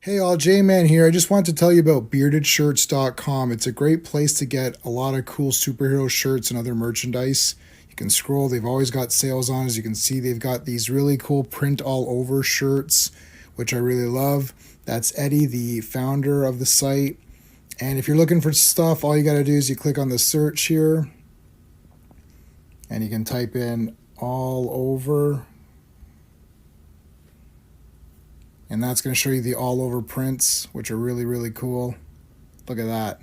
Hey all, J-Man here. I just want to tell you about beardedshirts.com. It's a great place to get a lot of cool superhero shirts and other merchandise. You can scroll, they've always got sales on. As you can see, they've got these really cool print all over shirts, which I really love. That's Eddie, the founder of the site. And if you're looking for stuff, all you got to do is you click on the search here and you can type in all over. And that's going to show you the all over prints, which are really, really cool. Look at that.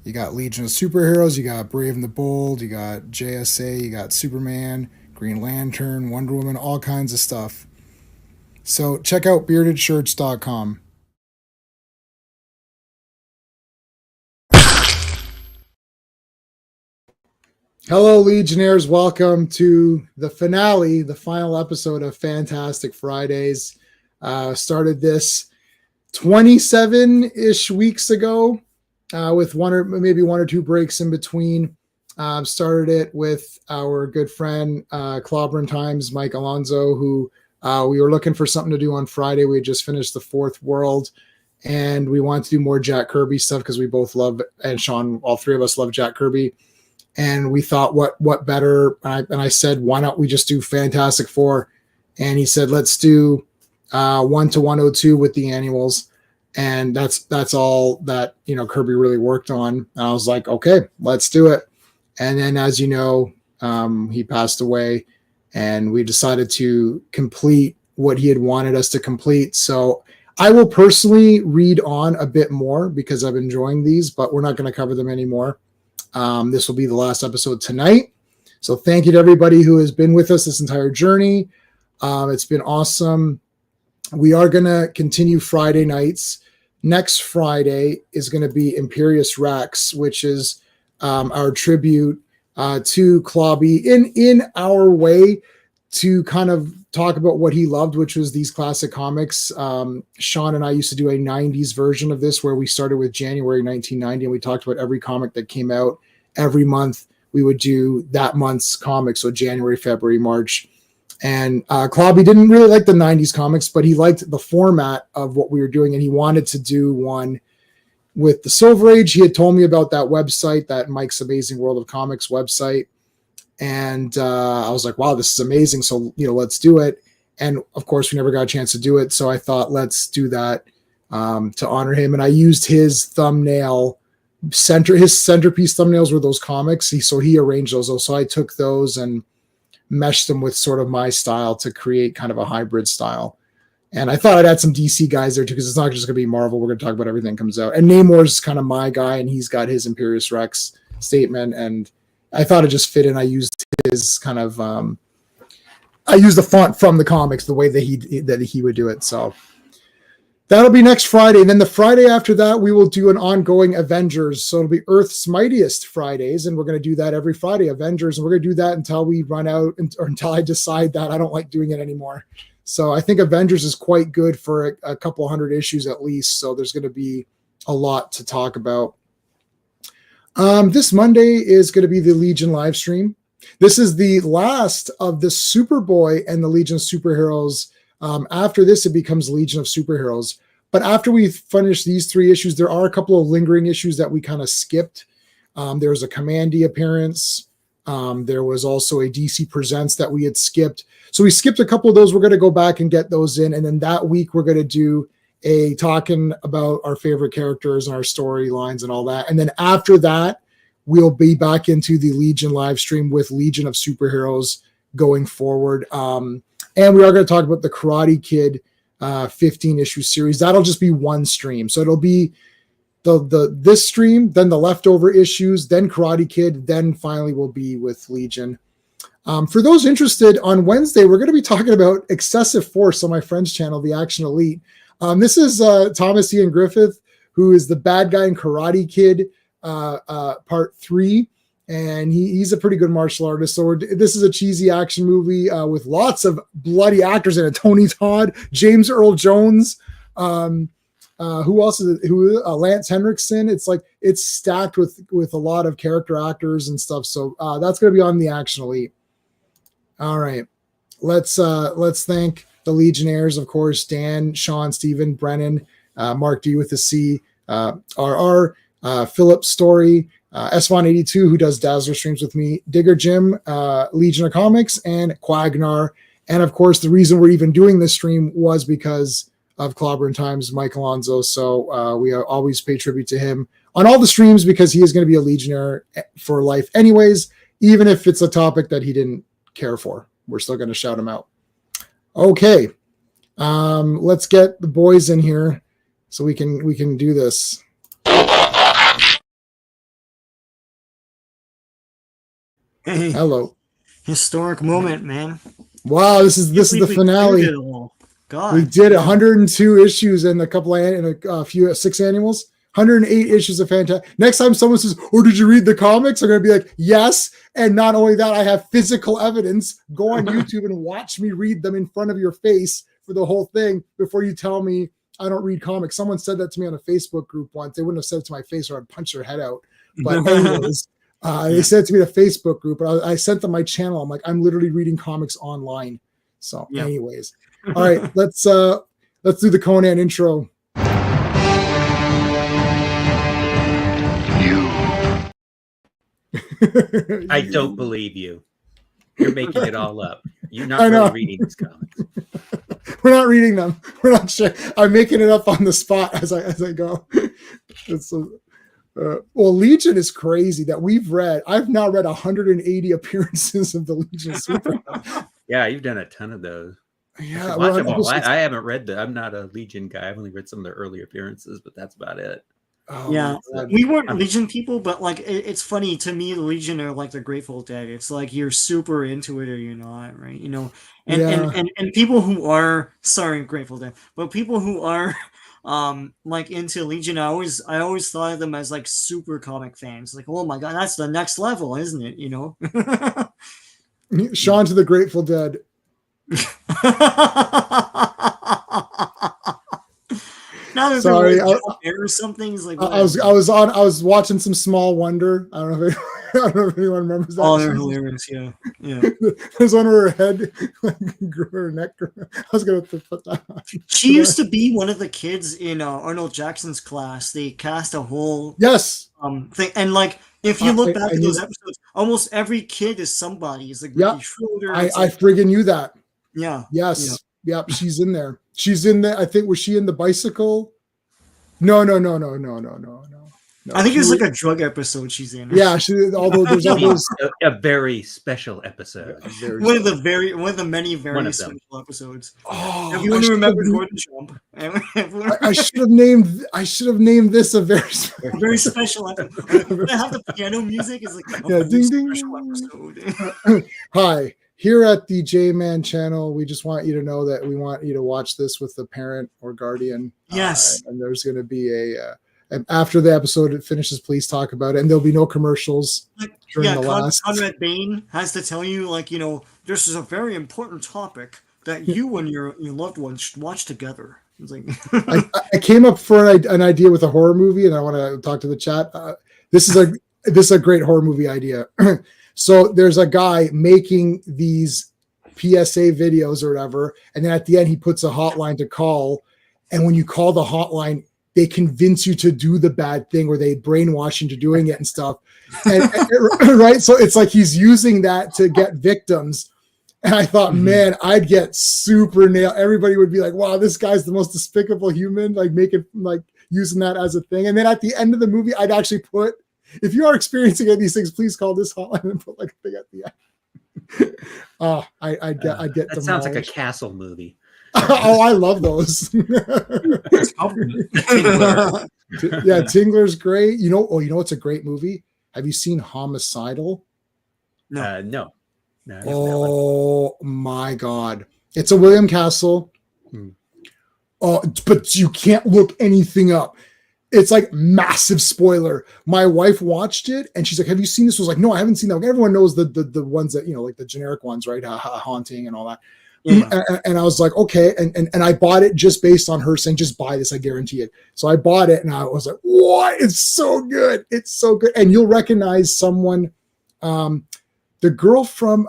You got Legion of Superheroes, you got Brave and the Bold, you got JSA, you got Superman, Green Lantern, Wonder Woman, all kinds of stuff. So check out beardedshirts.com. Hello, Legionnaires. Welcome to the finale, the final episode of Fantastic Fridays. Started this 27-ish weeks ago with one or two breaks in between. Started it with our good friend Clobberin Times, Mike Alonso, who we were looking for something to do on Friday. We had just finished the Fourth World, and we wanted to do more Jack Kirby stuff because we both love, and Sean, all three of us love Jack Kirby. And we thought, what better? And I said, why not we just do Fantastic Four? And he said, let's do 1 to 102 with the annuals, and that's all that Kirby really worked on. And I was like, okay, let's do it. And then, as you know, he passed away, and we decided to complete what he had wanted us to complete. So I will personally read on a bit more because I'm enjoying these, but we're not going to cover them anymore. This will be the last episode tonight. So thank you to everybody who has been with us this entire journey. It's been awesome. We are going to continue Friday nights. Next Friday is going to be Imperious Rex, which is our tribute to Clobby in our way to kind of talk about what he loved, which was these classic comics. Sean and I used to do a 90s version of this where we started with January 1990, and we talked about every comic that came out every month. We would do that month's comics, so January, February, March. And Clobby didn't really like the 90s comics, but he liked the format of what we were doing, and he wanted to do one with the Silver Age. He had told me about that website, that Mike's Amazing World of Comics website. And I was like, wow, this is amazing. So, let's do it. And of course, we never got a chance to do it. So I thought, let's do that to honor him. And I used his thumbnail his centerpiece thumbnails were those comics. So he arranged those. So I took those and meshed them with sort of my style to create kind of a hybrid style. And I thought I'd add some DC guys there too, because it's not just going to be Marvel. We're going to talk about everything that comes out. And Namor's kind of my guy, and he's got his Imperious Rex statement. And I thought it just fit in. I used his kind of, I used the font from the comics, the way that he would do it. So that'll be next Friday. And then the Friday after that, we will do an ongoing Avengers. So it'll be Earth's Mightiest Fridays. And we're going to do that every Friday, Avengers. And we're going to do that until we run out, or until I decide that I don't like doing it anymore. So I think Avengers is quite good for a couple hundred issues at least. So there's going to be a lot to talk about. This Monday is going to be the Legion live stream. This is the last of the Superboy and the Legion of Superheroes. After this, it becomes Legion of Superheroes. But after we finish these 3 issues, there are a couple of lingering issues that we kind of skipped. There was a Commandy appearance. There was also a DC Presents that we had skipped. So we skipped a couple of those. We're going to go back and get those in. And then that week, we're going to do a talking about our favorite characters and our storylines and all that. And then after that, we'll be back into the Legion live stream with Legion of Superheroes going forward. And we are going to talk about the Karate Kid 15-issue series. That'll just be one stream. So it'll be this stream, then the leftover issues, then Karate Kid, then finally we'll be with Legion. For those interested, on Wednesday, we're going to be talking about Excessive Force on my friend's channel, The Action Elite. This is Thomas Ian Griffith, who is the bad guy in Karate Kid Part 3. And he's a pretty good martial artist. So this is a cheesy action movie with lots of bloody actors in it. Tony Todd, James Earl Jones, who else is it? Lance Henriksen. It's stacked with a lot of character actors and stuff. So that's going to be on the Action Elite. All right, let's thank the Legionnaires, of course, Dan, Sean, Steven, Brennan, Mark D with the C, RR, Philip Story, S182, who does Dazzler streams with me, Digger Jim, Legion of Comics, and Quagnar. And of course, the reason we're even doing this stream was because of Clobberin Times, Mike Alonso. So we always pay tribute to him on all the streams because he is going to be a Legionnaire for life anyways, even if it's a topic that he didn't care for. We're still going to shout him out. Okay. Let's get the boys in here so we can do this. Hey, hello. Historic moment, man. Wow, this is the finale. God, we did 102 issues and a few 6 annuals. 108 issues of Fantastic. Next time someone says, "Oh, did you read the comics?" I'm going to be like, "Yes." And not only that, I have physical evidence. Go on YouTube and watch me read them in front of your face for the whole thing before you tell me I don't read comics. Someone said that to me on a Facebook group once. They wouldn't have said it to my face or I'd punch their head out. But anyways, they said it to me in a Facebook group. But I sent them my channel. I'm like, I'm literally reading comics online. So anyways, all right, let's do the Conan intro. I don't believe you. You're making it all up. You're not really reading these comics. We're not reading them. We're not sure. I'm making it up on the spot as I go. Well, Legion is crazy that we've read. I've now read 180 appearances of the Legion Super. Yeah, you've done a ton of those. Yeah, watch them all. I haven't read I'm not a Legion guy. I've only read some of the early appearances, but that's about it. Oh, yeah, we weren't Legion people, but like it's funny to me. The Legion are like the Grateful Dead. It's like you're super into it or you're not, right? You know, and people who are Grateful Dead, but people who are like into Legion, I always thought of them as like super comic fans. Like, oh my god, that's the next level, isn't it? You know, Shaun to the Grateful Dead. Sorry, or something. Like I was watching some Small Wonder. I don't know if anyone remembers that. Oh, they're hilarious. Yeah. There's one where her head, her neck. I was gonna put that on. She used to be one of the kids in Arnold Jackson's class. They cast a whole thing, and like if you look back at those episodes, almost every kid is somebody. It's like Ricky Schroeder. I friggin' knew that. Yeah. Yes. Yep. She's in there. She's in there. I think, was she in the bicycle? No. I think it's like a drug episode she's in. Yeah. Although there's almost a very special episode. One of the many very special episodes. Oh, everyone remembers Gordon Jump. I should have named this a very special episode. I have the piano music is like a ding, special episode. Hi. Here at the J-Man channel, we just want you to know that we want you to watch this with the parent or guardian. Yes. And there's going to be after the episode finishes, please talk about it. And there'll be no commercials during the last. Conrad Bain has to tell you, like, you know, this is a very important topic that you and your loved ones should watch together. It's like I came up for an idea with a horror movie, and I want to talk to the chat. This is a great horror movie idea. So there's a guy making these PSA videos or whatever, and then at the end he puts a hotline to call, and when you call the hotline, they convince you to do the bad thing, or they brainwash you into doing it and stuff. And right, so it's like he's using that to get victims. And I thought, man, I'd get super nailed. Everybody would be like, "Wow, this guy's the most despicable human!" Like using that as a thing. And then at the end of the movie, I'd actually put, if you are experiencing any of these things, please call this hotline and put like a thing at the end. I get that sounds like a Castle movie. Oh, I love those. Yeah, Tingler's great. You know what's a great movie? Have you seen Homicidal? No. No. Oh my God. It's a William Castle. Oh, but you can't look anything up. It's like massive spoiler. My wife watched it and she's like, "Have you seen this?" I was like, "No, I haven't seen that." Everyone knows the ones that, you know, like the generic ones, right? Haunting and all that. Yeah. And I was like, okay. And I bought it just based on her saying, "Just buy this, I guarantee it." So I bought it and I was like, what? It's so good. It's so good. And you'll recognize someone, the girl from,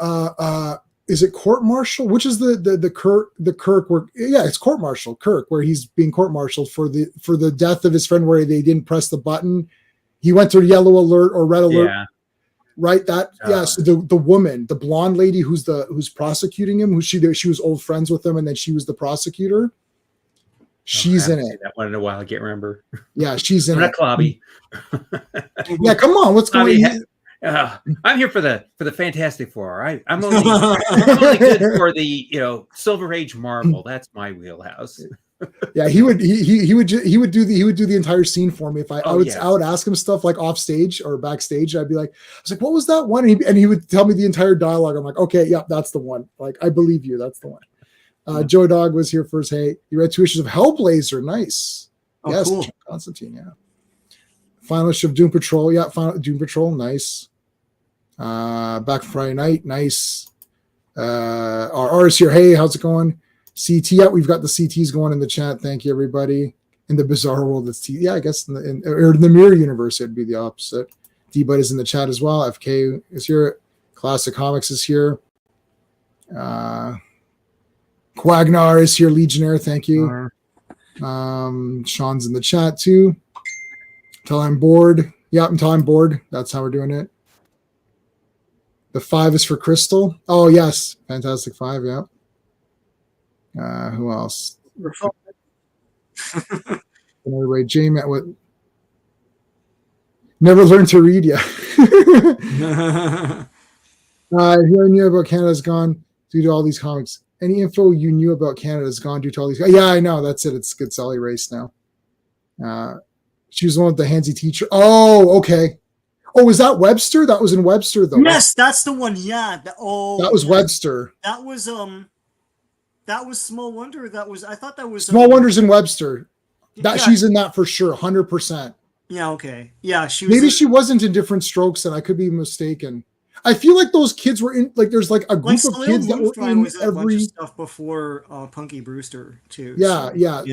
is it court martial? Which is the Kirk where it's court martial Kirk where he's being court martialed for the death of his friend where they didn't press the button. He went through yellow alert or red alert. Yeah. Right. So the woman, the blonde lady who's prosecuting him, she was old friends with him, and then she was the prosecutor. She's in it. That one in a while. I can't remember. Yeah, she's in it. Clobby. Yeah, come on. What's going on? I'm here for the Fantastic Four. I'm only good for the Silver Age Marvel. That's my wheelhouse. Yeah, he would do the entire scene for me. If I would ask him stuff like off stage or backstage. I'd be like, I was like, what was that one? And he would tell me the entire dialogue. I'm like, okay, yeah, that's the one. Like, I believe you. That's the one. Joe Dog was here first. Hey, you read 2 issues of Hellblazer. Nice. Oh, yes, cool. Constantine. Yeah. Final issue of Doom Patrol. Yeah, final Doom Patrol. Nice. Back Friday night. Nice. R is here. Hey, how's it going? CT. Yeah, we've got the CTs going in the chat. Thank you, everybody. In the bizarre world, it's T. Yeah, I guess in the mirror universe, it'd be the opposite. D-Bud is in the chat as well. FK is here. Classic Comics is here. Quagnar is here. Legionnaire, thank you. Sean's in the chat too. Until I'm bored. Yeah, until I'm bored. That's how we're doing it. The 5 is for Crystal. Oh yes, Fantastic 5. Yeah. Who else? Anyway, Jamie, what? Never learned to read yet. Here I knew about Canada's gone due to all these comics. Any info you knew about Canada is gone due to all these. Yeah, I know. That's it. It's Good Sally Race now. She was the one with the handsy teacher. Oh, okay. Oh, was that Webster? That was in Webster, though. Yes, that's the one. Yeah. That was Webster. That was Small Wonder. I thought that was Small Wonder's in Webster. She's in that for sure, 100%. Yeah. Okay. Yeah. She was. Maybe she wasn't in Different Strokes, and I could be mistaken. I feel like those kids were in, like, there's like a group of kids that were in every stuff before Punky Brewster too. Yeah, so, yeah.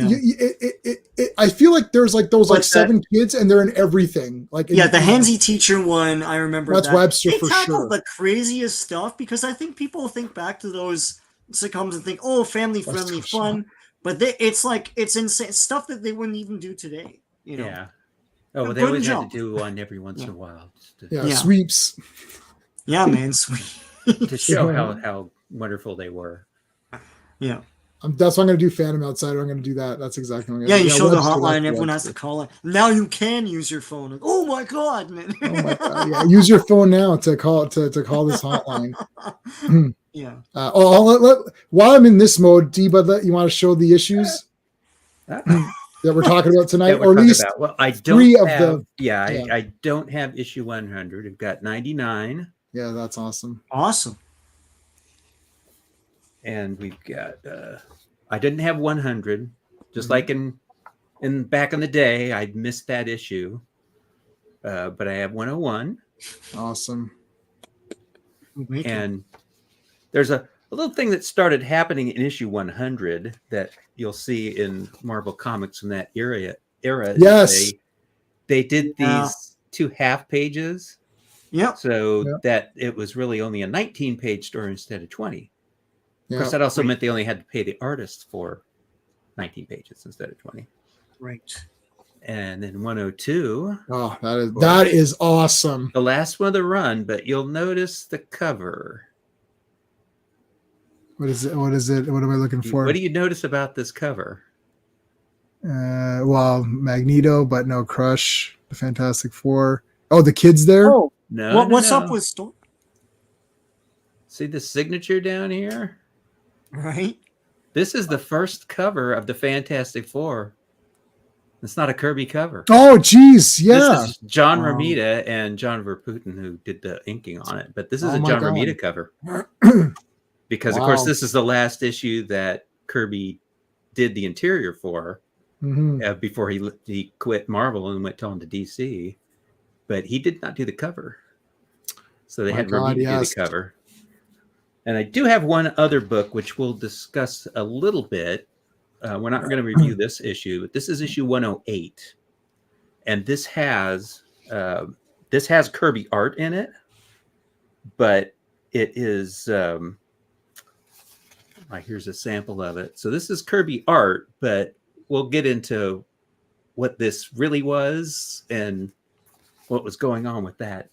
I feel like there's like those like 7 kids, and they're in everything. Like the handsy teacher one, I remember. That's Webster for sure. They tackle the craziest stuff because I think people think back to those sitcoms and think, oh, family friendly fun, but it's like it's insane stuff that they wouldn't even do today. Yeah. Oh, well, they always had to do one every once in a while. Sweeps. Yeah, man, sweet. To show how wonderful they were. Yeah. That's why I'm going to do Phantom Outsider. I'm going to do that. That's exactly what I'm going to do. You show the hotline. Everyone has to call it. Now you can use your phone. Oh, my God, man. Oh, my God. Yeah, use your phone now to call this hotline. Yeah. While I'm in this mode, D-Bud, you want to show the issues that we're talking about tonight? Or at least well, I don't have, I don't have issue 100. I've got 99. Yeah, that's awesome. Awesome. And we've got I didn't have 100, just like in back in the day, I'd missed that issue. But I have 101. Awesome. And there's a little thing that started happening in issue 100 that you'll see in Marvel Comics from that era. Yes. They did these 2 half pages. Yep. So that it was really only a 19-page story instead of 20. Of course, that also meant they only had to pay the artists for 19 pages instead of 20. Right. And then 102. Oh, that is awesome. The last one of the run, but you'll notice the cover. What is it? What am I looking for? What do you notice about this cover? Well, Magneto, but no Crush, the Fantastic Four. Oh, the kids there? Oh, no. What's up with Storm? See the signature down here? Right. This is the first cover of the Fantastic Four. It's not a Kirby cover. Oh, geez, yeah. This is John Romita and John Verputten who did the inking on it, but this is a John Romita cover. Because, of course, this is the last issue that Kirby did the interior for before he quit Marvel and went on to DC. But he did not do the cover. So they had Romita do the cover. And I do have one other book, which we'll discuss a little bit. We're not going to review this issue, but this is issue 108. And this has Kirby art in it, but it is Here's a sample of it. So this is Kirby art, but we'll get into what this really was and what was going on with that.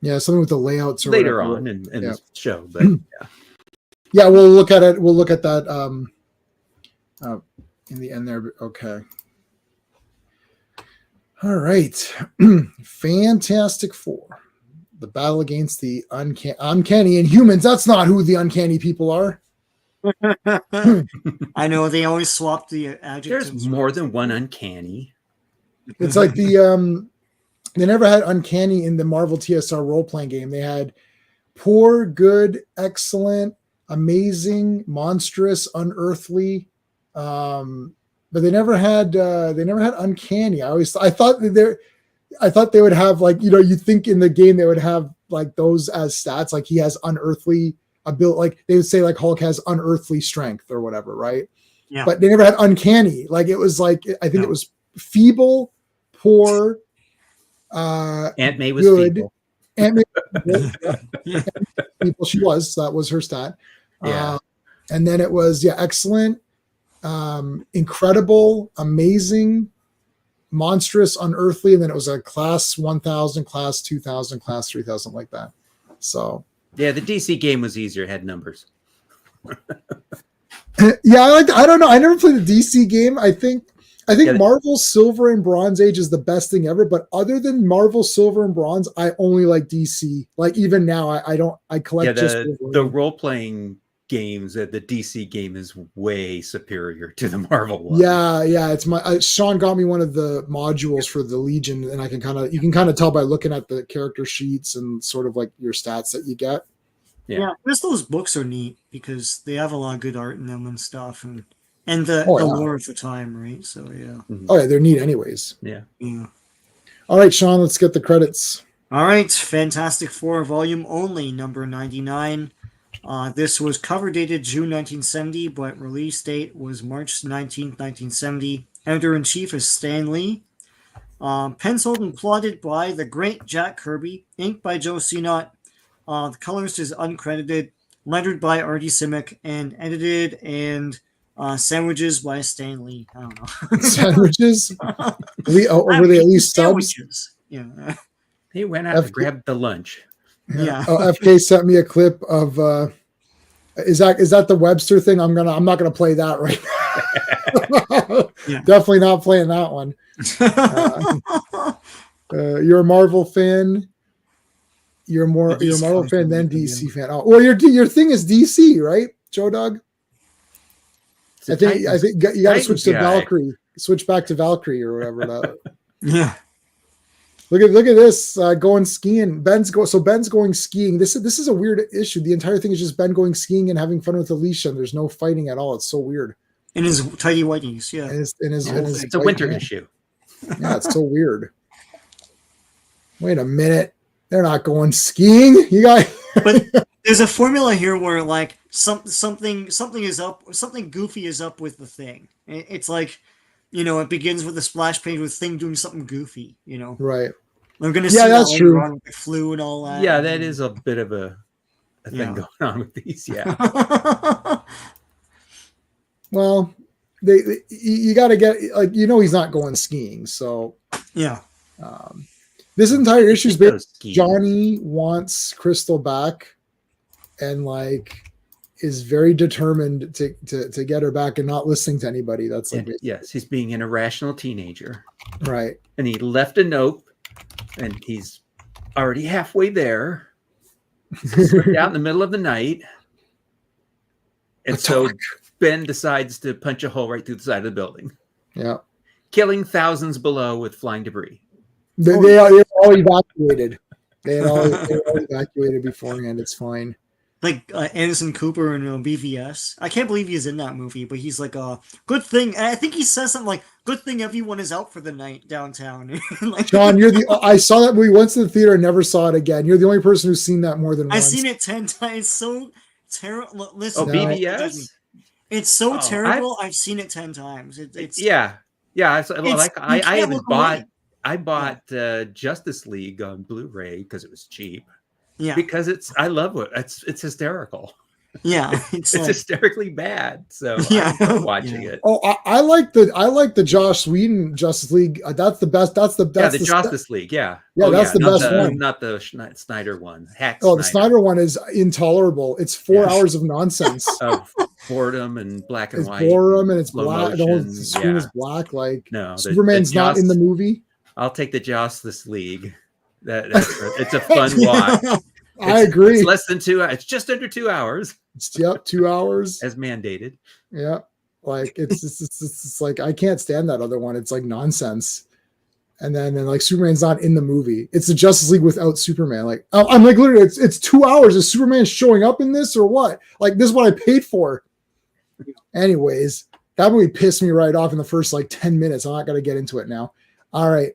Yeah, something with the layouts or later whatever. on in the show, but yeah, we'll look at it. We'll look at that in the end there. Okay. All right. Fantastic Four. The battle against the uncanny Inhumans. That's not who the uncanny people are. I know they always swap the adjectives. There's more than one uncanny. It's like the they never had uncanny in the Marvel TSR role-playing game. They had poor, good, excellent, amazing, monstrous, unearthly. But they never had uncanny. I thought they would have, like, you think in the game they would have like those as stats, like he has unearthly ability, like they would say like Hulk has unearthly strength or whatever, right? Yeah. But they never had uncanny. Like it was like, I think it was feeble, poor, Aunt May was good. feeble. Aunt May, people, she was, so that was her stat. Yeah. And then it was excellent, incredible, amazing, monstrous, unearthly, and then it was a class 1000, class 2000, class 3000, like that. So yeah, the DC game was easier, it had numbers. Yeah, I don't know, I never played the DC game. I think Marvel Silver and Bronze Age is the best thing ever, but other than Marvel Silver and Bronze, I only like DC. Like even now, I collect the role-playing games. The DC game is way superior to the Marvel one. Yeah, it's Sean got me one of the modules for the Legion, and you can kind of tell by looking at the character sheets and sort of like your stats that you get. Yeah, just those books are neat because they have a lot of good art in them and stuff, and the lore of the time, right? So yeah. Oh yeah, they're neat anyways. Yeah. All right, Sean, let's get the credits. All right, Fantastic Four volume only, number 99. This was cover dated June 1970, but release date was March 19th, 1970. Editor-in-chief is Stan Lee. Penciled and plotted by the great Jack Kirby. Inked by Joe Sinnott. The colorist is uncredited. Lettered by Artie Simic. And edited and sandwiches by Stan Lee. I don't know. Sandwiches? Were they at least sandwiches? Yeah. He went out and grabbed the lunch. Yeah. FK sent me a clip of is that the Webster thing? I'm not gonna play that right now. Definitely not playing that one. You're a Marvel fan. You're a Marvel fan than DC fan. Oh, well, your thing is DC, right, Joe Doug? I think you got to switch to Valkyrie. Switch back to Valkyrie or whatever. Yeah. Look at this going skiing. Ben's going skiing. This is a weird issue. The entire thing is just Ben going skiing and having fun with Alicia, and there's no fighting at all. It's so weird. In his tidy whities, yeah. It's a winter issue. Yeah, it's so weird. Wait a minute. They're not going skiing. You guys. But there's a formula here where like something is up, something goofy is up with the thing. It's like, it begins with a splash page with Thing doing something goofy, Right. We're going to see that's true. On with the flu and all that. Yeah, that is a bit of a thing going on with these, yeah. Well, you got to get, like, he's not going skiing, so. Yeah. This entire issue is basically Johnny wants Crystal back and, like, is very determined to get her back and not listening to anybody. That's like, yes, he's being an irrational teenager, right? And he left a note, and he's already halfway there. He's out in the middle of the night, and so Ben decides to punch a hole right through the side of the building. Yeah, killing thousands below with flying debris. They are all evacuated. They were all evacuated beforehand. It's fine. Like Anderson Cooper in BVS. I can't believe he's in that movie, but he's like, good thing. I think he says something like, good thing everyone is out for the night downtown. Like, John, I saw that movie once in the theater and never saw it again. You're the only person who's seen that more than once. I've seen it 10 times. It's so terrible. Listen, BVS? It's so terrible. I've seen it 10 times. It's yeah. I bought Justice League on Blu-ray because it was cheap. Yeah, because I love it. It's hysterical. Yeah, it's hysterically bad. So yeah, I'm watching it. Oh, I like the Joss Whedon Justice League. That's the best. That's the Justice League. Yeah, that's the best one. Not the Snyder one. The Snyder one is intolerable. It's 4 hours of nonsense of boredom and black and white. Boredom and it's black. Motion. The whole screen is black. Like no, Superman's not in the movie. I'll take the Justice League. It's a fun watch. I agree. It's less than 2 hours. It's just under 2 hours. It's 2 hours as mandated. Yeah, like it's like I can't stand that other one. It's like nonsense. And then like Superman's not in the movie. It's the Justice League without Superman. Like I'm like literally, it's 2 hours. Is Superman showing up in this or what? Like this is what I paid for. Anyways, that movie pissed me right off in the first like 10 minutes. I'm not gonna get into it now. All right.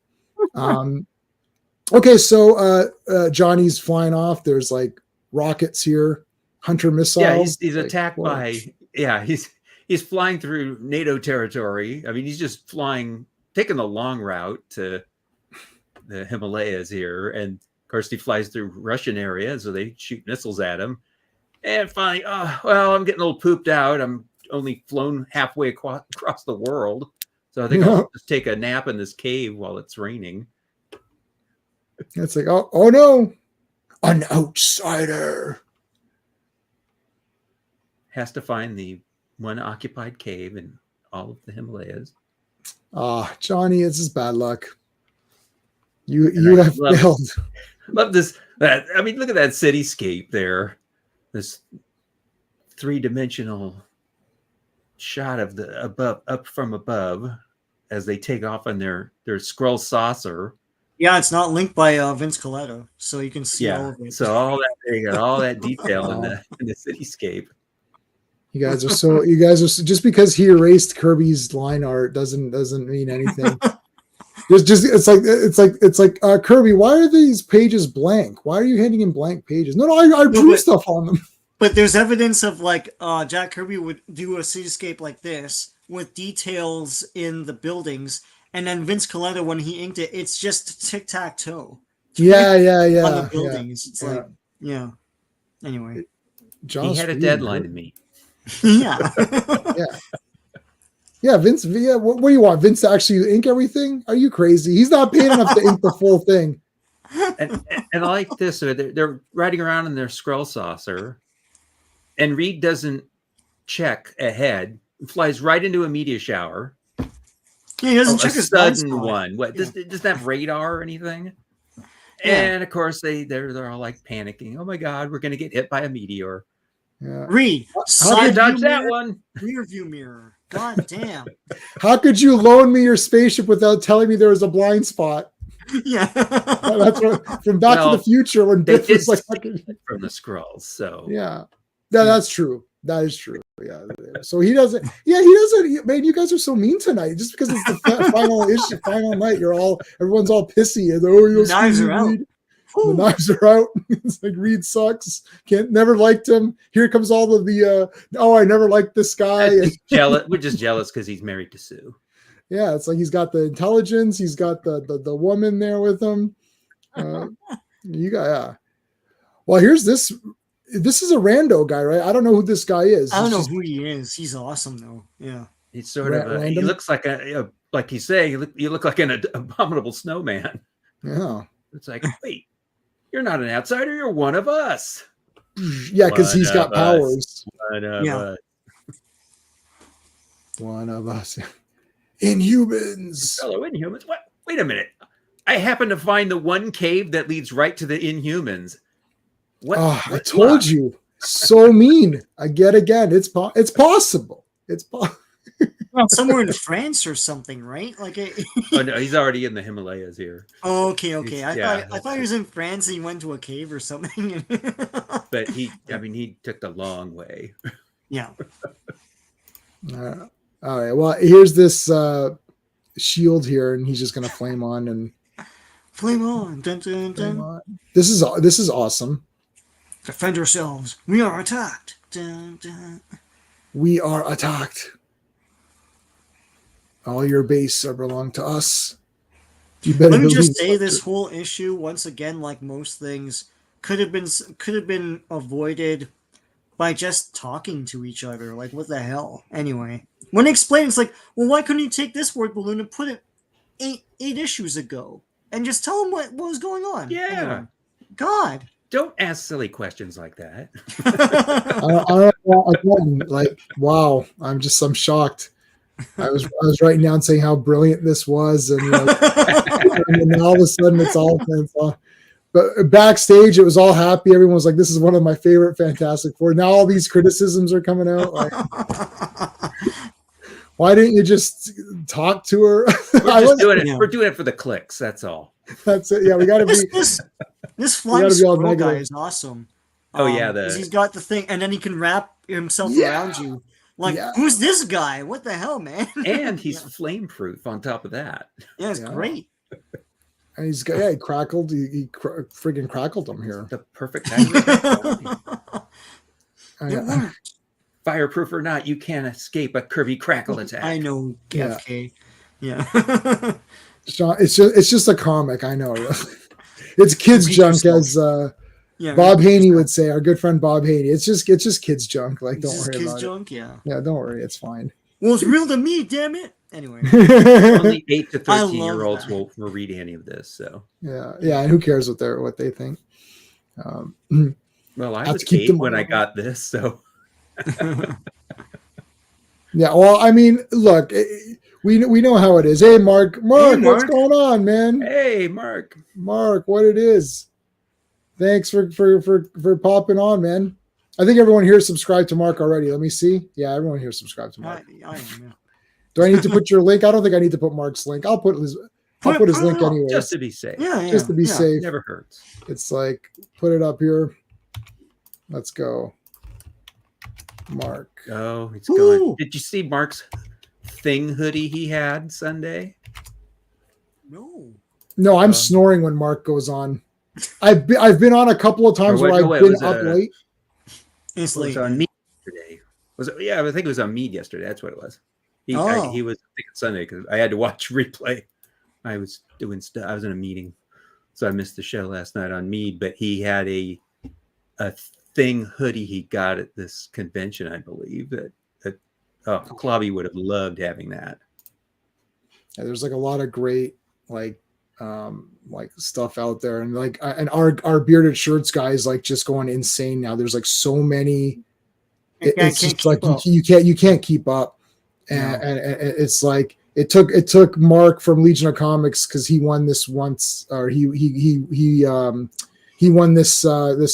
Okay, so Johnny's flying off. There's like rockets here, Hunter missiles. Yeah, he's like, attacked by. Yeah, he's flying through NATO territory. I mean, he's just taking the long route to the Himalayas here, and of course he flies through Russian areas, so they shoot missiles at him. And finally, I'm getting a little pooped out. I'm only flown halfway across the world, so I think I'll just take a nap in this cave while it's raining. It's like, oh no, an outsider has to find the one occupied cave in all of the Himalayas. Johnny, it's just bad luck. You have failed. Love this. I mean, look at that cityscape there. This 3-dimensional shot of up from above as they take off on their Skrull saucer. Yeah, it's not linked by Vince Coletta, so you can see all of it. So all that detail in the cityscape. You guys are just because he erased Kirby's line art doesn't mean anything. It's like Kirby, why are these pages blank? Why are you handing him blank pages? No, I drew stuff on them. But there's evidence of like Jack Kirby would do a cityscape like this with details in the buildings. And then Vince Coletta, when he inked it, it's just tic-tac-toe. Yeah. On the buildings. It's like, yeah. Anyway. He had a deadline to meet. Yeah. Yeah, Vince. Yeah, what do you want? Vince to actually ink everything? Are you crazy? He's not paid enough to ink the full thing. And I like this. They're riding around in their Skrull saucer, and Reed doesn't check ahead. Flies right into a meteor shower. Yeah, he doesn't check his sudden one. What doesn't have radar or anything? Yeah. And of course they're all like panicking. Oh my God, we're gonna get hit by a meteor. Yeah. Reed, how did you dodge that one? Rear view mirror. God damn. How could you loan me your spaceship without telling me there was a blind spot? Yeah. That's what, from Back to the Future when Biff was like from the Skrulls. So yeah, that's true. That is true. Yeah. So he doesn't. Yeah, he doesn't. Man, you guys are so mean tonight. Just because it's the final night, everyone's all pissy. And the knives are out. The knives are out. It's like Reed sucks. Never liked him. Here comes all of the. I never liked this guy. Jealous. We're just jealous because he's married to Sue. Yeah, it's like he's got the intelligence. He's got the woman there with him. Well, here's this. This is a rando guy, right? I don't know who this guy is. I don't know who he is. He's awesome though. Yeah. He's sort of he looks like like you say, you look like an abominable snowman. Yeah. It's like, wait, you're not an outsider, you're one of us. Yeah, because he's got powers. One of us. Inhumans. Fellow Inhumans. What? Wait a minute. I happen to find the one cave that leads right to the Inhumans. What? I told you. So mean. Again. It's possible. It's possible. Somewhere in France or something, right? Like oh no, he's already in the Himalayas here. Oh, okay. I thought he was in France and he went to a cave or something. But he took the long way. Yeah. All right. Well, here's this shield here, and he's just gonna flame on and flame on. Dun, dun, dun. On. This is awesome. Defend yourselves. We are attacked. Dun, dun. We are attacked. All your base belong to us. Let me just say, this whole issue, once again, like most things, could have been avoided by just talking to each other. Like, what the hell? Anyway, when they explain, it's like, well, why couldn't you take this word balloon and put it eight issues ago and just tell them what was going on? Yeah. Anyway, God. Don't ask silly questions like that. Again, like, wow, I'm shocked. I was writing down saying how brilliant this was, and, and then all of a sudden it's all. But backstage, it was all happy. Everyone was like, "This is one of my favorite Fantastic Four." Now all these criticisms are coming out. Like, why didn't you just talk to her? We're doing it for the clicks. That's all. That's it. Yeah, we got to be. This flying squirrel guy is awesome. Oh yeah, he's got the thing, and then he can wrap himself around you. Like, who's this guy? What the hell, man? And he's flame proof on top of that. Yeah, it's great. And he crackled. He friggin' crackled him here. The perfect time. Fireproof or not, you can't escape a Kirby crackle attack. I know, FK. Yeah. It's just a comic. I know. It's kids junk, as Bob Haney would say. Our good friend Bob Haney. It's just kids junk. Like, don't worry about it. Kids junk, yeah. Yeah, don't worry. It's fine. Well, it's real to me, damn it. Anyway, only 8 to 13-year-olds will read any of this. So yeah, and who cares what they think? Well, I was 8 when I got this, so yeah. Well, I mean, look, we know how it is. Hey, Mark, what's going on, man? Hey, Mark, what it is? Thanks for popping on, man. I think everyone here is subscribed to Mark already. Let me see. Yeah, everyone here is subscribed to Mark. I am, yeah. Do I need to put your link? I don't think I need to put Mark's link. I'll put his link anyway. Just to be safe. Yeah. Just to be safe. Never hurts. It's like, put it up here. Let's go. Mark. Oh, it's going. Did you see Mark's thing hoodie he had Sunday? No, I'm snoring when Mark goes on. I've been on a couple of times where I've been up late. It was on Mead yesterday. I think it was on Mead yesterday. That's what it was. He was thinking Sunday because I had to watch replay. I was doing stuff. I was in a meeting, so I missed the show last night on Mead. But he had a thing hoodie he got at this convention, I believe. That Clobby would have loved having that. Yeah, there's like a lot of great like stuff out there, and our bearded shirts guys like just going insane now. There's like so many. It's just like you can't keep up. And it's like it took Mark from Legion of Comics because he won this once, or he won this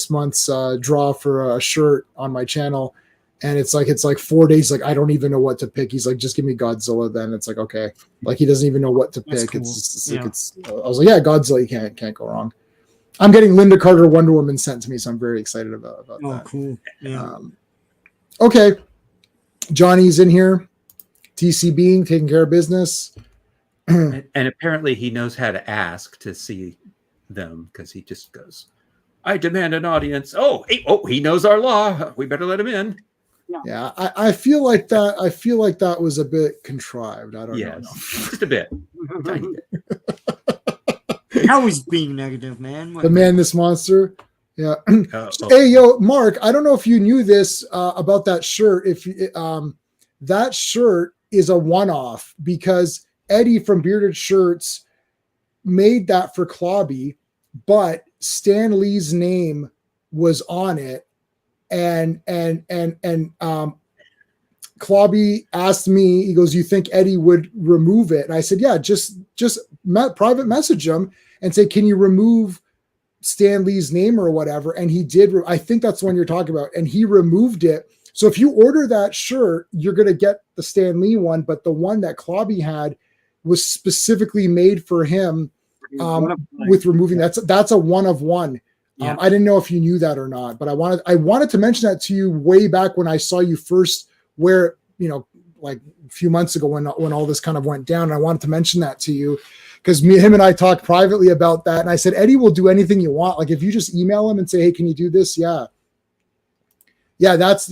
month's draw for a shirt on my channel, and it's like 4 days. Like, I don't even know what to pick. He's like, just give me Godzilla. Then it's like, okay, like he doesn't even know what to pick. Cool. I was like, yeah, Godzilla. You can't go wrong. I'm getting Linda Carter Wonder Woman sent to me, so I'm very excited about that. Oh, cool. Yeah. Okay, Johnny's in here. TC being taking care of business. And apparently he knows how to ask to see them because he just goes, I demand an audience. He knows our law. We better let him in. Yeah, I feel like that was a bit contrived. I don't know. Just a bit. Tiny bit. How he's being negative, man. The man, this monster. Yeah. Hey, yo, Mark, I don't know if you knew this about that shirt. If that shirt is a one-off because Eddie from Bearded Shirts made that for Clobby, but Stan Lee's name was on it, and Clobby asked me, he goes, "You think Eddie would remove it?" And I said, "Yeah, just private message him and say, can you remove Stan Lee's name or whatever?" And he did. I think that's the one you're talking about, and he removed it. So if you order that shirt, you're going to get the Stan Lee one, but the one that Clobby had was specifically made for him with removing. That's a one of one. Yeah. I didn't know if you knew that or not, but I wanted to mention that to you way back when I saw you first wear it, like a few months ago when all this kind of went down. And I wanted to mention that to you because him and I talked privately about that. And I said, Eddie will do anything you want. Like if you just email him and say, hey, can you do this? Yeah. So that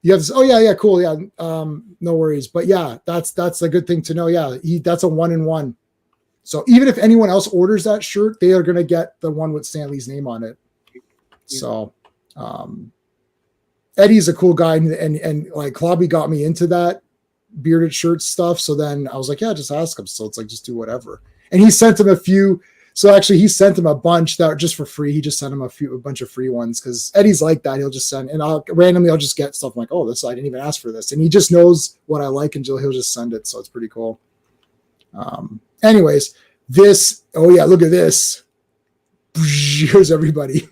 you have this, cool. Yeah. No worries. But yeah, that's a good thing to know. Yeah. That's a 1-in-1. So even if anyone else orders that shirt, they are going to get the one with Stan Lee's name on it. So Eddie's a cool guy, and like Clobby got me into that bearded shirt stuff. So then I was like, yeah, just ask him. So it's like, just do whatever. And he sent him a few. So actually, he sent him a bunch that were just for free. He just sent him a bunch of free ones because Eddie's like that. He'll just send, and I'll just get stuff. I'm like, oh, this I didn't even ask for this, and he just knows what I like, and he'll just send it. So it's pretty cool. Anyways, this. Oh yeah, look at this. Here's everybody.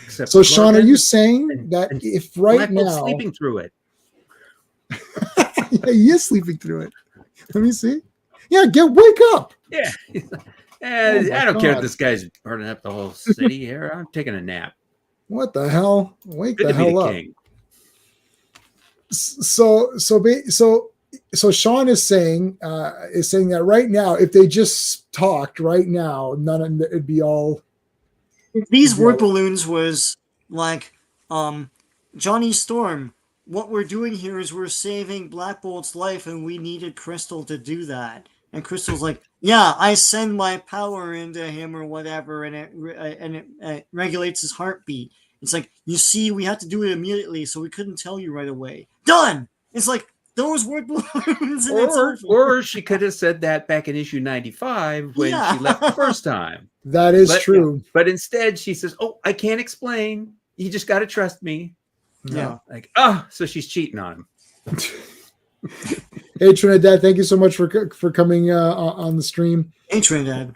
So Sean, are you saying that if right now sleeping through it? Yeah, he is sleeping through it. Let me see. Yeah, wake up. Yeah. I don't care if this guy's burning up the whole city here. I'm taking a nap. What the hell? Wake the hell up. King. So Sean is saying that right now, if they just talked right now, it'd be all. If these word balloons was like, Johnny Storm, what we're doing here is we're saving Black Bolt's life, and we needed Crystal to do that. And Crystal's like, yeah, I send my power into him or whatever, and it regulates his heartbeat. It's like, you see, we had to do it immediately, so we couldn't tell you right away. Done! It's like, those word balloons. Or she could have said that back in issue 95 when she left the first time. That is true. But instead she says, oh, I can't explain. You just got to trust me. Yeah. Like, so she's cheating on him. Hey, Trinidad, thank you so much for coming on the stream. Hey, Trinidad.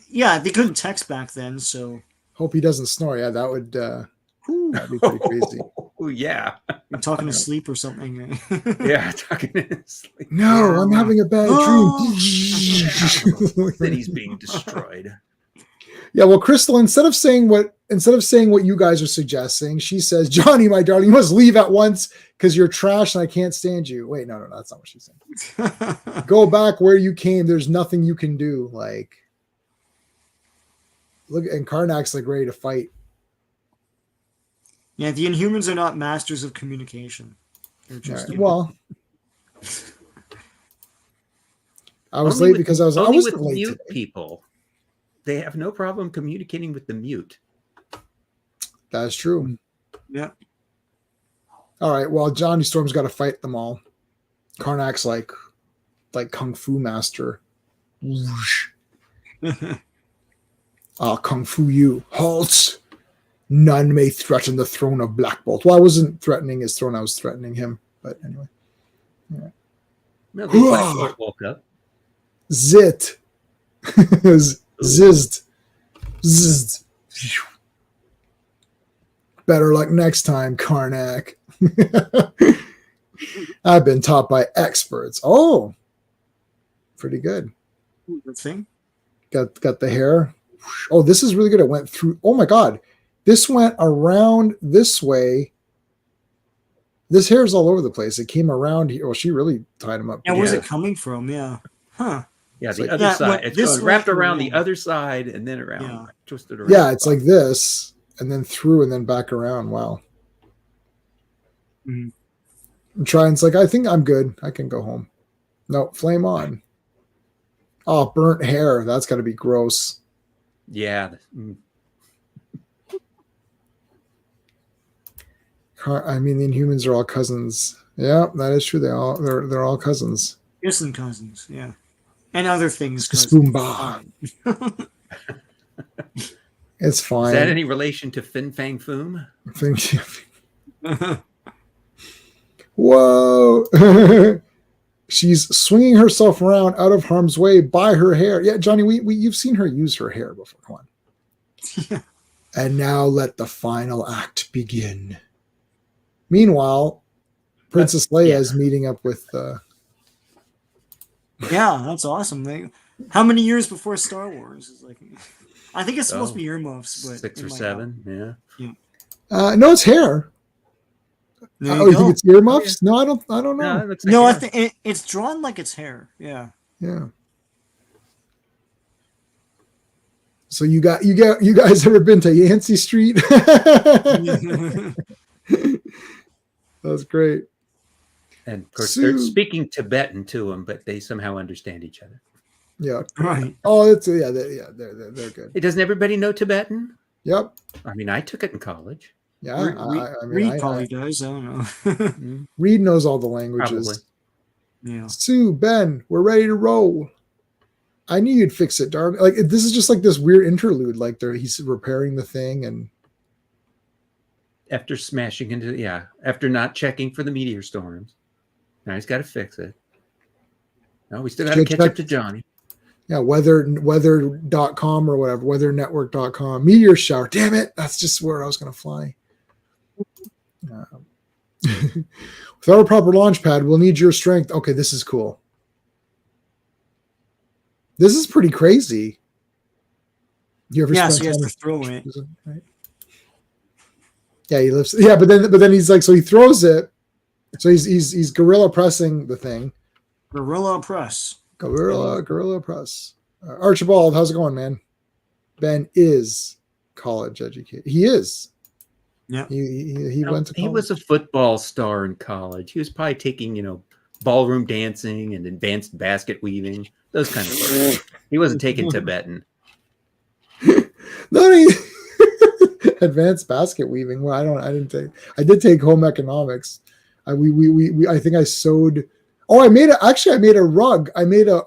Yeah, they couldn't text back then, so. Hope he doesn't snore. Yeah, that'd be pretty crazy. Oh, yeah. I'm talking to sleep or something. Yeah, talking to sleep. No, I'm having a bad dream. City's being destroyed. Yeah, well, Crystal, instead of saying what you guys are suggesting, she says, Johnny, my darling, you must leave at once because you're trash and I can't stand you. Wait, no, that's not what she's saying. Go back where you came. There's nothing you can do. Like, look, and Karnak's like ready to fight. Yeah, the Inhumans are not masters of communication. They're just well. I was late because I was with late mute today. People. They have no problem communicating with the mute. That's true. Yeah. All right. Well, Johnny Storm's got to fight them all. Karnak's like Kung Fu master. Kung Fu you. Halt. None may threaten the throne of Black Bolt. Well, I wasn't threatening his throne. I was threatening him. But anyway. Yeah. No, the Black Bolt woke up. Zit. Zizzed. Better luck next time, Karnak. I've been taught by experts. Oh, pretty good. Good thing. Got the hair. Oh, this is really good. It went through. Oh my God, this went around this way. This hair is all over the place. It came around here. Well, she really tied him up. Yeah, where's it coming from? Yeah. Huh. Yeah, the other side. It's going wrapped around the other side and then around, twisted around. Yeah, it's like this, and then through, and then back around. Wow. Mm-hmm. I'm trying. It's like, I think I'm good. I can go home. No, flame on. Oh, burnt hair. That's got to be gross. Yeah. I mean, the Inhumans are all cousins. Yeah, that is true. They're all cousins. Distant cousins. Yeah. And other things. Spoomba. It's fine. Is that any relation to Fin Fang Foom? Whoa. She's swinging herself around out of harm's way by her hair. Yeah, Johnny, you've seen her use her hair before. Come on. Yeah. And now let the final act begin. Meanwhile, Princess Leia is meeting up with... Yeah, that's awesome. How many years before Star Wars? It's like, I think it's supposed to be earmuffs, but 6 or 7. Yeah. No, it's hair. You think it's earmuffs? No, I don't know. No, I think it's drawn like it's hair. Yeah. Yeah. So you guys ever been to Yancey Street? That's great. And of course, they're speaking Tibetan to them, but they somehow understand each other. Yeah. Right. Oh, they're good. Hey, doesn't everybody know Tibetan? Yep. I mean, I took it in college. Yeah. Reed probably does. I don't know. Reed knows all the languages. Probably. Yeah. Sue, Ben, we're ready to roll. I knew you'd fix it, darling. Like this is just like this weird interlude. Like he's repairing the thing, and after smashing into after not checking for the meteor storms, now he's got to fix it. No, we still got to catch up to Johnny. Yeah, weather.com or whatever, weathernetwork.com. Meteor shower. Damn it. That's just where I was going to fly. Without a proper launch pad, we'll need your strength. Okay, this is cool. This is pretty crazy. You ever so he has to throw it. Right? Yeah, he lifts. Yeah, but then he's like, so he throws it. So he's gorilla pressing the thing. Gorilla press. Gorilla press. Archibald, how's it going, man? Ben is college educated. He is. Yeah. He went to college. He was a football star in college. He was probably taking, ballroom dancing and advanced basket weaving, those kind of things. He wasn't taking Tibetan. No, advanced basket weaving. Well, I did take home economics. I think I sewed. Oh, I made a rug. I made a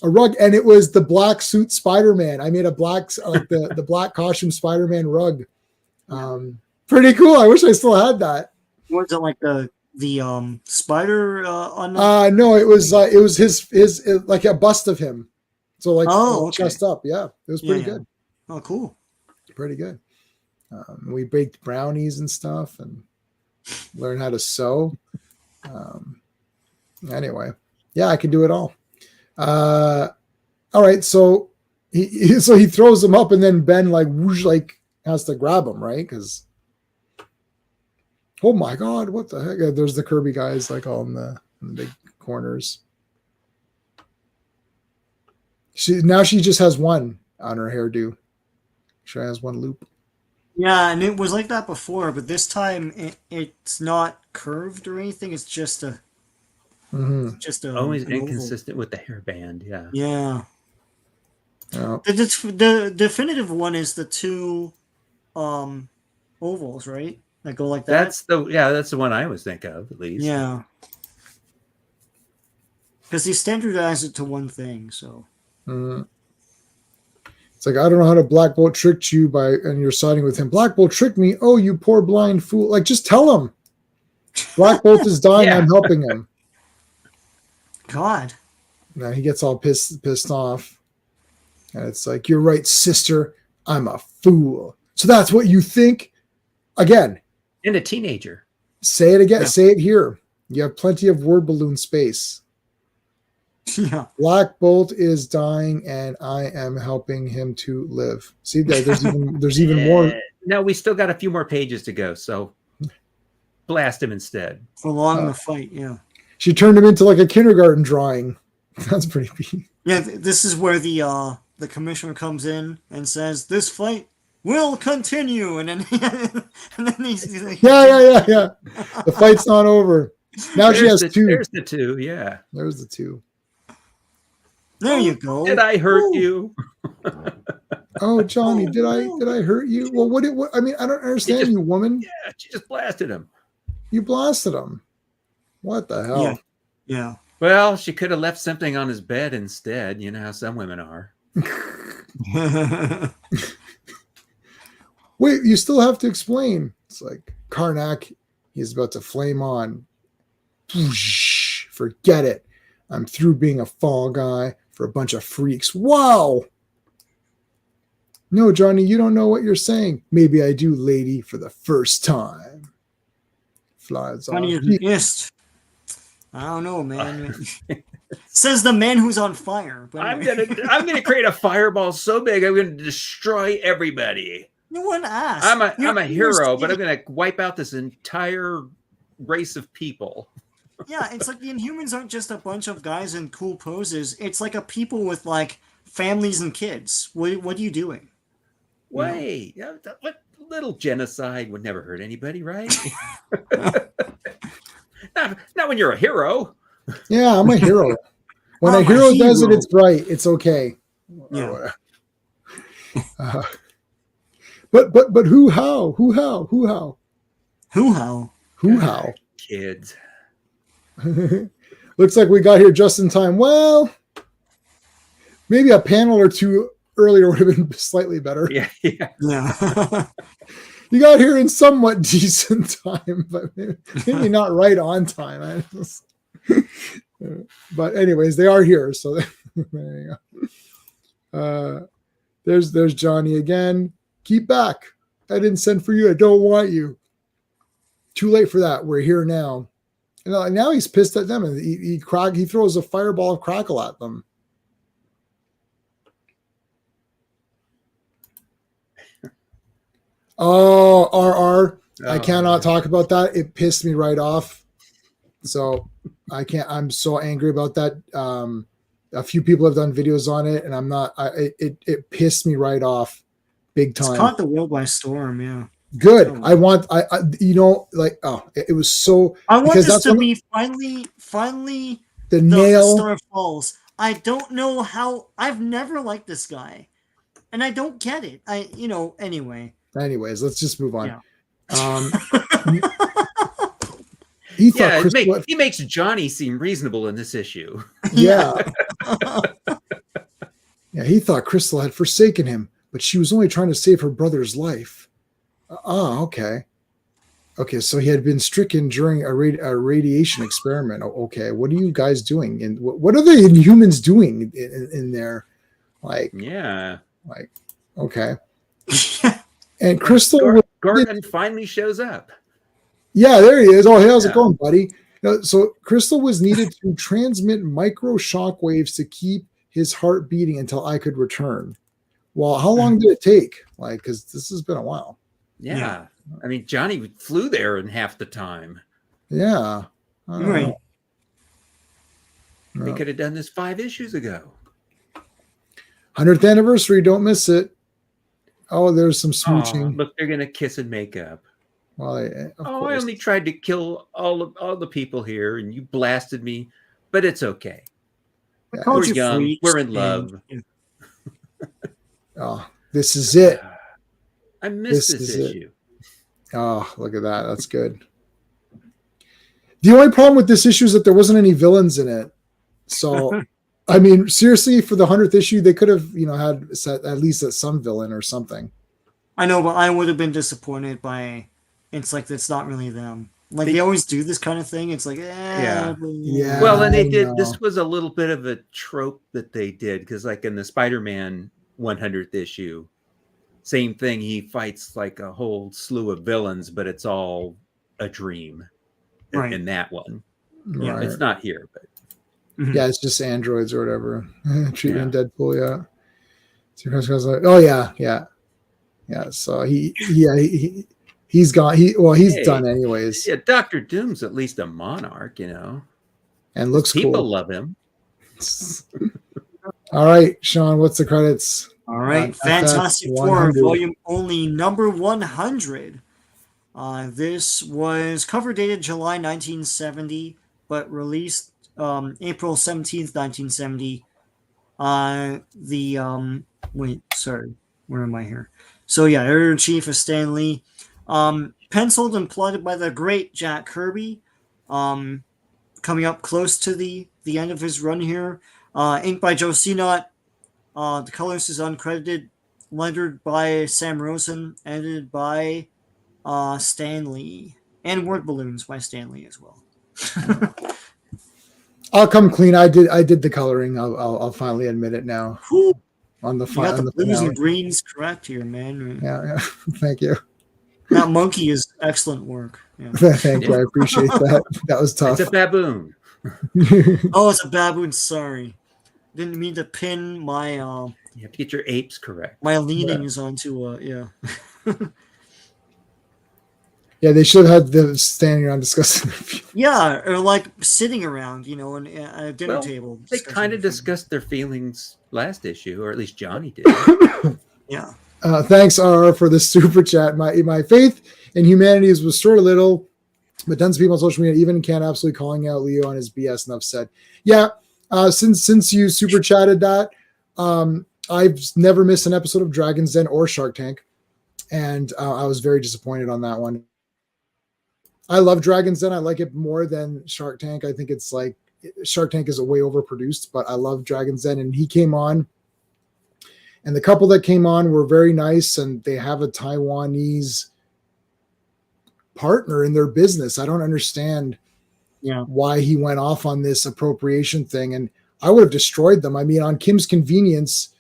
rug, and it was the black suit Spider-Man. I made a black, like the black costume Spider-Man rug. Pretty cool. I wish I still had that. Was it like the spider on? No, it was his like a bust of him. So like chest up. Yeah, it was pretty good. Oh, cool. Pretty good. We baked brownies and stuff, and learned how to sew. Anyway, yeah, I can do it all. All right, so he throws him up, and then Ben whoosh, has to grab him, right? Because oh my god, what the heck? There's the Kirby guys all in the big corners. She just has one on her hairdo. She has one loop. Yeah, and it was like that before, but this time it's not curved or anything. It's just a. Always inconsistent with the hairband. Yeah. Yeah. Oh. The definitive one is the two ovals, right? That go like that. That's the one I always think of, at least. Yeah. Because he standardized it to one thing, so. It's like, I don't know how to Black Bolt tricked you and you're siding with him. Black Bolt tricked me. Oh, you poor blind fool. Like, just tell him. Black Bolt is dying. I'm helping him. God. Now he gets all pissed off. And it's like, you're right, sister. I'm a fool. So that's what you think? Again. And a teenager. Say it again. Yeah. Say it here. You have plenty of word balloon space. Yeah. Black Bolt is dying, and I am helping him to live. See, there's even more. No, we still got a few more pages to go, so blast him instead. Prolong the fight, yeah. She turned him into like a kindergarten drawing. That's pretty neat. Yeah, this is where the commissioner comes in and says, "This fight will continue," and then he's like, yeah. The fight's not over. Now she has two. There's the two, yeah. There's the two. There you go. Did I hurt you? Oh, Johnny, did I hurt you? Well, what I mean, I don't understand you, woman. Yeah, she just blasted him. You blasted him. What the hell? Yeah. Well, she could have left something on his bed instead. You know how some women are. Wait, you still have to explain. It's like Karnak, he's about to flame on. Forget it. I'm through being a fall guy for a bunch of freaks. Wow. No, Johnny, you don't know what you're saying. Maybe I do, lady, for the first time. Flies off. Yes. I don't know, man. Says the man who's on fire. But I'm gonna create a fireball so big I'm gonna destroy everybody. No one asked. I'm a hero, but I'm gonna wipe out this entire race of people. Yeah, it's like the Inhumans aren't just a bunch of guys in cool poses. It's like a people with like families and kids. What are you doing? Wait, what little genocide would never hurt anybody, right? not when you're a hero. Yeah, I'm a hero. When a hero does it, it's right. It's okay. Yeah. But who how? Kids. Looks like we got here just in time. Well, maybe a panel or two earlier would have been slightly better. Yeah. You got here in somewhat decent time, but maybe not right on time. But anyways, they are here, so there you go. There's Johnny again. Keep back. I didn't send for you. I don't want you. Too late for that. We're here now. And now he's pissed at them, and he throws a fireball of crackle at them. Oh, RR. I cannot talk about that. It pissed me right off. So I can't. I'm so angry about that. A few people have done videos on it, and I'm not. It pissed me right off, big time. It's caught the world by storm. Yeah. Good. I want. It was so. I want this to be finally the nail. The star falls. I don't know how. I've never liked this guy, and I don't get it. Anyway. Anyways, let's just move on. Yeah. He makes Johnny seem reasonable in this issue. Yeah. Yeah, he thought Crystal had forsaken him, but she was only trying to save her brother's life. Okay. Okay, so he had been stricken during a radiation experiment. Okay, what are you guys doing? And what are the Inhumans doing in there? Okay. And Crystal Gordon finally shows up. Yeah, there he is. Oh, hey, how's it going, buddy? So Crystal was needed to transmit micro shock waves to keep his heart beating until I could return. Well, how long did it take? Because this has been a while. Yeah. I mean, Johnny flew there in half the time. Yeah. Right. They could have done this 5 issues ago. 100th anniversary. Don't miss it. Oh, there's some smooching. Look, they're going to kiss and make up. Well, I only tried to kill all the people here, and you blasted me, but it's okay. Yeah. We're young. We're in love. Oh, this is it. I missed this issue. Oh, look at that. That's good. The only problem with this issue is that there wasn't any villains in it. So, I mean, seriously, for the 100th issue, they could have, had set at least some villain or something. I know, but I would have been disappointed by. It's like it's not really them. They always do this kind of thing. It's like, yeah. Well, and they did. This was a little bit of a trope that they did because, in the Spider-Man 100th issue, same thing. He fights a whole slew of villains, but it's all a dream. Right. In that one, right. It's not here, but yeah, it's just androids or whatever. Treatment Deadpool, yeah. So oh yeah. So he's gone. He's done anyways. Yeah, Dr. Doom's at least a monarch, and looks people cool. Love him. All right, Sean, what's the credits? All right, Fantastic Four, volume only number 100. This was cover dated July 1970, but released April 17th, 1970. Where am I here? So yeah, editor-in-chief is Stan Lee. Penciled and plotted by the great Jack Kirby. Coming up close to the end of his run here. Inked by Joe Sinnott. The colors is uncredited. Lettered by Sam Rosen. Edited by Stan Lee. And word balloons by Stan Lee as well. I'll come clean. I did the coloring. I'll finally admit it now. Whew. On the you got the blues and greens correct here, man. Yeah. Thank you. That monkey is excellent work. Yeah. Thank you. I appreciate that. That was tough. It's a baboon. Oh, it's a baboon. Sorry. Didn't mean to pin my you have to get your apes correct. My leanings onto yeah. Yeah, they should have had them standing around discussing. Yeah, or sitting around, at a dinner table. They kind of discussed their feelings last issue, or at least Johnny did. Yeah. Thanks, RR, for the super chat. My faith in humanity is restored a little, but tons of people on social media even can't absolutely calling out Leo on his BS. Enough said. Yeah, since you super chatted that, I've never missed an episode of Dragon's Den or Shark Tank. and I was very disappointed on that one. I love Dragon's Den. I like it more than Shark Tank. I think it's like Shark Tank is way overproduced, but I love Dragon's Den. And he came on, and the couple that came on were very nice, and they have a Taiwanese partner in their business. I don't understand why he went off on this appropriation thing, and I would have destroyed them. I mean, on Kim's Convenience,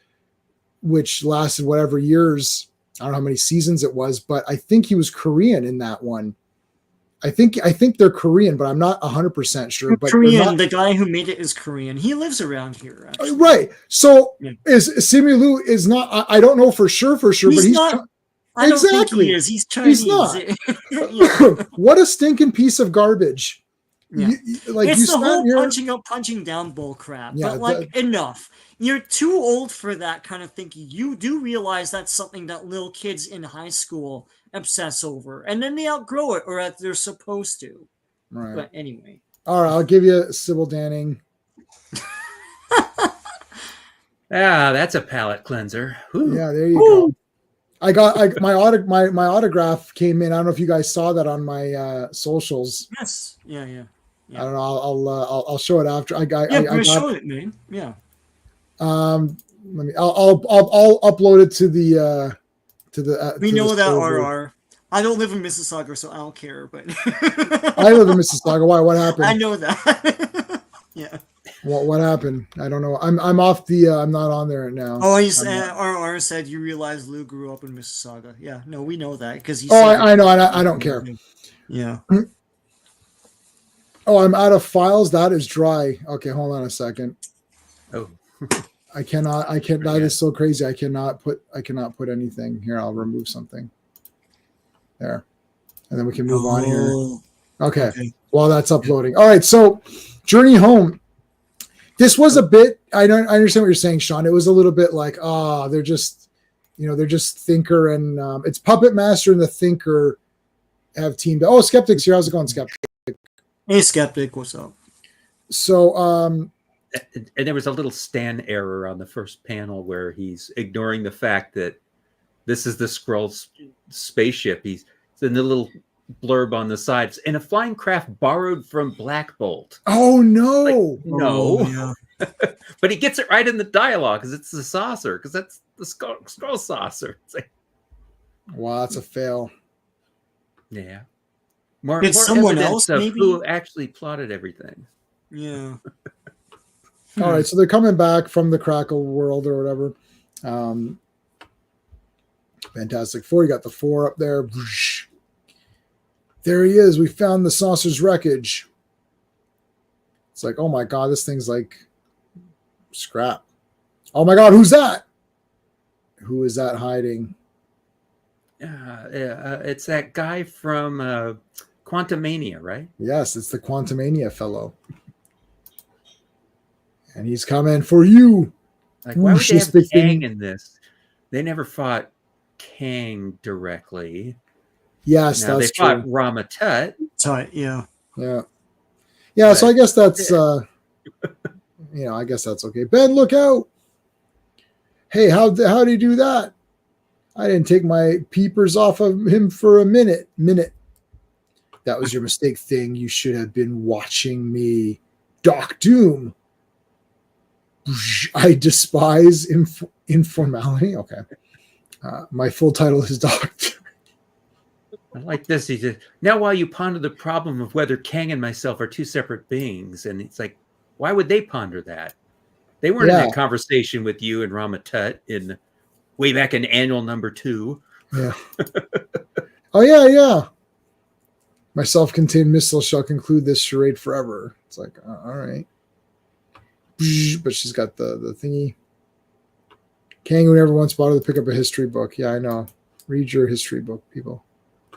which lasted whatever years, I don't know how many seasons it was, but I think he was Korean in that one. I think they're Korean, but I'm not 100% sure. But Korean, the guy who made it is Korean. He lives around here, actually. Right. So is Simu Liu is not. I don't know for sure, but he's not. I don't think he is. He's Chinese. He's not. What a stinking piece of garbage. Yeah. It's the whole punching up, punching down bull crap. Yeah, but enough. You're too old for that kind of thinking. You do realize that's something that little kids in high school obsess over, and then they outgrow it, or they're supposed to. Right. But anyway. All right, I'll give you Sybil Danning. That's a palate cleanser. Whew. Yeah, there you go. My autograph came in. I don't know if you guys saw that on my socials. Yes. Yeah. I don't know. I'll show it after. I show it, man. Yeah. Let me. I'll upload it to the. We know that RR. I don't live in Mississauga, so I don't care. But I live in Mississauga. Why? What happened? I know that. Yeah. What happened? I don't know. I'm off the. I'm not on there now. Oh, RR said you realize Lou grew up in Mississauga. Yeah. No, we know that because he. Oh, I know. I don't care. Yeah. Oh, I'm out of files. That is dry. Okay, hold on a second. Oh. I can't. That is so crazy. I cannot put anything here. I'll remove something. There, and then we can move on here. Okay. While that's uploading. All right. So, Journey Home. This was a bit. I understand what you're saying, Sean. It was a little bit like, they're just Thinker and it's Puppet Master and the Thinker have teamed. Oh, Skeptic's here. How's it going, Skeptic? Hey, Skeptic. What's up? So, and there was a little Stan error on the first panel where he's ignoring the fact that this is the Skrull spaceship. He's in the little blurb on the sides, and a flying craft borrowed from Black Bolt. Oh no! Like, no, yeah. But he gets it right in the dialogue because it's the saucer, because that's the Skrull saucer. It's like, wow, that's a fail. Yeah, more someone else maybe who actually plotted everything. Yeah. All right, so they're coming back from the Crackle world or whatever. Fantastic Four. You got the four up there. There he is. We found the saucer's wreckage. It's like, oh my God, this thing's like scrap. Oh my God, who's that? Who is that hiding? It's that guy from Quantumania, right? Yes, it's the Quantumania fellow. And he's coming for you. Like, why would they have Kang in this? They never fought Kang directly. Yes, now, that's they fought true. Rama Tut. Yeah. But, so I guess that's I guess that's okay. Ben, look out! Hey, how did he do that? I didn't take my peepers off of him for a minute. That was your mistake, Thing. You should have been watching me, Doc Doom. I despise informality. Okay. My full title is Doctor. I like this. He said, now while you ponder the problem of whether Kang and myself are two separate beings, and it's like, why would they ponder that? They weren't in that conversation with you and Rama Tut way back in annual number 2. Yeah. Oh, yeah. My self-contained missile shall conclude this charade forever. It's like, all right. But she's got the thingy. Kang, who never once bothered to pick up a history book. Yeah, I know. Read your history book, people.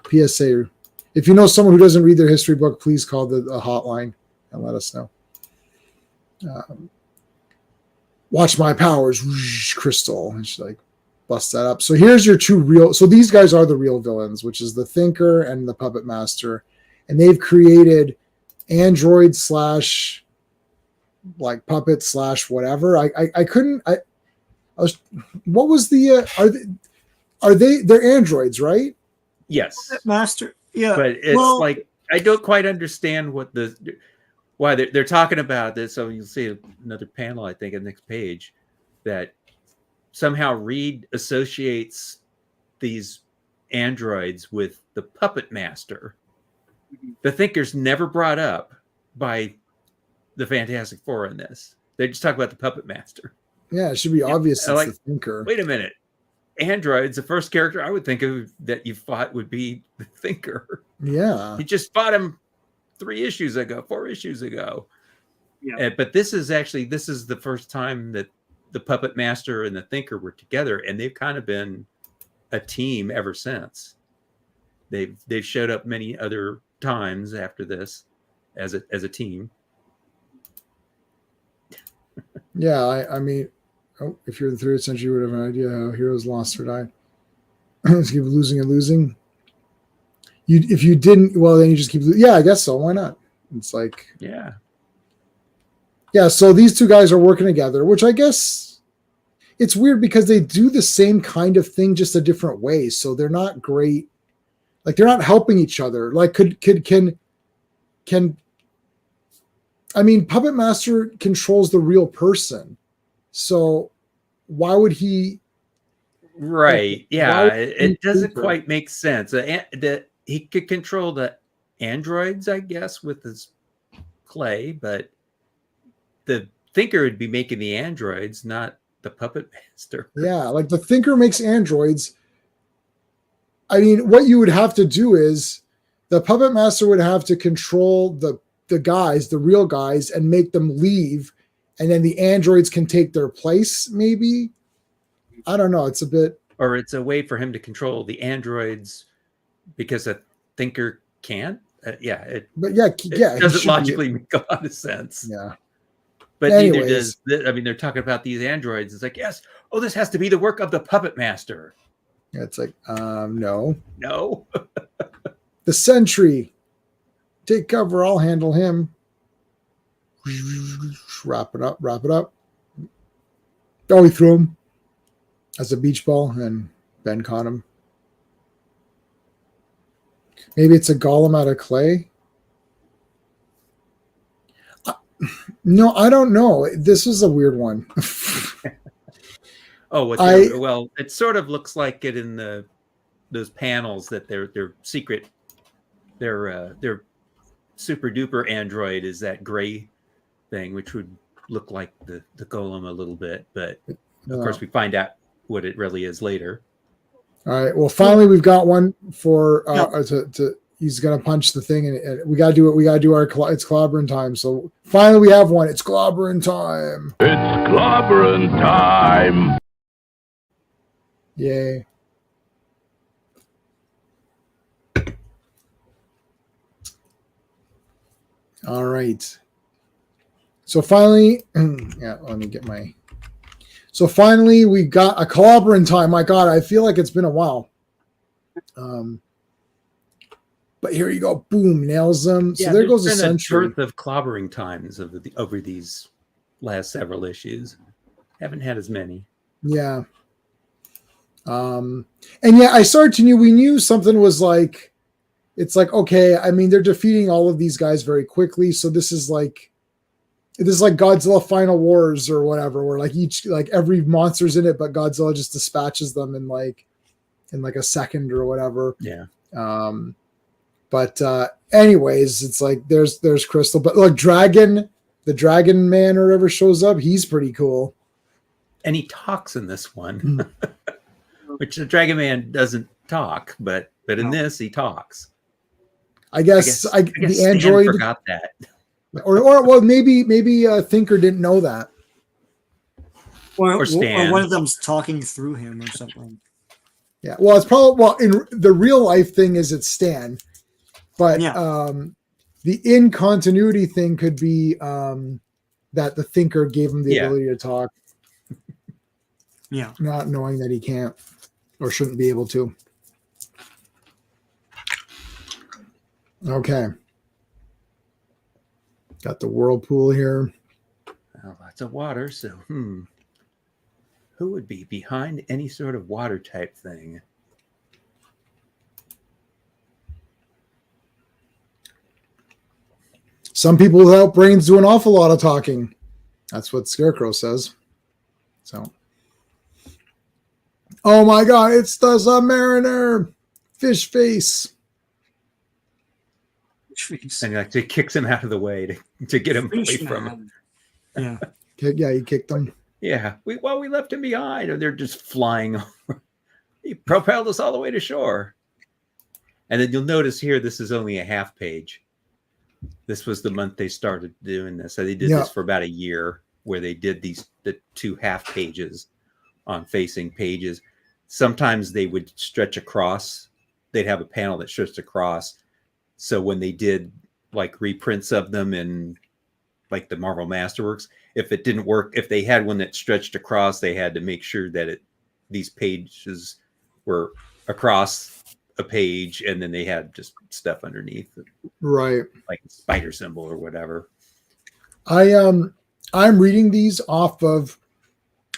PSA. If you know someone who doesn't read their history book, please call the hotline and let us know. Watch my powers, Crystal. And she like busts that up. So here's your two real. So these guys are the real villains, which is the Thinker and the Puppet Master, and they've created android / like puppet / whatever. I couldn't. I was. What was the? they're androids, right? Yes. Master. Yeah. But it's like, I don't quite understand why they're talking about this. So you'll see another panel, I think, on the next page, that somehow Reed associates these androids with the puppet master. The Thinker's never brought up by the Fantastic Four in this. They just talk about the puppet master. Yeah, it should be obvious it's the Thinker. Wait a minute. Android's the first character I would think of that you fought would be the Thinker. Yeah. You just fought him 4 issues ago. Yeah. But this is the first time that the puppet master and the Thinker were together, and they've kind of been a team ever since. They've showed up many other times after this as a team. Yeah, I mean, if you're in the 30th century, you would have an idea how heroes lost or died. Just keep losing and losing. If you didn't, well, then you just keep. Yeah, I guess so. Why not? It's like, yeah. So these two guys are working together, which I guess it's weird because they do the same kind of thing, just a different way. So they're not great. Like they're not helping each other. Like can I mean, Puppet Master controls the real person. So why would he? Right. Like, yeah. It doesn't quite make sense. He could control the androids, I guess, with his clay, but the Thinker would be making the androids, not the Puppet Master. Yeah. Like the Thinker makes androids. I mean, what you would have to do is the Puppet Master would have to control the guys, the real guys, and make them leave. And then the androids can take their place, maybe. I don't know. It's a bit. Or it's a way for him to control the androids because a Thinker can't. It doesn't logically make a lot of sense. Yeah. But neither does. I mean, they're talking about these androids. It's like, yes. Oh, this has to be the work of the Puppet Master. Yeah, it's like, no. No. The Sentry. Take cover. I'll handle him. Wrap it up. Oh, he threw him as a beach ball, and Ben caught him. Maybe it's a golem out of clay. No, I don't know. This was a weird one. Well, it sort of looks like it in those panels that their secret, their super duper android is that gray thing, which would look like the golem a little bit, but of course we find out what it really is later. All right. Well, finally we've got one for he's gonna punch the thing, and we gotta do it. We gotta do it's Clobberin time. So finally we have one. It's Clobberin time. It's Clobberin time. Yay. All right. So finally, let me get my. So finally, we got a Clobberin time. My God, I feel like it's been a while. But here you go. Boom, nails them. So there goes a century. Dearth of clobbering times over these last several issues. Haven't had as many. Yeah. And I started to we knew something was like, it's like, okay, I mean, they're defeating all of these guys very quickly. So this is like Godzilla Final Wars or whatever, where like every monster's in it, but Godzilla just dispatches them in like a second or whatever. Yeah. But anyways, it's like there's Crystal, but look, the Dragon Man or whatever shows up. He's pretty cool. And he talks in this one, which the Dragon Man doesn't talk, but in this he talks. I guess the Stan android forgot that. Or maybe Thinker didn't know that. Or one of them's talking through him or something. Yeah, well, it's probably in the real life thing is it's Stan, but the in continuity thing could be that the Thinker gave him the ability to talk. Yeah, not knowing that he can't or shouldn't be able to. Okay. Got the whirlpool here. Lots of water, so Who would be behind any sort of water type thing? Some people without brains do an awful lot of talking. That's what Scarecrow says. So, oh my God, it's the Submariner, fish face. And like he kicks him out of the way to get him away from him. Yeah, yeah, he kicked him. Yeah, we left him behind, and they're just flying over. He propelled us all the way to shore. And then you'll notice here, this is only a half page. This was the month they started doing this. So they did this for about a year, where they did the 2 half pages on facing pages. Sometimes they would stretch across. They'd have a panel that stretched across. So when they did like reprints of them in like the Marvel Masterworks, if it didn't work, if they had one that stretched across, they had to make sure that these pages were across a page, and then they had just stuff underneath, right, like a spider symbol or whatever. I'm reading these off of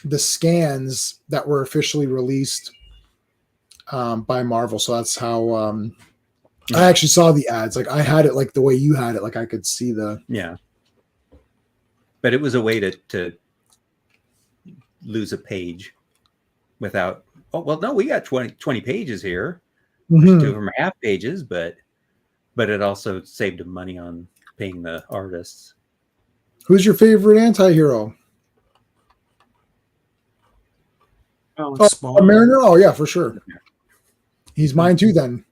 the scans that were officially released by Marvel, so that's how I actually saw the ads. Like I had it like the way you had it, like I could see the but it was a way to lose a page without no, we got 20 pages here. Mm-hmm. 2 of them are half pages, but it also saved them money on paying the artists. Who's your favorite anti-hero? A Mariner? Oh, yeah, for sure. He's mine too, then.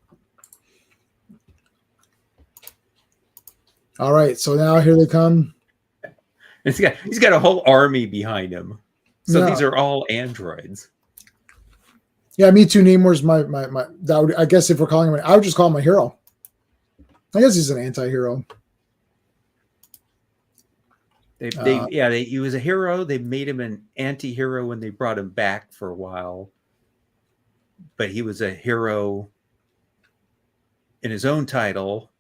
All right, so now here they come. He's got a whole army behind him. So these are all androids. Yeah, me too. Namor's my that would, I guess if we're calling him, I would just call him a hero. I guess he's an anti-hero. He was a hero. They made him an anti-hero when they brought him back for a while. But he was a hero in his own title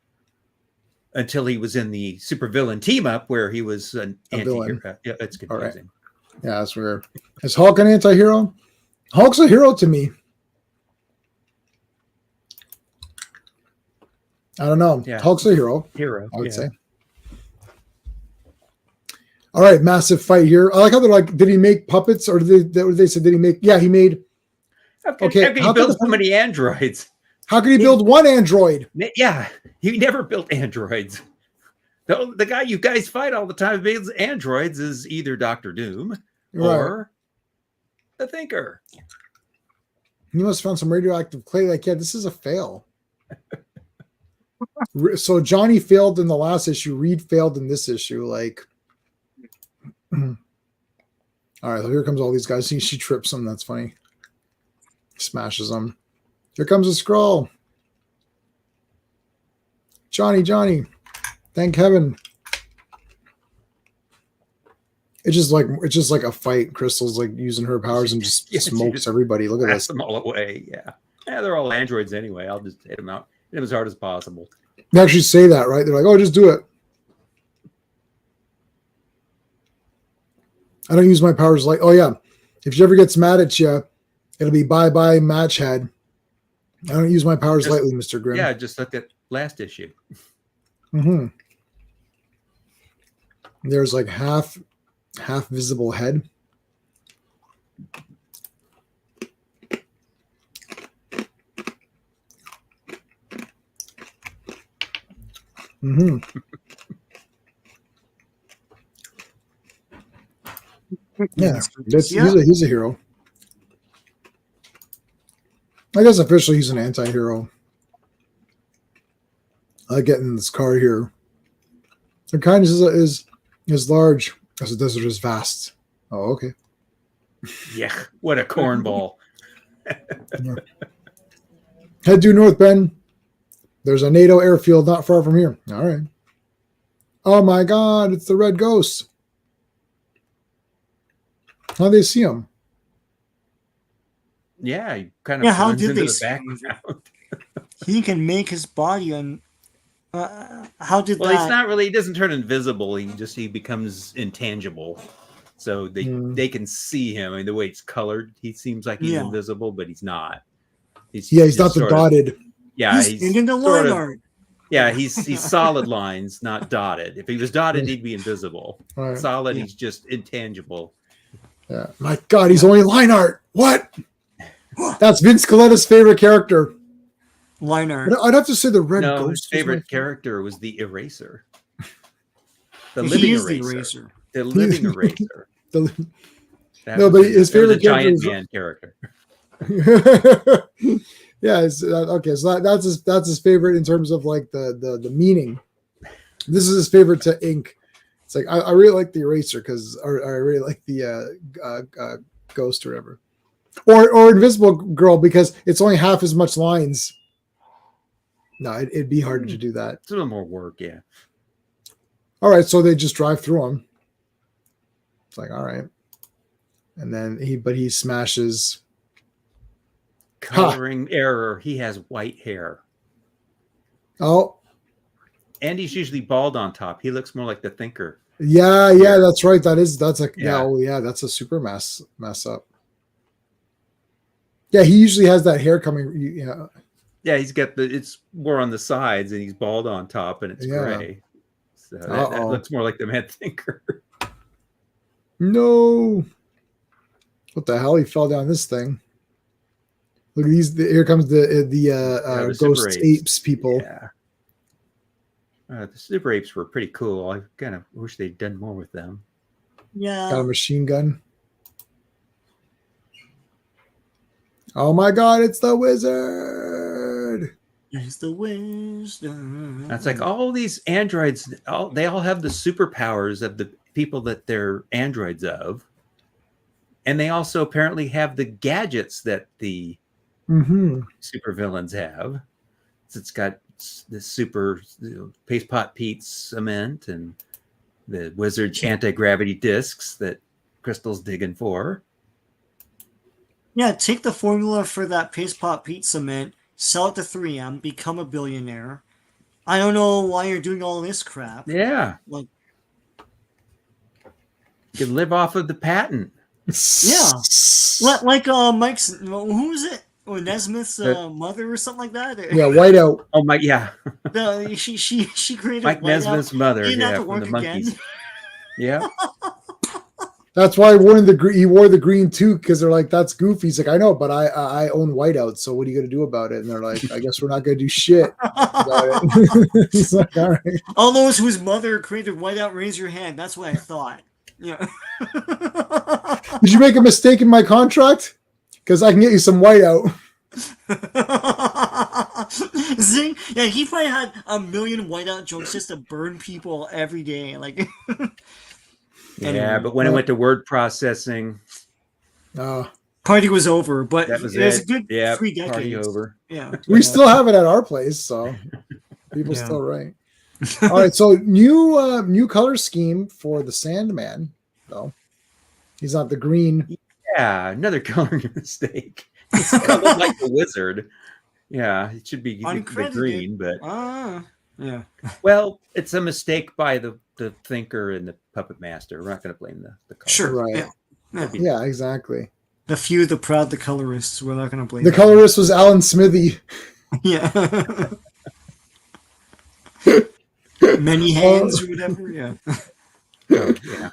until he was in the supervillain team up where he was an anti-hero. Yeah, it's confusing. Right. Yeah, that's weird. Is Hulk an anti-hero? Hulk's a hero to me. I don't know. Yeah. Hulk's a hero. I would say. All right, massive fight here. I like how they're like, did he make puppets, or did they say did he make? Yeah, he made. Okay, how can he build so many androids? How could he build one android? Yeah, he never built androids. The guy you guys fight all the time builds androids is either Doctor Doom or the Thinker. He must have found some radioactive clay. Like, yeah, this is a fail. So Johnny failed in the last issue. Reed failed in this issue. Like, all right, so here comes all these guys. See, she trips them. That's funny. Smashes them. Here comes a Skrull. Johnny. Thank heaven. It's just like a fight. Crystal's like using her powers and just smokes everybody. Look at this. Them all away. Yeah, they're all androids anyway. I'll just hit them out. Hit them as hard as possible. They actually say that, right? They're like, "Oh, just do it." I don't use my powers like. Oh yeah, if she ever gets mad at you, it'll be bye match head. I don't use my powers lightly, Mr. Grimm. Yeah, just look at last issue. Mm-hmm. There's like half visible head. Mm-hmm. Yeah, he's a hero. I guess officially he's an anti-hero. I get in this car here. The kindness is large as the desert is vast. Oh, okay. Yeah, what a cornball. Yeah. Head due north, Ben. There's a NATO airfield not far from here. All right. Oh my God, it's the Red Ghost. How do they see him? Yeah, he kind of how did they the background. He can make his body on. How did that? Well, he's not really. He doesn't turn invisible. He becomes intangible. so they can see him. I mean, the way it's colored, he seems like he's invisible, but he's not. He's not the dotted. He's in the line art. Yeah, he's solid lines, not dotted. If he was dotted, he'd be invisible. Right. Solid, he's just intangible. Yeah. My God, he's only line art. What? That's Vince Coletta's favorite character. Line art. I'd have to say the Red Ghost. His favorite character was the Eraser. The living eraser. The living eraser. No, but his favorite giant man character. Yeah, okay. So that's his favorite in terms of like the meaning. This is his favorite to ink. It's like I really like the eraser because I really like the ghost or whatever, or Invisible Girl because it's only half as much lines. No, it'd be harder to do that. It's a little more work, yeah. All right, so they just drive through him. It's like, all right. And then he smashes. Coloring error. He has white hair. Oh. And he's usually bald on top. He looks more like the Thinker. Yeah, that's right. That's a super mess up. Yeah, he usually has that hair coming. Yeah. Yeah, he's got it's more on the sides and he's bald on top and it's gray. So that looks more like the Mad Thinker. No. What the hell? He fell down this thing. Look at these. Here comes the ghost apes people. Yeah. The super apes were pretty cool. I kind of wish they'd done more with them. Yeah. Got a machine gun. Oh my God! It's the wizard. It's the wizard. That's like all these androids. They all have the superpowers of the people that they're androids of, and they also apparently have the gadgets that the supervillains have. So it's got the super Paste Pot Pete's cement and the wizard's anti-gravity discs that Crystal's digging for. Yeah, take the formula for that Paste Pot Pete cement, sell it to 3M, become a billionaire. I don't know why you're doing all this crap. Yeah. Like, you can live off of the patent. Yeah. Like Mike's, who is it? Or Nesmith's mother or something like that? Yeah, Whiteout. Oh my, yeah. She created Mike Nesmith's mother. Yeah, from the Monkeys. Yeah. That's why he wore the green too, because they're like, that's goofy. He's like, I know, but I own Whiteout, so what are you gonna do about it? And they're like, I guess we're not gonna do shit about it. He's like, all right. All those whose mother created Whiteout, raise your hand. That's what I thought. Yeah. Did you make a mistake in my contract? Because I can get you some Whiteout. See? Yeah, he probably had a million Whiteout jokes just to burn people every day. Like. Yeah, but when it went to word processing, party was over. But that was it was a good 3 decades. Party over. Yeah, we still have it at our place, so people still write. All right, so new color scheme for the Sandman, though. He's not the green. Yeah, another coloring mistake. It's colored like the wizard. Yeah, it should be the green, but yeah. Well, it's a mistake by the Thinker and the Puppet Master. We're not going to blame the color. Sure, right? Yeah, exactly. The few, the proud, the colorists. We're not going to blame. The colorist was Alan Smithy. Yeah. Many hands or whatever. Yeah. Yeah.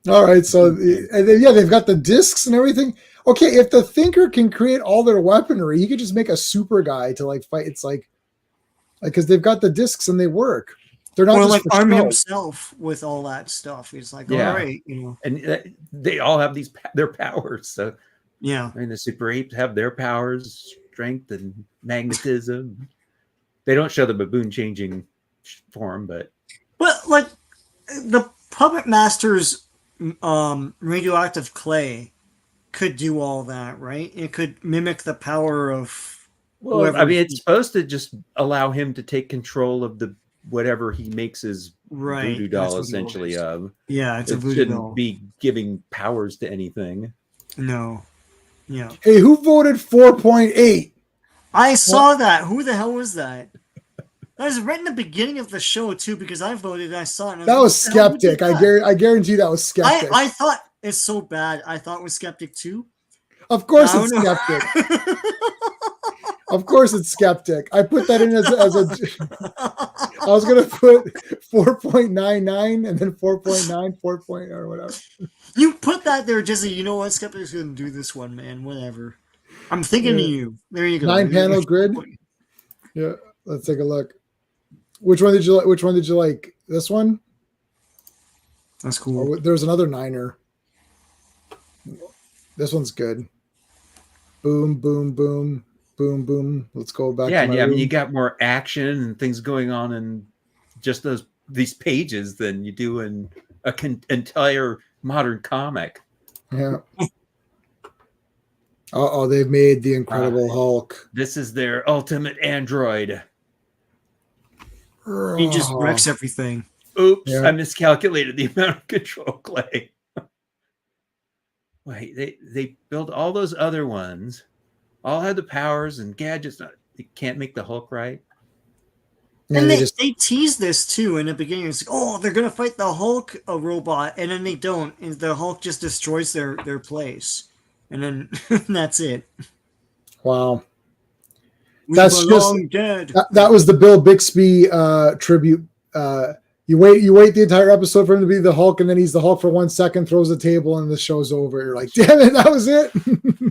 All right, so and then, they've got the discs and everything. Okay, if the Thinker can create all their weaponry, he could just make a super guy to like fight. It's like because they've got the discs and they work. They're not or just like arm himself with all that stuff. He's like, all right, and they all have their powers. So yeah, I mean, the super apes have their powers, strength and magnetism. They don't show the baboon changing form, but like the Puppet Master's radioactive clay could do all that, right? It could mimic the power of. Well, I mean, it's supposed to just allow him to take control of the whatever he makes his voodoo doll essentially of. Yeah, it's a voodoo shouldn't doll. Be giving powers to anything. No. Yeah. Hey, who voted 4.8? I saw that. Who the hell was that? That was right in the beginning of the show too, because I voted and I saw it. And that was Skeptic. I guarantee that was Skeptic. I thought it's so bad. I thought it was Skeptic too. Of course it's Skeptic. Of course it's Skeptic. I put that in as a I was gonna put 4.99 and then 4.9, 4. Or whatever. You put that there just so you know what, Skeptic's gonna do this one, man. Whatever. I'm thinking of you. There you go. 9-panel grid. Yeah, let's take a look. Which one did you like? Which one did you like? This one? That's cool. Oh, there's another 9er. This one's good. Boom, boom, boom, boom, boom. Let's go back. Yeah, to my yeah. I mean, room. you got more action and things going on in just these pages than you do in entire modern comic. Yeah. Oh, they've made the Incredible Hulk. This is their ultimate android. He just wrecks everything. Oops, yeah. I miscalculated the amount of control clay. Wait, they built all those other ones, all had the powers and gadgets. They can't make the Hulk right. And they tease this too in the beginning. It's like, oh, they're gonna fight the Hulk, a robot, and then they don't, and the Hulk just destroys their place, and then that's it. Wow, that's just dead. That was the Bill Bixby tribute. You wait the entire episode for him to be the Hulk, and then he's the Hulk for 1 second, throws the table, and the show's over. You're like, damn it, that was it.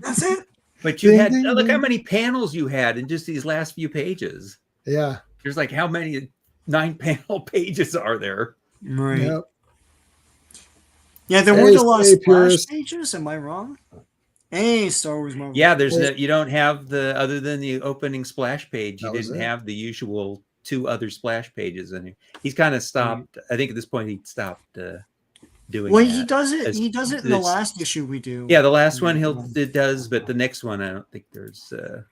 That's it. But you look how many panels you had in just these last few pages. Yeah. There's like how many 9-panel pages are there? Right. Yep. Yeah, there weren't a lot of splash pages. Am I wrong? Hey, Star Wars Marvel. Yeah, you don't have other than the opening splash page. You didn't have the usual 2 other splash pages in here. He's kind of stopped. I think at this point he stopped doing. Well, that. he does it. He does it in the last issue we do. Yeah, the last one it does, but the next one I don't think there's same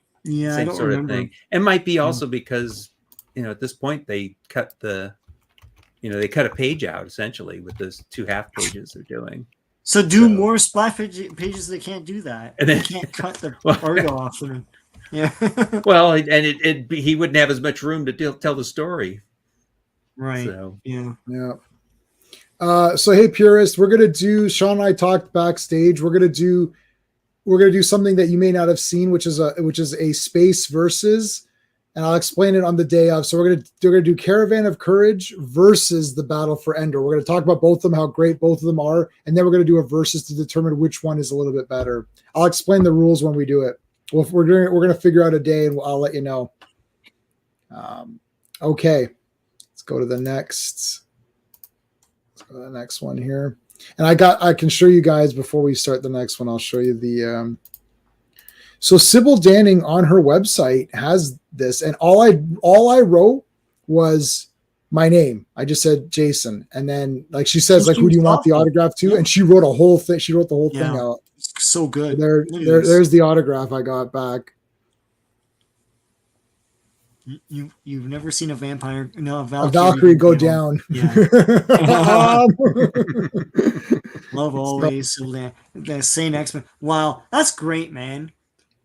I don't sort remember. Of thing. It might be also because at this point they cut they cut a page out essentially with those 2 half pages they're doing. So more splash pages. They can't do that. And they can't cut the art off. Yeah. Well, and he wouldn't have as much room to tell the story. Right. So, yeah. So hey, purists, we're gonna do. Sean and I talked backstage. We're gonna do something that you may not have seen, which is a space versus, and I'll explain it on the day of. So we're gonna do Caravan of Courage versus the Battle for Endor. We're gonna talk about both of them, how great both of them are, and then we're gonna do a versus to determine which one is a little bit better. I'll explain the rules when we do it. Well, if we're going to figure out a day, and I'll let you know. Okay, let's go to the next. Let's go to the next one here, and I can show you guys before we start the next one. I'll show you the. So Sybil Danning on her website has this, and all I wrote was my name. I just said Jason, and then she says who do you want the autograph to? Yeah. And she wrote a whole thing. She wrote the whole thing out. So good. There's the autograph I got back. You've never seen a Valkyrie go down. Yeah. Love always. The same X-Men. Wow, that's great, man.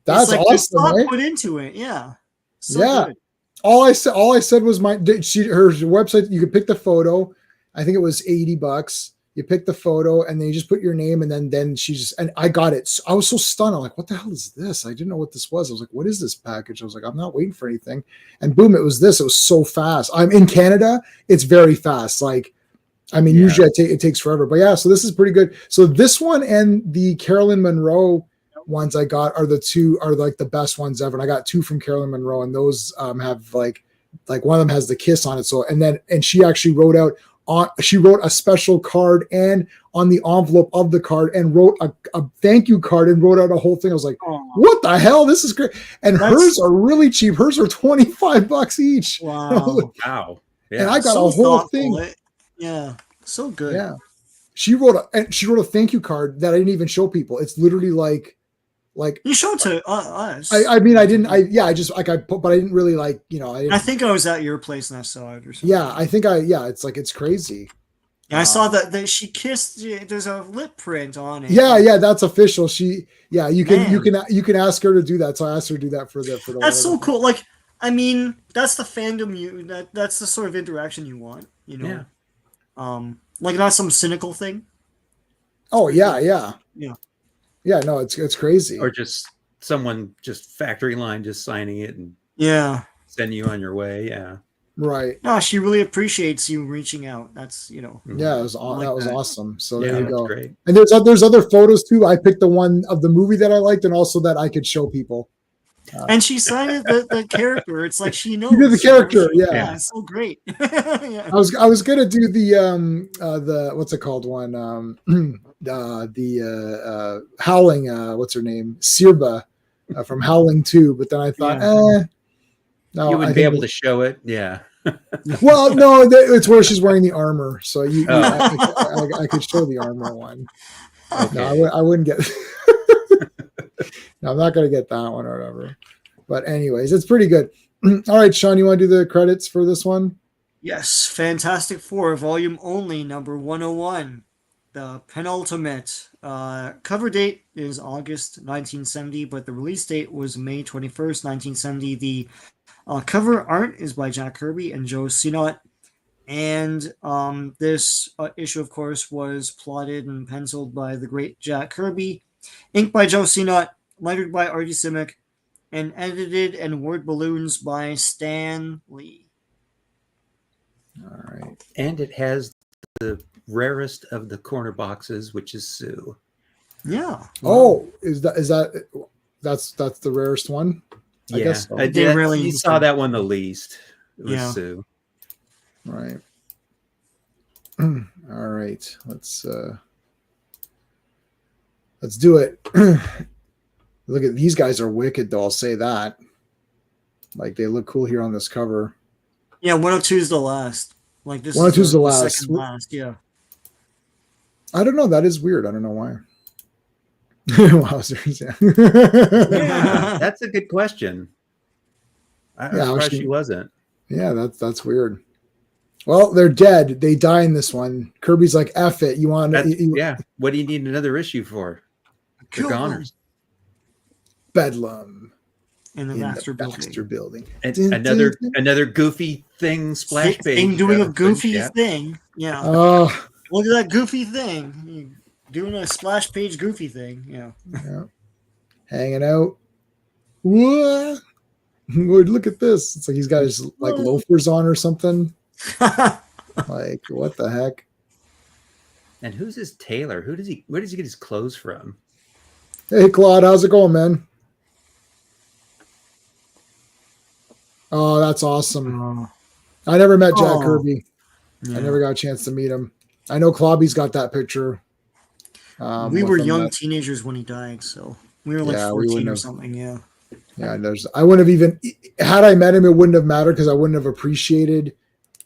That's awesome. Right? Put into it. Yeah. So good. All I said was her website. You could pick the photo. I think it was $80. You pick the photo and then you just put your name, and then she just, and I got it. I was so stunned. I'm like, what the hell is this? I didn't know what this was. I was like, what is this package? I was like, I'm not waiting for anything. And boom, it was this. It was so fast. I'm in Canada. It's very fast. Usually it takes forever, but yeah, so this is pretty good. So this one and the Carolyn Monroe ones I got are the best ones ever. And I got 2 from Carolyn Monroe, and those have like one of them has the kiss on it. So, and she actually wrote a special card and on the envelope of the card and wrote a thank you card and wrote out a whole thing. I was like, what the hell? This is great. And hers are really cheap. Hers are $25 each. Wow. Wow. Yeah. And I got a whole thing. Yeah. So good. Yeah. She wrote a thank you card that I didn't even show people. It's literally like you showed to us. I didn't but I didn't really I think I was at your place and I saw it or something. Yeah, it's crazy. Yeah, I saw that she kissed. There's a lip print on it. Yeah, that's official. You can ask her to do that. So I asked her to do that for the. That's so cool. I mean, that's the fandom that's the sort of interaction you want, Yeah. Like not some cynical thing. Oh yeah, Cool. yeah. Yeah. Yeah, no, it's crazy. Or just someone just factory line just signing it and sending you on your way. Yeah. Right. No, she really appreciates you reaching out. That's Yeah, that was awesome. So there you go. Great. And there's other photos too. I picked the one of the movie that I liked, and also that I could show people. And she signed the character. It's like she knows. You did the character, yeah. It's so great. Yeah. I was gonna do the what's it called one the Howling what's her name, Sirba from Howling 2, but then I thought no, you wouldn't be able to show it. Yeah. Well, no, it's where she's wearing the armor, so I could show the armor one. Okay. No, I wouldn't get. No, I'm not gonna get that one or whatever. But anyways, it's pretty good. All right, Sean, you want to do the credits for this one? Yes, Fantastic Four, volume only, number 101, the penultimate. Cover date is August 1970, but the release date was May 21st, 1970. The cover art is by Jack Kirby and Joe Sinnott. And this issue, of course, was plotted and penciled by the great Jack Kirby, inked by Joe Sinnott, lettered by Artie Simek, and edited and word balloons by Stan Lee. All right. And it has the rarest of the corner boxes, which is Sue. Yeah. Oh, that's the rarest one? I guess so. You saw that one the least. It was Sue. Right. All right. Let's do it. Look at these guys are wicked though, I'll say that. Like they look cool here on this cover. Yeah, 102 is the last. Like this 102 is the last. Second last, yeah. I don't know. That is weird. I don't know why. Wowzers, yeah, that's a good question. I'm surprised she wasn't. Yeah, that's weird. Well, they're dead. They die in this one. Kirby's like, F it. You want yeah. What do you need another issue for? The goners. Bedlam. In the Baxter building. And another goofy thing splash page. Thing doing a goofy thing. Yeah. Oh. Look at that goofy thing. Doing a splash page goofy thing. Yeah. Hanging out. What? Look at this. It's like he's got his like loafers on or something. Like what the heck? And who's his tailor? Where does he get his clothes from? Hey Claude, how's it going, man? Oh, that's awesome. I never met Jack Kirby. Yeah. I never got a chance to meet him. I know Clobby's got that picture. We were young teenagers when he died, so we were like 14 or something. Yeah. Yeah, I wouldn't have even had I met him, it wouldn't have mattered because I wouldn't have appreciated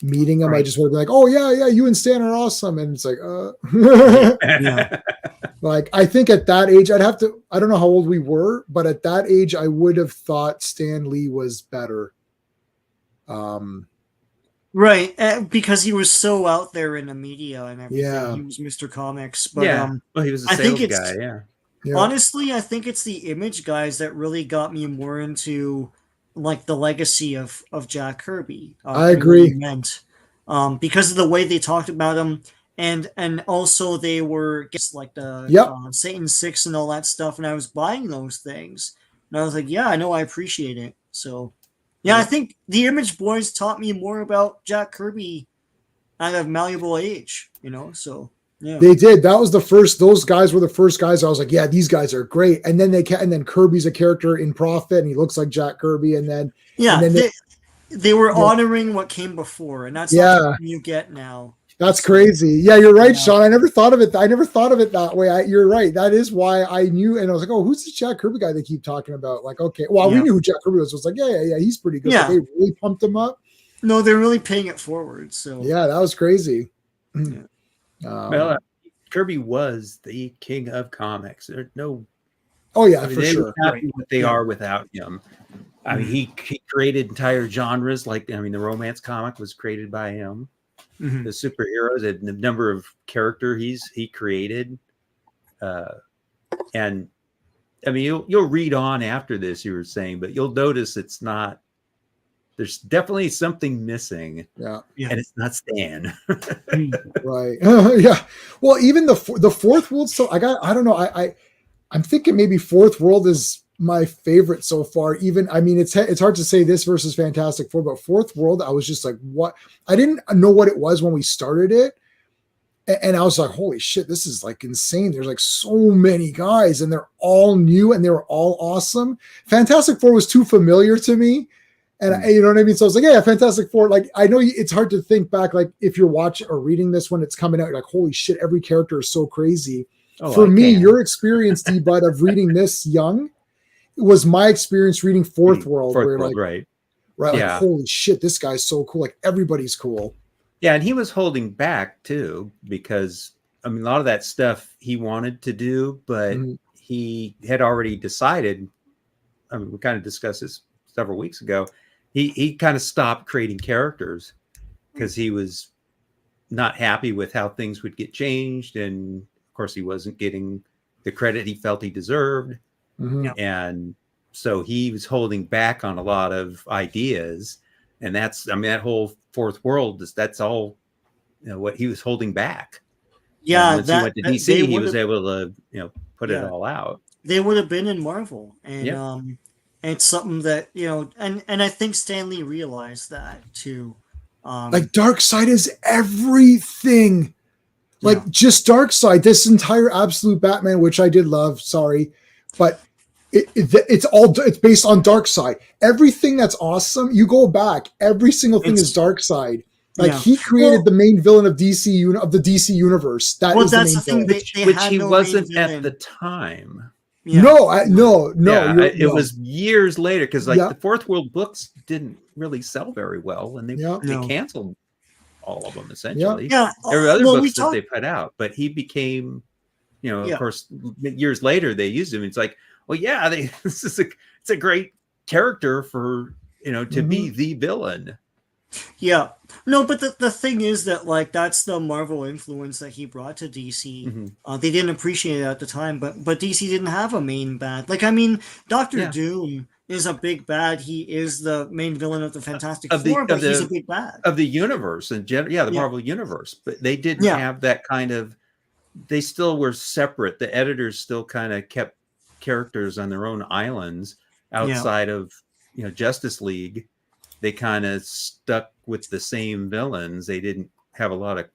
meeting him. Right. I just would have been like, oh yeah, you and Stan are awesome. And it's like, yeah. Like I think at that age, I don't know how old we were, but at that age, I would have thought Stan Lee was better. Right, because he was so out there in the media and everything. Yeah. He was Mr. Comics, but well, he was a sales guy. Yeah. Honestly, I think it's the Image guys that really got me more into like the legacy of Jack Kirby. I agree. Because of the way they talked about him, and also they were just like the Satan 6 and all that stuff, and I was buying those things, and I was like, yeah, I know, I appreciate it. So. Yeah, I think the Image boys taught me more about Jack Kirby at a malleable age, so yeah. They did. That was those guys were the first guys I was like, yeah, these guys are great. And then Kirby's a character in Prophet and he looks like Jack Kirby. And then they were honoring what came before, and that's not something you get now. That's crazy. Yeah, you're right, Sean. I never thought of it that way. You're right. That is why I knew. And I was like, oh, who's this Jack Kirby guy they keep talking about? Like, okay. Well, we knew who Jack Kirby was. So it's like, yeah, he's pretty good. Yeah. But they really pumped him up. No, they're really paying it forward. So yeah, that was crazy. Well, Kirby was the king of comics. There's no. Oh yeah, for sure. What they are without him. I mean, he created entire genres. Like, the romance comic was created by him. Mm-hmm. The superheroes and the number of character he created, and I mean you'll read on after this, you were saying, but you'll notice it's not there's definitely something missing. Yeah. And it's not Stan. Right. Yeah. Well, even the Fourth World. So I don't know. I'm thinking maybe Fourth World is my favorite so far. Even, I mean, it's hard to say this versus Fantastic Four, but Fourth World, I was just like, what? I didn't know what it was when we started it. And I was like, holy shit, this is like insane. There's like so many guys and they're all new and they were all awesome. Fantastic Four was too familiar to me. And you know what I mean? So I was like, yeah, Fantastic Four. Like, I know it's hard to think back, like if you're watching or reading this when it's coming out, you're like, holy shit, every character is so crazy. For me, your experience, D-Bud, of reading this young was my experience reading Fourth World. Right. Like, holy shit, this guy's so cool. Like, everybody's cool. Yeah, and he was holding back too, because I mean, a lot of that stuff he wanted to do, but he had already decided. I mean, we kind of discussed this several weeks ago. He kind of stopped creating characters because he was not happy with how things would get changed, and of course, he wasn't getting the credit he felt he deserved, and so he was holding back on a lot of ideas. And that's, I mean, that whole Fourth World, that's all, you know, what he was holding back. Yeah. Once he went to DC, he was able to, you know, put it all out. They would have been in Marvel. And it's something that, you know, and I think Stan Lee realized that too. Like, Darkseid is everything. Like, just Darkseid, this entire Absolute Batman, which I did love, sorry, but it's based on Darkseid. Everything that's awesome, you go back, every single thing is Darkseid. Like, he created the main villain of the DC universe. That's the thing, which he wasn't at the time. Yeah. No. It was years later, because like the Fourth World books didn't really sell very well, and they canceled all of them essentially. Yeah. There were other books that they put out, but he became, you know, of course, years later they used him. It's like, well, it's a great character for, you know, to be the villain. Yeah. No, but the thing is that, like, that's the Marvel influence that he brought to DC. They didn't appreciate it at the time, but DC didn't have a main bad. Like, I mean, Doctor Doom is a big bad. He is the main villain of the Fantastic Four, but he's a big bad. Of the universe, and the Marvel universe. But they didn't have that kind of, they still were separate. The editors still kind of kept characters on their own islands outside of, you know, Justice League. They kind of stuck with the same villains. They didn't have a lot of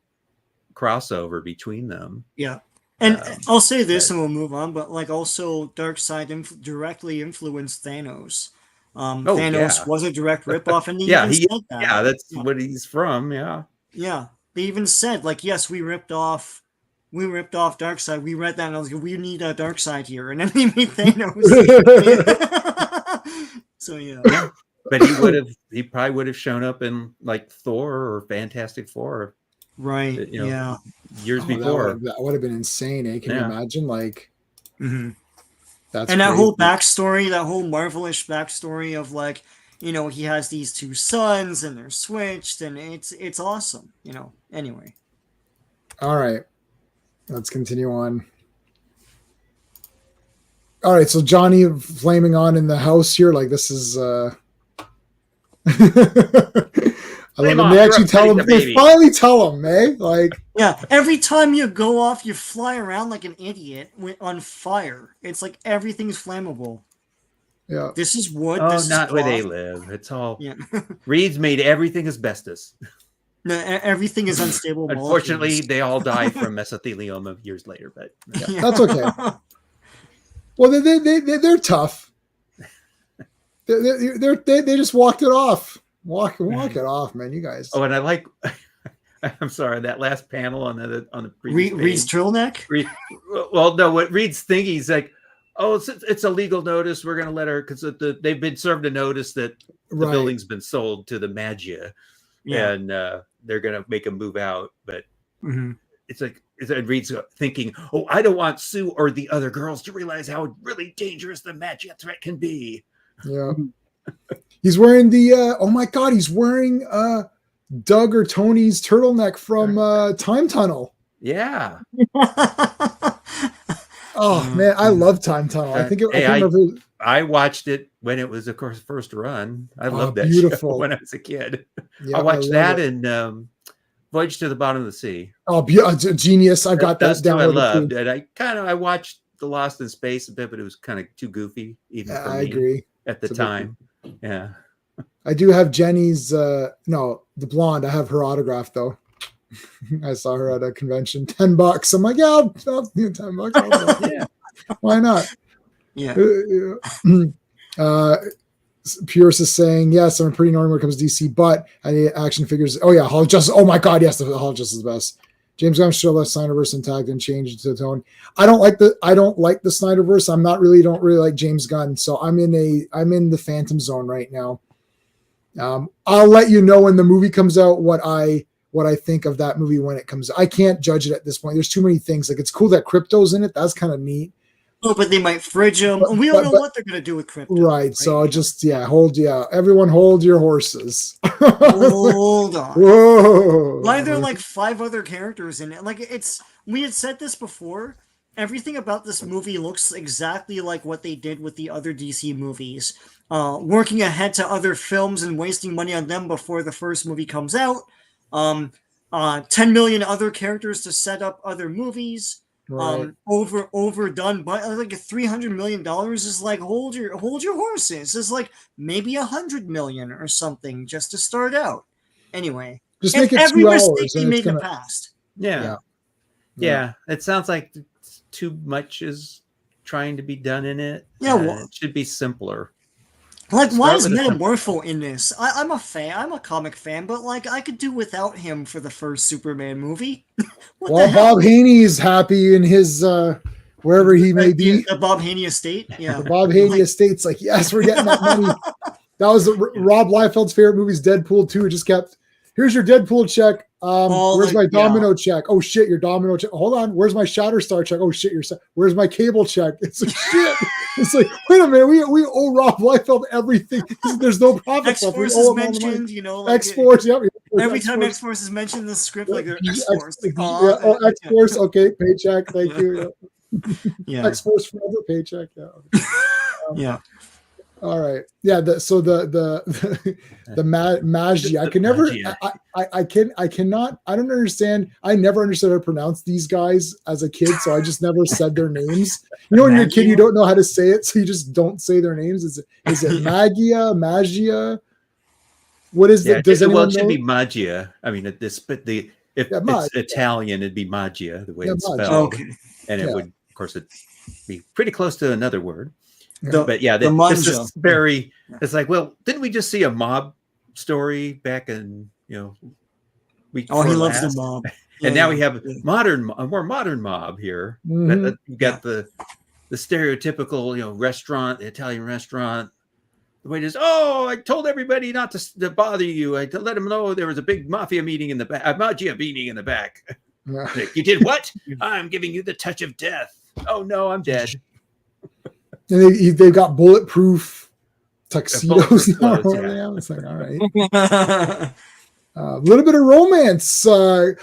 crossover between them. Yeah. And I'll say this and we'll move on, but like, also Darkseid directly influenced Thanos. Thanos was a direct ripoff, and they even said that. Yeah, that's what he's from. Yeah. Yeah. They even said, like, yes, we ripped off Darkseid. We read that and I was like, we need a Darkseid here. And then they made Thanos. So yeah. But he probably would have shown up in like Thor or Fantastic Four. Right. You know, years before. That would have been insane, eh? Can you imagine? Like, that's and that whole backstory, that whole Marvelish backstory of, like, you know, he has these two sons and they're switched, and it's awesome, you know. Anyway. All right. Let's continue on. All right, so Johnny flaming on in the house here, like, this is I love them. They actually tell him. They finally tell him, eh? Like, yeah. Every time you go off, you fly around like an idiot on fire. It's like everything's flammable. Yeah. This is wood. Oh, this not is where they live. It's all. Yeah. Reed's made everything asbestos. No, everything is unstable. Unfortunately, they all die from mesothelioma years later, but that's okay. Well, they're tough. They just walked it off. Walk it off, man. You guys. Oh, and I like. I'm sorry, that last panel on the previous Reed's turtleneck. Well, no, what Reed's thinking, he's like, oh, it's a legal notice. We're going to let her, because they've been served a notice that the building's been sold to the Magia, and they're going to make them move out. But it's like, Reed's thinking, oh, I don't want Sue or the other girls to realize how really dangerous the Magia threat can be. Yeah. He's wearing the oh my god, he's wearing Doug or Tony's turtleneck from Time Tunnel. Yeah. Oh man, I love Time Tunnel. I think I watched it when it was, of course, first run. I loved that beautiful show when I was a kid. Yeah, I watched that and Voyage to the Bottom of the Sea. Oh, genius! I've got that downloaded. I loved, and I watched The Lost in Space a bit, but it was kind of too goofy even for me. I agree at the time. Yeah, I do have Jenny's. No, the blonde. I have her autograph though. I saw her at a convention. $10. I'm like, yeah, I'll $10. Yeah, why not? Yeah. Pierce is saying, yes, I'm pretty normal when it comes to DC, but I need action figures. Oh yeah, Hall of Justice. Oh my God, yes, the Hall of Justice is the best. James Gunn should have left Snyderverse intact and changed the tone. I don't like the Snyderverse. don't really like James Gunn, so I'm in the Phantom zone right now. I'll let you know when the movie comes out what I think of that movie when it comes out. I can't judge it at this point. There's too many things. Like, it's cool that Crypto's in it. That's kind of neat. Oh, but they might fridge them. We don't know what they're going to do with Crypto. Right. So just, everyone hold your horses. Hold on. Whoa. Why are there like 5 other characters in it? Like, we had said this before. Everything about this movie looks exactly like what they did with the other DC movies. Working ahead to other films and wasting money on them before the first movie comes out. 10 million other characters to set up other movies. Right. Overdone, but like $300 million is like hold your horses. It's like maybe $100 million or something just to start out. Anyway, just make it every 2 hours mistake they made in the past. Yeah. It sounds like too much is trying to be done in it. Yeah, it should be simpler. Like, why is Metamorpho in this? I'm a fan. I'm a comic fan, but like, I could do without him for the first Superman movie. Well, Bob Haney is happy in his wherever he may be. The Bob Haney estate. Yeah, the Bob Haney estate's like, yes, we're getting that money. That was Rob Liefeld's favorite movie, Deadpool 2. It just kept, here's your Deadpool check. Where's my Domino check? Oh shit, your Domino check. Hold on, where's my Shatterstar check? Oh shit, where's my Cable check? It's like shit. It's like, wait a minute, we owe Rob Liefeld everything. There's no profit. X-Force is mentioned, like X-Force, yep. Every time X-Force is mentioned in the script, like X-Force. X-Force, okay, paycheck, thank you. Yeah. X-Force forever, paycheck, yeah. Yeah. All right. Yeah. The Magi. I can never. I cannot. I don't understand. I never understood how to pronounce these guys as a kid, so I just never said their names. You know, when you're a kid, you don't know how to say it, so you just don't say their names. Is it Magia? What is it? Does anyone know? It should be Magia. I mean, if it's Italian, it'd be Magia, the way it's spelled, and it would, of course, it'd be pretty close to another word. But yeah, this is very. It's like, well, didn't we just see a mob story back in week? Oh, he loves the mob, and now we have a more modern mob here. Mm-hmm. You got the stereotypical restaurant, the Italian restaurant. The way it is. Oh, I told everybody not to bother you. I let them know there was a big mafia meeting in the back. A mafia meeting in the back. You did what? I'm giving you the touch of death. Oh no, I'm dead. And they've got bulletproof tuxedos now. It's like, all right. A little bit of romance. I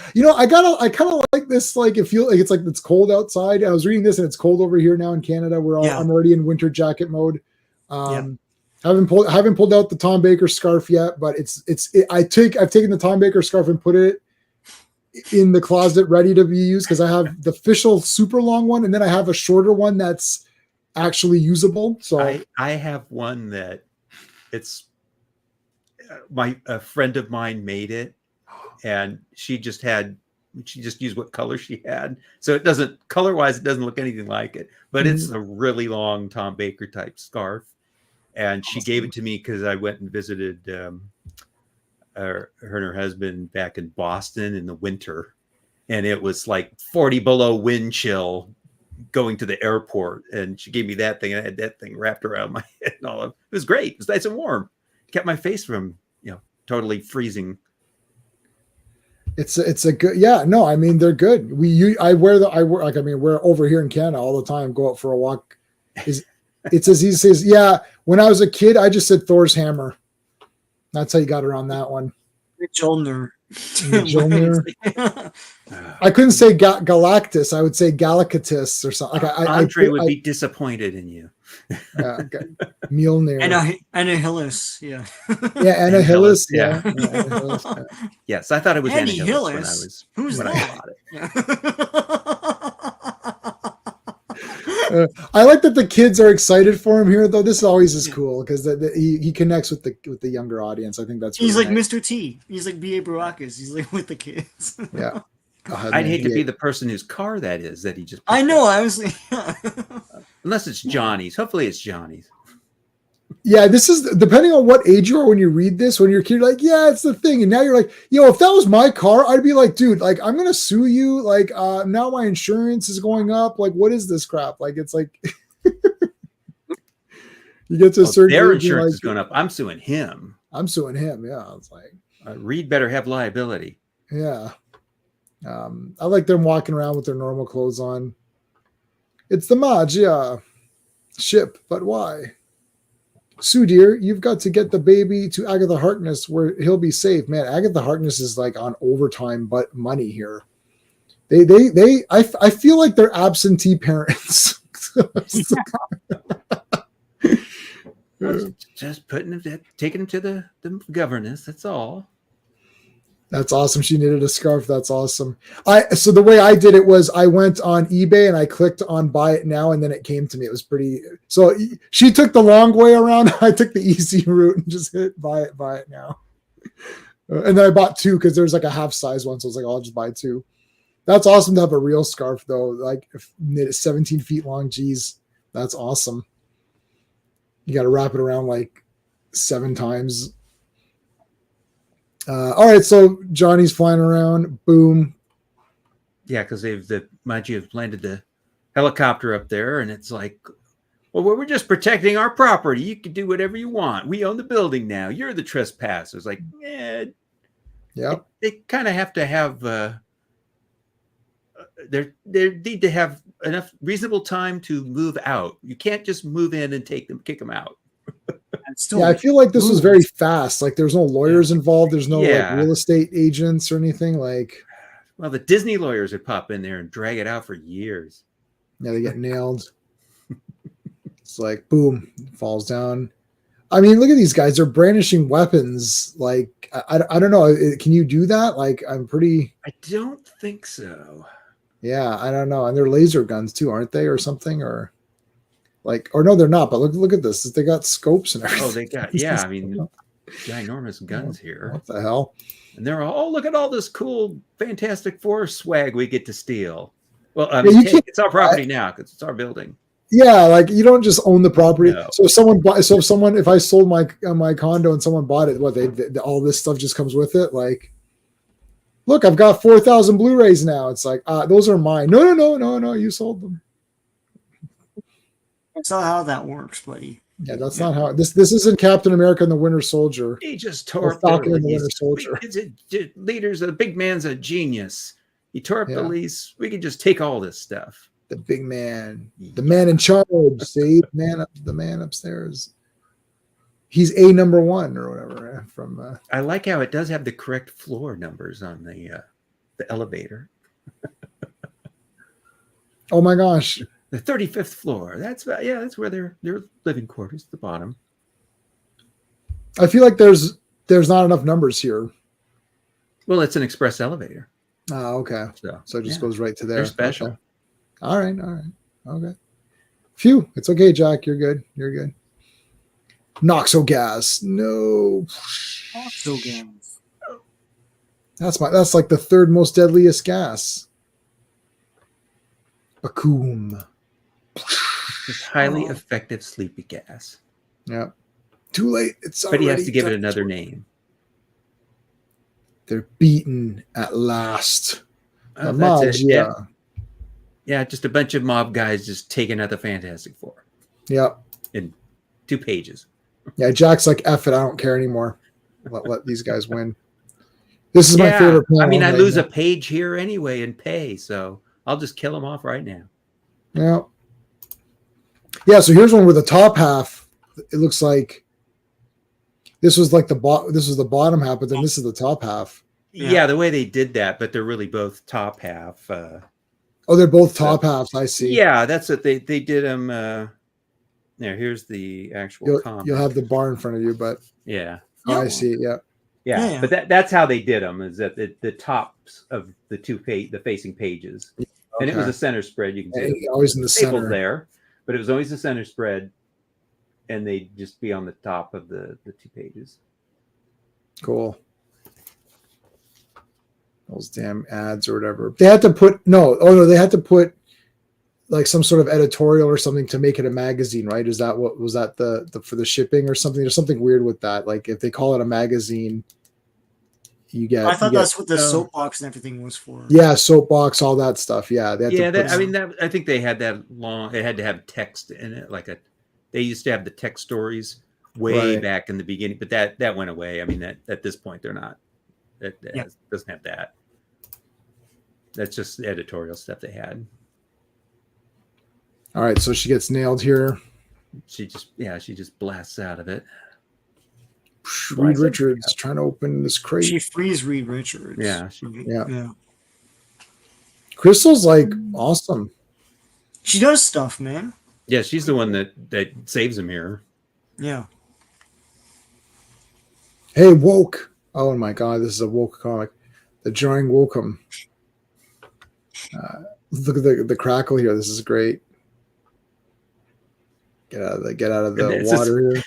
kind of like this. Like, it feels like it's cold outside. I was reading this and it's cold over here now in Canada. I'm already in winter jacket mode. Haven't pulled out the Tom Baker scarf yet, but I've taken the Tom Baker scarf and put it in the closet ready to be used because I have the official super long one and then I have a shorter one that's actually usable. So I have one that it's a friend of mine made it, and she just used what color she had, so it doesn't look anything like it, but it's a really long Tom Baker type scarf, and she gave it to me because I went and visited her and her husband back in Boston in the winter, and it was like 40 below wind chill going to the airport, and she gave me that thing, and I had that thing wrapped around my head and all of it. It was great. It was nice and warm. It kept my face from totally freezing. It's a good, no, I mean, they're good. We're over here in Canada all the time, go out for a walk. It's as easy as, when I was a kid, I just said Thor's hammer. That's how you got around that one. Mjolnir. I couldn't say Galactus. I would say Galactus or something. Andre would be disappointed in you. Okay. Mjolnir. Anna Hillis, yeah. Yeah, Anna Hillis. Yeah. Yes, I thought it was Anna Hillis when I was Who's when that? I bought it. Yeah. I like that the kids are excited for him here, though. This always is cool because he connects with the younger audience. I think that's he's really like nice. Mr. T. He's like B.A. Baracus. He's like with the kids. Yeah. I'd hate to be the person whose car that is that he just. I know. I was unless it's Johnny's. Hopefully, it's Johnny's. Yeah, this is depending on what age you are when you read this. When you're a kid, you're like, yeah, it's the thing. And now you're like, yo, if that was my car, I'd be like, dude, like, I'm gonna sue you. Like, now my insurance is going up. Like, what is this crap? Like, it's like you get to a certain their age, insurance like, is going up. I'm suing him. Yeah, it's like Reed better have liability. Yeah. I like them walking around with their normal clothes on. It's the Magia ship, but why? Sue, dear, you've got to get the baby to Agatha Harkness where he'll be safe. Man, Agatha Harkness is like on overtime but money here. I feel like they're absentee parents. Just taking him to the governess. That's all. That's awesome. She knitted a scarf. That's awesome. So the way I did it was I went on eBay and I clicked on buy it now, and then it came to me. It was pretty. So she took the long way around. I took the easy route and just hit buy it now. And then I bought two because there's like a half size one. So I was like, I'll just buy two. That's awesome to have a real scarf though. Like knit 17 feet long. Geez, that's awesome. You got to wrap it around like 7 times. All right, so Johnny's flying around. Boom. Yeah, because the Magi have landed the helicopter up there, and it's like, well, we're just protecting our property. You can do whatever you want. We own the building now. You're the trespassers. Like, yeah. They kind of have to have. They need to have enough reasonable time to move out. You can't just move in and kick them out. Yeah, I feel like this was very fast. Like there's no lawyers involved. There's no like real estate agents or anything. Like, well, the Disney lawyers would pop in there and drag it out for years. Yeah, they get nailed. It's like boom, falls down. I mean, look at these guys. They're brandishing weapons. Like I don't know. Can you do that? Like I don't think so. Yeah, I don't know. And they're laser guns too, aren't they, or something? Or no, they're not. But look at this. They got scopes and everything. Oh, they got I mean, ginormous guns here. What the hell? And they're all, look at all this cool Fantastic Four swag we get to steal. Well, I mean, it's our property now because it's our building. Yeah, like you don't just own the property. No. So if I sold my condo and someone bought it, all this stuff just comes with it. Like, look, I've got 4,000 Blu-rays now. It's like, those are mine. No, you sold them. That's not how that works, buddy. Yeah, that's not how this isn't Captain America and the Winter Soldier. He just tore up Falcon and the Winter Soldier. Leaders, the big man's a genius. He tore up the lease. We can just take all this stuff. The big man, the man in charge. See, the man upstairs. He's A number 1 or whatever. From I like how it does have the correct floor numbers on the elevator. Oh my gosh. The 35th floor. That's where their living quarters, the bottom. I feel like there's not enough numbers here. Well, it's an express elevator. Oh, okay. So it just goes right to there. They're special. Okay. All right. Okay. Phew. It's okay, Jack. You're good. Noxo gas. No. Noxo gas. That's like the 3rd most deadliest gas. Bakum. It's highly effective sleepy gas. Yeah. Too late. But he has to give it another name. They're beaten at last. Oh, that's it. Yeah, just a bunch of mob guys just taking out the Fantastic Four. Yep. In 2 pages. Yeah, Jack's like, F it, I don't care anymore. Let these guys win. This is my favorite panel. I mean, I lose a page here anyway in pay, so I'll just kill them off right now. Yeah, so here's one where the top half, it looks like this was like this was the bottom half, but then this is the top half. Yeah, the way they did that, but they're really both top half. They're both top halves. I see. Yeah, that's what they did them. There, here's the actual comic. You'll have the bar in front of you, but yeah. Oh, I see. Yeah. Yeah, but that's how they did them. Is that the tops of the the facing pages, and it was a center spread. You can see always in the center there, but it was always the center spread, and they'd just be on the top of the 2 pages. Cool. Those damn ads or whatever. They had to put they had to put like some sort of editorial or something to make it a magazine, right? Is that what was that the for the shipping or something? There's something weird with that. Like if they call it a magazine, you get. I thought that's what the soapbox and everything was for. Yeah, soapbox, all that stuff. Yeah, I think they had that long. It had to have text in it, they used to have the text stories way back in the beginning, but that went away. I mean, that at this point they're not. That doesn't have that. That's just the editorial stuff they had. All right, so she gets nailed here. She just blasts out of it. Reed Richards trying to open this crate. She frees Reed Richards. Yeah. Yeah. Crystal's like awesome. She does stuff, man. Yeah, she's the one that saves him here. Yeah. Hey, woke. Oh my God, this is a woke comic. The drawing woke him. Look at the crackle here. This is great. Get out of the water here.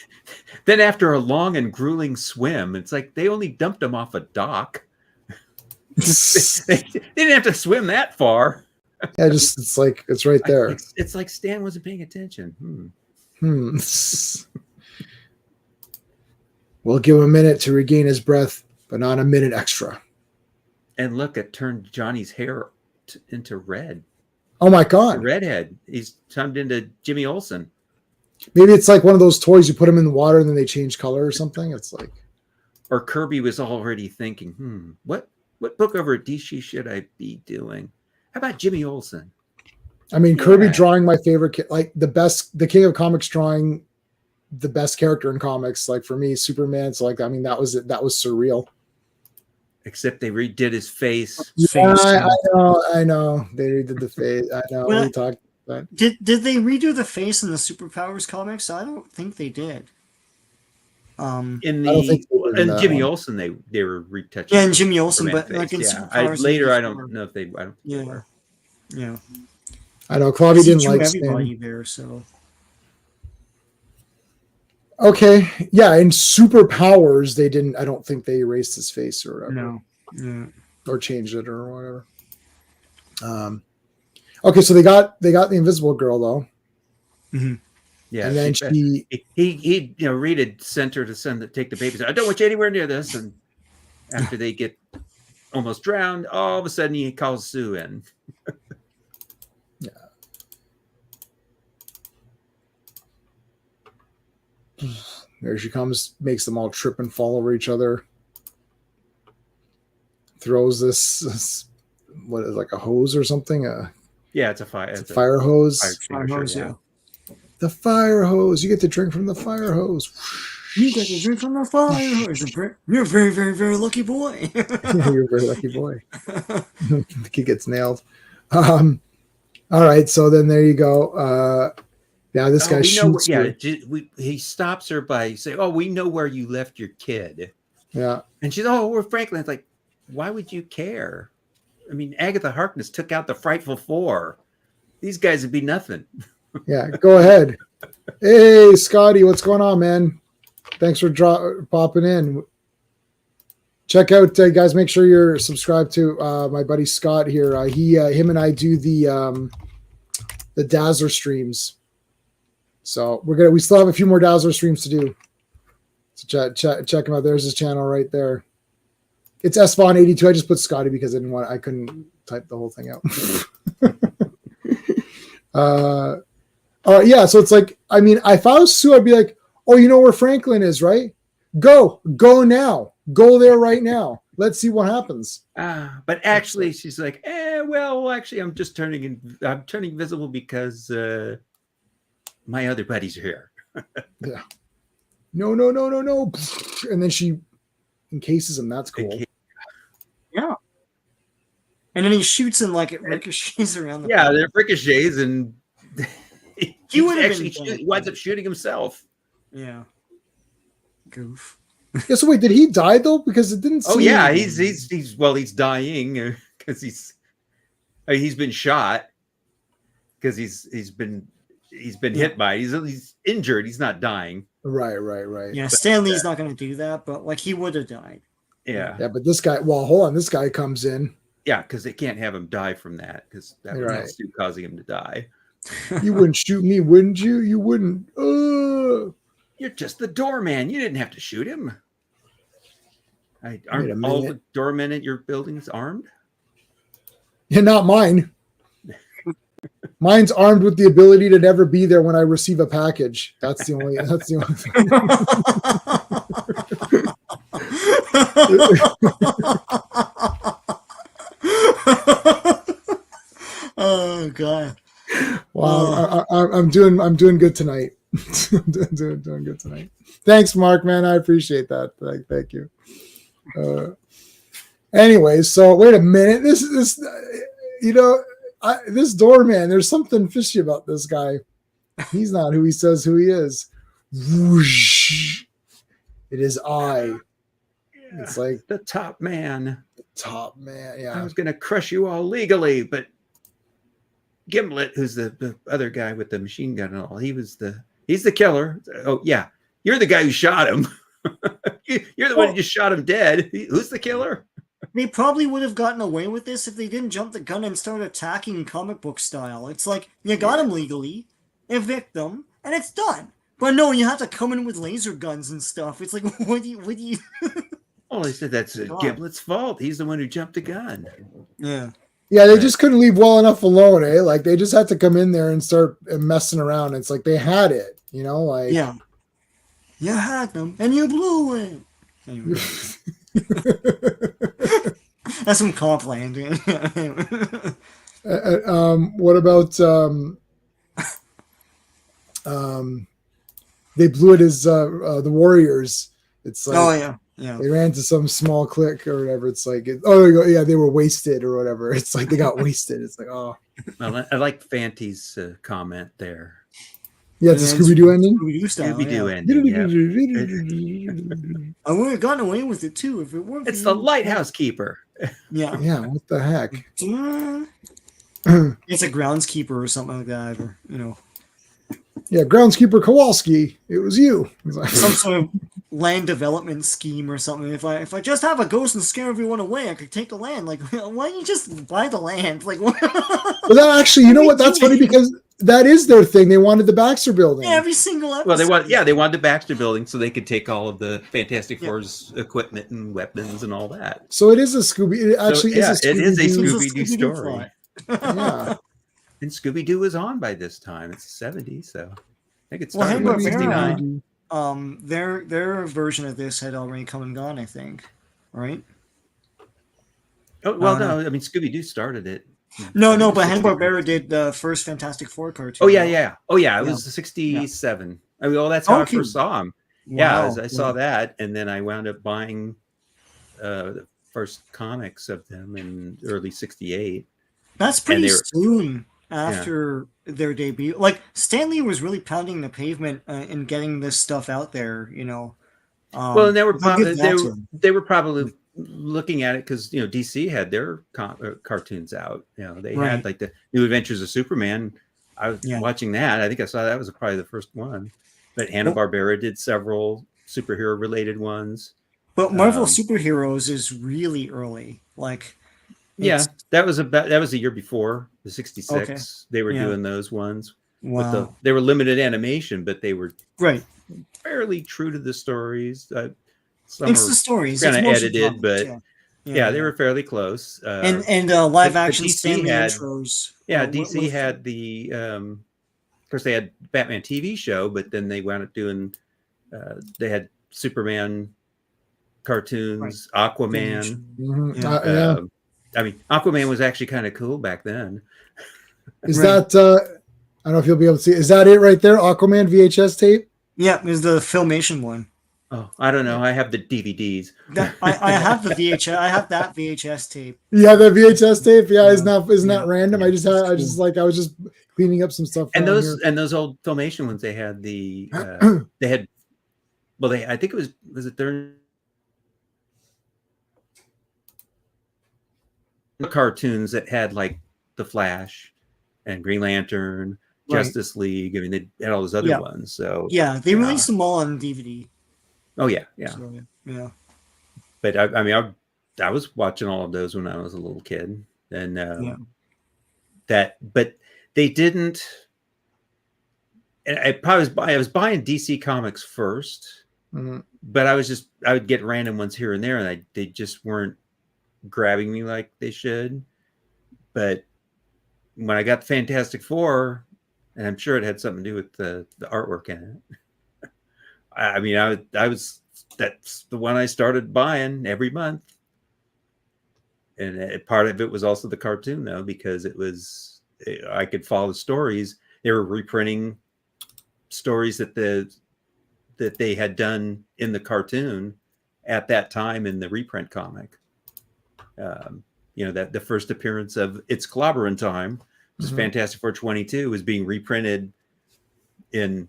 Then after a long and grueling swim, it's like they only dumped him off a dock. they didn't have to swim that far. Yeah, it's like it's right there. It's like Stan wasn't paying attention. We'll give him a minute to regain his breath, but not a minute extra. And look, it turned Johnny's hair into red. Oh my God! Redhead. He's turned into Jimmy Olsen. Maybe it's like one of those toys you put them in the water and then they change color or something. It's like, or Kirby was already thinking, what book over at DC should I be doing? How about Jimmy Olsen? I mean, Kirby drawing my favorite, like the King of Comics drawing the best character in comics. Like for me, Superman. So like, I mean, that was surreal. Except they redid his face. Yeah, I know. They redid the face. I know. Well, we talked about that. Did they redo the face in the Superpowers comics? I don't think they did. In Jimmy Olsen, they were retouching. Yeah, and Jimmy Olsen, but face. like in Superpowers, later, I don't know if they. I don't. Yeah. I know Clobby didn't like everybody there, so. Okay, yeah, in Superpowers, they didn't. I don't think they erased his face or whatever. No, or changed it or whatever. Okay, so they got the Invisible Girl though. Mm-hmm. Yeah, and then he Reed had sent her to take the babies. I don't want you anywhere near this. And after they get almost drowned, all of a sudden he calls Sue in. Yeah. There she comes, makes them all trip and fall over each other. Throws this what is like a hose or something? Yeah, it's a fire. It's a fire hose. Fire hose, yeah. The fire hose. You get to drink from the fire hose. You get to drink from the fire hose. You're a very, very, very lucky boy. You're a very lucky boy. The kid gets nailed. All right, so then there you go. Now this guy shoots her. He stops her by saying, "Oh, we know where you left your kid." Yeah, and she's, "Oh, we're Franklin." It's like, why would you care? I mean, Agatha Harkness took out the Frightful Four. These guys would be nothing. Yeah, go ahead. Hey, Scotty, what's going on, man? Thanks for popping in. Check out, guys. Make sure you're subscribed to my buddy Scott here. Him and I do the Dazzler streams. So we still have a few more Dazzler streams to do. So check him out. There's his channel right there. It's SVon82. I just put Scotty because I couldn't type the whole thing out. Yeah, so it's like, I mean, if I was Sue, I'd be like, oh, you know where Franklin is, right? Go now. Go there right now. Let's see what happens. But actually, she's like, well, actually, I'm just turning invisible because my other buddies are here. Yeah. No. And then she encases him. That's cool. Yeah. And then he shoots him like it ricochets around the there ricochets and he would have actually winds up shooting himself. Yeah. Goof. Yeah, so wait, did he die though? Because it didn't. Oh yeah, he's dying because he's been shot because he's been hit by he's injured. He's not dying. Right. Yeah, Stanley's not going to do that, but like he would have died. Yeah. Yeah, but this guy. Well, hold on. This guy comes in. Yeah, because they can't have him die from that because that would be causing him to die. You wouldn't shoot me, wouldn't you? You wouldn't. You're just the doorman. You didn't have to shoot him. Aren't all the doormen at your buildings armed? Yeah, not mine. Mine's armed with the ability to never be there when I receive a package. That's the only thing. Oh God! Wow, I'm doing good tonight. I'm doing good tonight. Thanks, Mark. Man, I appreciate that. Thank you. Anyways, so wait a minute. This this doorman. There's something fishy about this guy. He's not who he says who he is. Whoosh. It is I. Yeah, it's like the top man. Top man. Yeah. I was gonna crush you all legally, but Gimlet, who's the other guy with the machine gun and all, he's the killer. Oh yeah, you're the guy who shot him. You're the one who just shot him dead. Who's the killer? They probably would have gotten away with this if they didn't jump the gun and start attacking comic book style. It's like you got him legally, evict them, and it's done. But no, you have to come in with laser guns and stuff. It's like what do you? Oh, they said that's Gimlet's fault. He's the one who jumped the gun. Yeah. Yeah, they just couldn't leave well enough alone, eh? Like they just had to come in there and start messing around. It's like they had it, like yeah. You had them and you blew it. Anyway. That's some comp land. What about they blew it as the Warriors? It's like they ran to some small clique or whatever. It's like they were wasted or whatever. It's like they got wasted. It's like Well, I like Fanty's comment there. Yeah, it's a Scooby-Doo ending. Scooby-Doo ending. I would have gotten away with it too if it weren't. It's the lighthouse keeper. Yeah. Yeah. What the heck? It's a groundskeeper or something like that. Or, Yeah, groundskeeper Kowalski. It was you. Some sort of land development scheme or something. If I just have a ghost and scare everyone away, I could take the land. Like, why don't you just buy the land? Like, what? Well, that actually, you know what? That's funny because that is their thing. They wanted the Baxter Building. Yeah, every single episode. Well, they wanted the Baxter Building so they could take all of the Fantastic Four's equipment and weapons and all that. So it is a Scooby. It actually is a Scooby-Doo. It is a Scooby-Doo story. Yeah. And Scooby-Doo was on by this time. It's the 70s, so I think it started in 69. Their version of this had already come and gone, I think. Right? Oh, well, no. I mean, Scooby-Doo started it. No, but Hanna-Barbera did the first Fantastic Four cartoon. Oh, yeah. It was 67. Yeah. I mean, that's how I first saw them. Wow. Yeah, I saw that, and then I wound up buying the first comics of them in early 68. That's pretty soon after their debut. Like, Stan Lee was really pounding the pavement in getting this stuff out there, Well, and they were probably looking at it because DC had their cartoons out. They had like the New Adventures of Superman. I was watching that. I think I saw that was probably the first one. But Hanna-Barbera did several superhero related ones. But Marvel Superheroes is really early. Like, that was the year before the 66. Okay. They were doing those ones. Wow. They were limited animation, but they were fairly true to the stories. It's the stories. Kind of edited, but they were fairly close. And live action Stanley intros. Yeah, DC had the. Of course, they had Batman TV show, but then they wound up doing. They had Superman cartoons, Aquaman. Mm-hmm. I mean, Aquaman was actually kind of cool back then. Is that? I don't know if you'll be able to see. Is that it right there? Aquaman VHS tape. Yeah, it was the Filmation one. Oh, I don't know. I have the DVDs. I have the VHS. I have that VHS tape. Yeah, the VHS tape. Yeah, isn't that random? Yeah, I was just cleaning up some stuff. And those old Filmation ones, they had the they had, well, I think it was it their cartoons that had like the Flash and Green Lantern, Justice League. I mean, they had all those other ones. So yeah, they released them all on DVD. Oh yeah. So, yeah. But I was watching all of those when I was a little kid, and but they didn't. And I was buying DC Comics first, but I would get random ones here and there, and they just weren't grabbing me like they should. But when I got the Fantastic Four, and I'm sure it had something to do with the artwork in it. I mean, I was that's the one I started buying every month, and part of it was also the cartoon, though, because I could follow the stories. They were reprinting stories that they had done in the cartoon at that time in the reprint comic. That the first appearance of It's Clobberin Time, which is Fantastic Four 22, was being reprinted in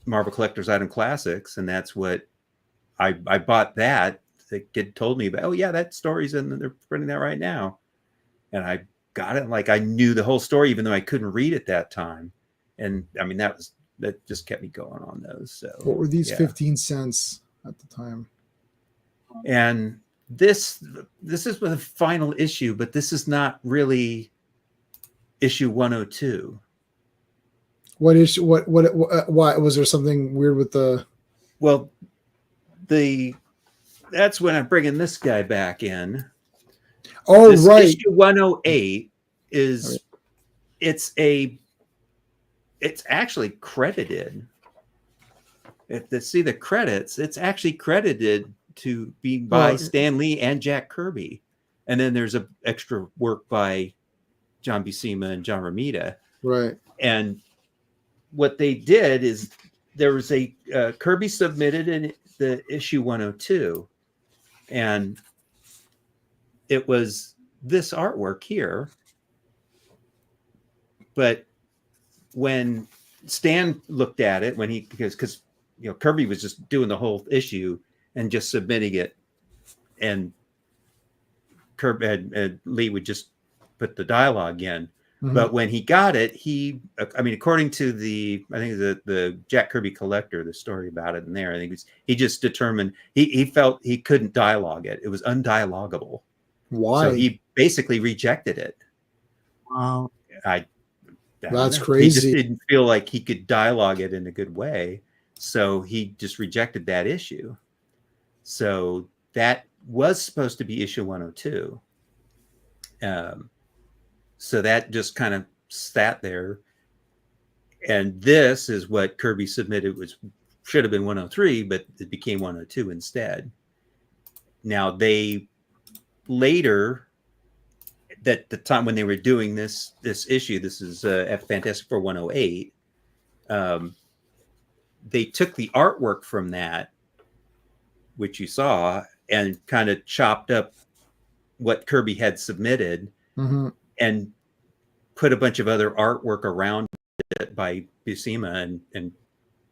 Marvel Collector's Item Classics, and that's what I bought. That the kid told me about. Oh yeah, that story's in. They're printing that right now, and I got it. Like I knew the whole story, even though I couldn't read at that time. And I mean, that just kept me going on those. So what were these 15 cents at the time? And this is the final issue, but this is not really issue 102. What issue? Why was there something weird with the? Well, that's when I'm bringing this guy back in. Oh, right. Issue 108 is it's actually credited. If they see the credits, it's actually credited to be by Stan Lee and Jack Kirby, and then there's a extra work by John Buscema and John Romita. Right. And what they did is there was a Kirby submitted in the issue 102, and it was this artwork here. But when Stan looked at it, because Kirby was just doing the whole issue and just submitting it, and Kirby and Lee would just put the dialogue in. But when he got it, according to the Jack Kirby Collector, the story about it in there, I think he just determined he felt he couldn't dialogue it. It was undialogable. Why? So he basically rejected it. Wow. That's crazy. He just didn't feel like he could dialogue it in a good way. So he just rejected that issue. So that was supposed to be issue 102. So that just kind of sat there. And this is what Kirby submitted, should have been 103, but it became 102 instead. Now they later, that the time when they were doing this issue, this is Fantastic Four 108, they took the artwork from that, which you saw, and kind of chopped up what Kirby had submitted, and put a bunch of other artwork around it by Buscema and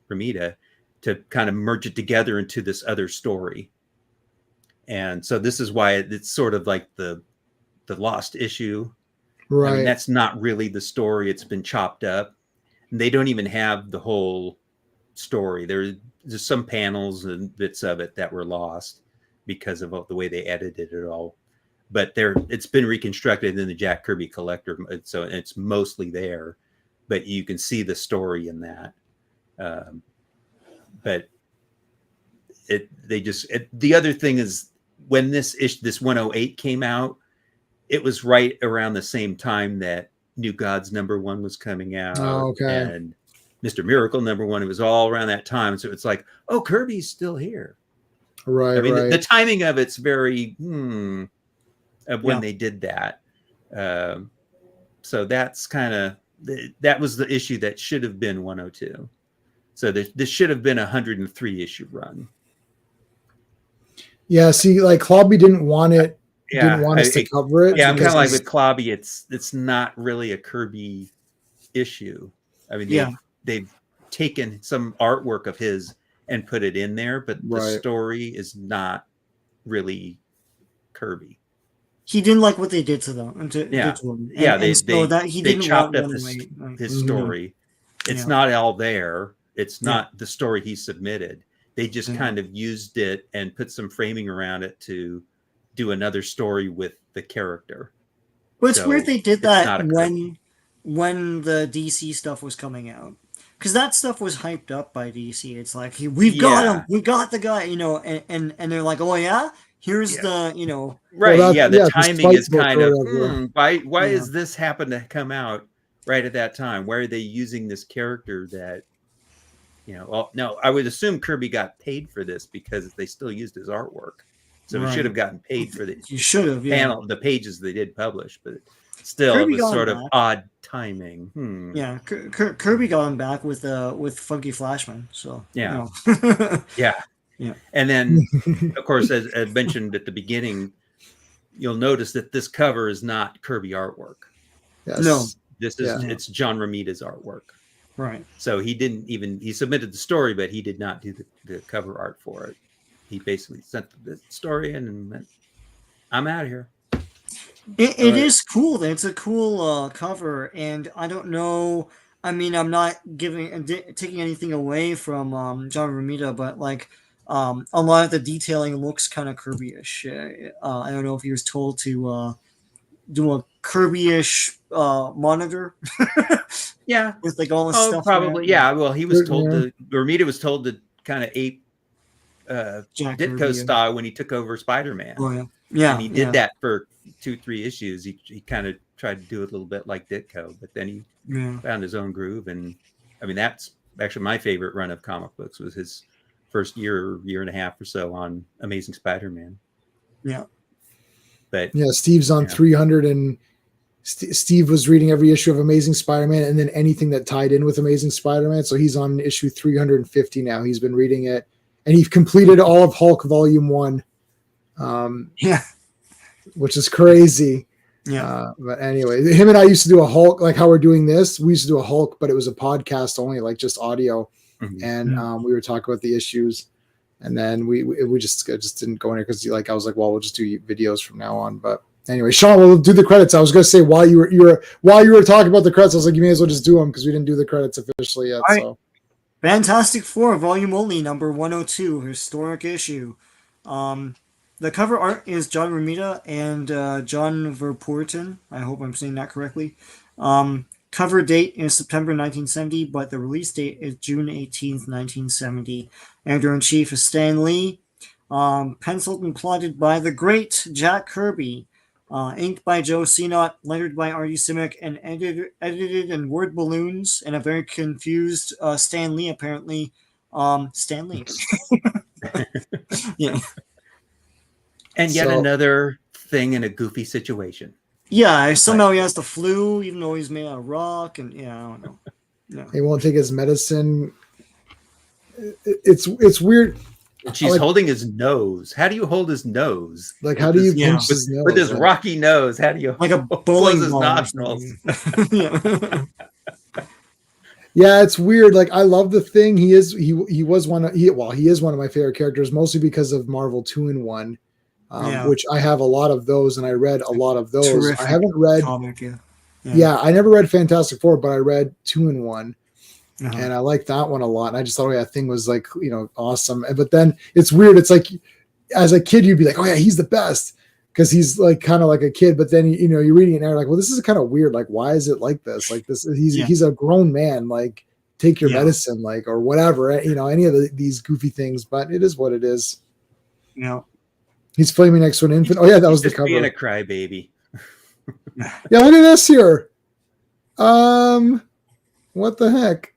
Romita to kind of merge it together into this other story. And so this is why it's sort of like the lost issue. Right. I mean, that's not really the story. It's been chopped up. And they don't even have the whole story. There's some panels and bits of it that were lost because of the way they edited it all. But it's been reconstructed in the Jack Kirby Collector, so it's mostly there. But you can see the story in that. But the other thing is, when this 108 came out, it was right around the same time that New Gods #1 was coming out. Oh, okay. And Mr. Miracle #1. It was all around that time. So it's like, oh, Kirby's still here. Right. I mean, right. the timing of it's very of when they did that. So that's kind of, that was the issue that should have been 102. So this should have been a 103 issue run. Yeah, see, like Clobby didn't want it. Yeah, didn't want us to cover it. Yeah, I'm kind of like with Clobby. It's not really a Kirby issue. I mean, they've taken some artwork of his and put it in there, but the story is not really Kirby. He didn't like what they did to them. They chopped up his story. It's not all there. It's not the story he submitted. They just kind of used it and put some framing around it to do another story with the character. But it's weird they did that when the DC stuff was coming out. Because that stuff was hyped up by DC. It's like, we've got him, we got the guy, and they're like, oh yeah? Here's the, Right, the timing is kind of, why is this happen to come out right at that time? Why are they using this character that, no, I would assume Kirby got paid for this because they still used his artwork. So he should have gotten paid for the the pages they did publish, but still Kirby, it was sort of odd timing. Yeah, Kirby got him back with Funky Flashman. So yeah. And then, of course, as mentioned at the beginning, you'll notice that this cover is not Kirby artwork. Yes. No, it's John Romita's artwork. Right. So he submitted the story, but he did not do the cover art for it. He basically sent the story in and went, I'm out of here. It is cool. It's a cool cover, and I don't know. I mean, I'm not taking anything away from John Romita, but like a lot of the detailing looks kind of Kirby-ish. I don't know if he was told to do a Kirby-ish monitor. Yeah, with like all this stuff. Probably. Yeah. Well, he was told Romita was told to kind of ape Ditko style when he took over Spider-Man. Oh, yeah. And he did that for 2-3 issues. He kind of tried to do it a little bit like Ditko, but then he found his own groove. And I mean, that's actually my favorite run of comic books was his first year and a half or so on Amazing Spider-Man. Yeah. But Steve's on 300 and Steve was reading every issue of Amazing Spider-Man and then anything that tied in with Amazing Spider-Man. So he's on issue 350 now. He's been reading it. And he completed all of Hulk Volume 1. Which is crazy. Yeah. But anyway, him and I used to do a Hulk, like how we're doing this. We used to do a Hulk, but it was a podcast only, like just audio. Mm-hmm. And we were talking about the issues. And then we just didn't go in there because I was like, well, we'll just do videos from now on. But anyway, Sean, we'll do the credits. I was going to say while you were talking about the credits, I was like, you may as well just do them because we didn't do the credits officially yet. All right. So. Fantastic Four, Volume Only, number 102, historic issue. The cover art is John Romita and John Verpoorten. I hope I'm saying that correctly. Cover date is September 1970, but the release date is June 18th, 1970. Editor-in-chief is Stan Lee. Penciled and plotted by the great Jack Kirby. Inked by Joe Sinnott, lettered by Artie Simek, and edited in word balloons, and a very confused Stan Lee, apparently. Stan Lee. Yeah. And yet another thing in a goofy situation. Yeah, somehow he has the flu, even though he's made out of rock, and I don't know. Yeah. He won't take his medicine. It's weird. She's holding his nose. How do you hold his nose? Like, how do you pinch his nose? With his rocky nose, how do you like a bowling his nostrils? Yeah, it's weird. Like, I love the Thing. He is one of my favorite characters, mostly because of Marvel 2-in-1, which I have a lot of those, and I read a lot of those. Terrific I haven't read comic, I never read Fantastic Four, but I read 2-in-1. And I liked that one a lot. And I just thought, that Thing was like, awesome. But then it's weird. It's like, as a kid, you'd be like, oh yeah, he's the best. Because he's like kind of like a kid. But then, you're reading it and you're like, well, this is kind of weird. Like, why is it like this? Like this, he's a grown man. Like, take your medicine, like, or whatever, any of these goofy things, but it is what it is. Yeah. He's flaming next to an infant. Oh yeah, that was the cover. Being a crybaby. Yeah. Look at this here. What the heck?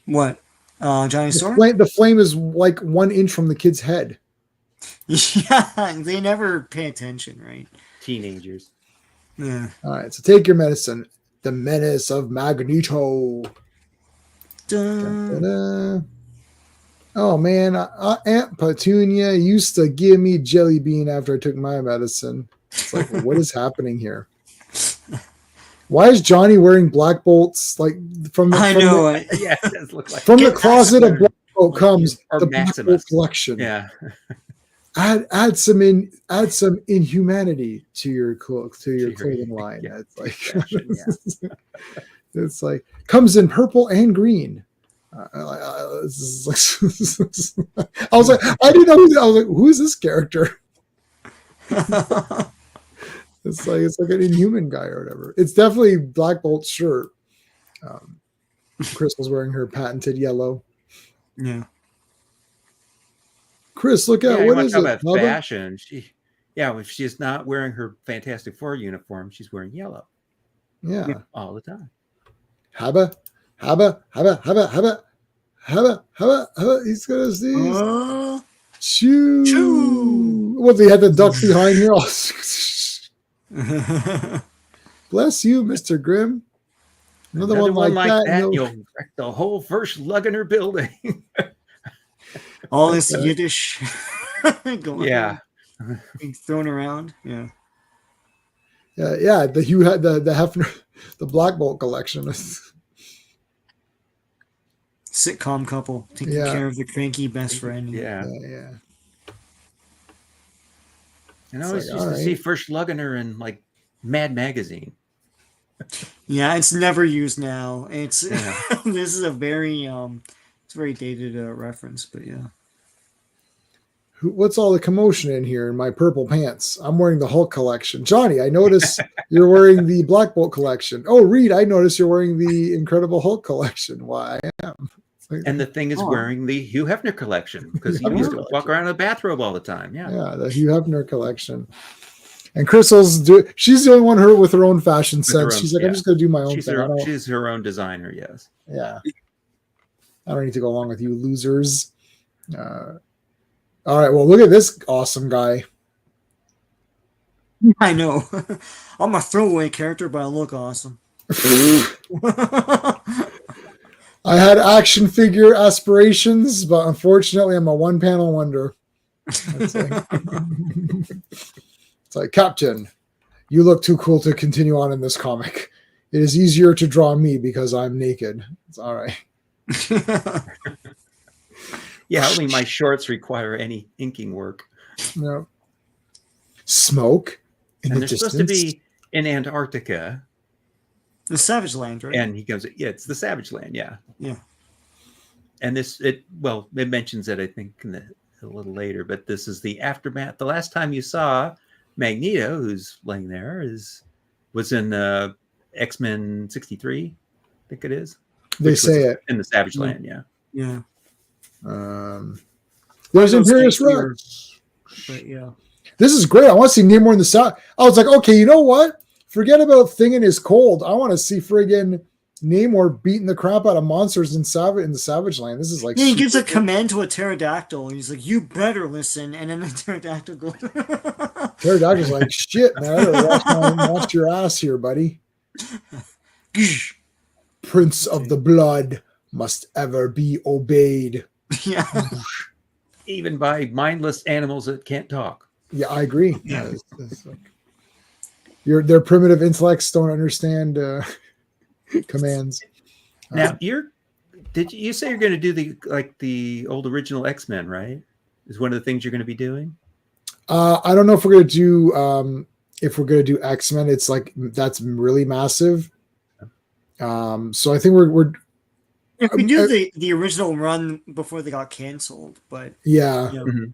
What? Johnny Storm? The flame is like 1 inch from the kid's head. Yeah, they never pay attention, right? Teenagers. Yeah. All right, so take your medicine. The Menace of Magneto. Dun. Oh man, Aunt Petunia used to give me jelly bean after I took my medicine. It's like, well, what is happening here? Why is Johnny wearing Black Bolts like from the? I from know. Yeah, it does look like from the Get closet of Maximus. Black Bolt comes or the Black Bolt Maximus. collection. Yeah. Add some inhumanity to your clothing line. Yeah, It's like fashion, yeah. it's like comes in purple and green. I was like, I didn't know. I was like, who is this character? It's like an Inhuman guy or whatever. It's definitely Black Bolt's shirt. Crystal's wearing her patented yellow. Yeah. Chris, look at what is it? About fashion. If she's not wearing her Fantastic Four uniform, she's wearing yellow. Yeah, all the time. Haba. He's gonna sneeze. Choo. What, they had the duck behind here? Bless you, Mr. Grimm. Another one like that you'll wreck the whole first Luggener building. All this Yiddish being thrown around. Yeah. Yeah. The Hugh had the Hefner, the Black Bolt collection. Sitcom couple taking care of the cranky best friend. Yeah. And I always used to see First Luggener in like Mad Magazine. Yeah, it's never used now. It's this is a very it's very dated reference, but yeah. What's all the commotion in here in my purple pants? I'm wearing the Hulk collection. Johnny, I notice you're wearing the Black Bolt collection. Oh, Reed, I notice you're wearing the Incredible Hulk collection. Why, I am. And the thing is wearing the Hugh Hefner collection because he used to walk around in a bathrobe all the time. Yeah. Yeah, the Hugh Hefner collection. And Crystal's she's the only one with her own fashion sense. She's like, I'm just gonna do my own thing. She's her own designer, yes. Yeah. I don't need to go along with you losers. All right, well, look at this awesome guy. I know. I'm a throwaway character, but I look awesome. I had action figure aspirations, but unfortunately, I'm a one-panel wonder. It's like, Captain, you look too cool to continue on in this comic. It is easier to draw me because I'm naked. It's all right. Yeah, only my shorts require any inking work. No. Smoke. And they're supposed to be in Antarctica. The Savage Land, right? And he goes, yeah, it's the Savage Land, yeah. Yeah. And it mentions it, I think, a little later, but this is the aftermath. The last time you saw Magneto, who's laying there, was in X-Men 63, I think it is. They say it. In the Savage Land, yeah. Yeah. There's Imperious Rex. But yeah. This is great. I want to see Namor in the South. I was like, okay, you know what? Forget about Thing and his cold. I want to see friggin' Namor beating the crap out of monsters in the Savage Land. This is like he gives a command to a pterodactyl. And he's like, "You better listen." And then the pterodactyl goes. Pterodactyl's like, "Shit, man! I better watch your ass here, buddy." Prince of the Blood must ever be obeyed. Yeah. Even by mindless animals that can't talk. Yeah, I agree. Yeah. It's like, their primitive intellects don't understand commands. Now, did you say you're going to do the old original X-Men, right? Is one of the things you're going to be doing? I don't know if we're going to do X-Men. It's like that's really massive. So I think we're we do the original run before they got canceled, but yeah. Mm-hmm.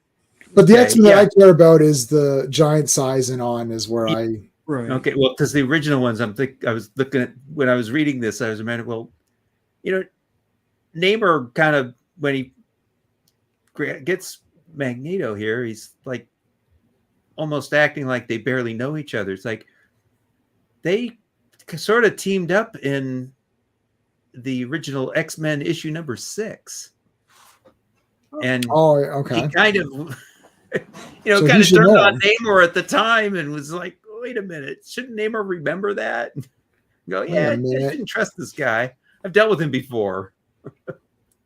But the X-Men that I care about is the giant size and on is where I. Right. Okay, well, because the original ones, I was looking at when I was reading this, I was reminded, well, Namor kind of when he gets Magneto here, he's like almost acting like they barely know each other. It's like they sort of teamed up in the original X-Men issue number 6, and okay, he kind of kind of turned on Namor at the time and was like, wait a minute, shouldn't Namor remember that? Go, yeah, I didn't trust this guy. I've dealt with him before.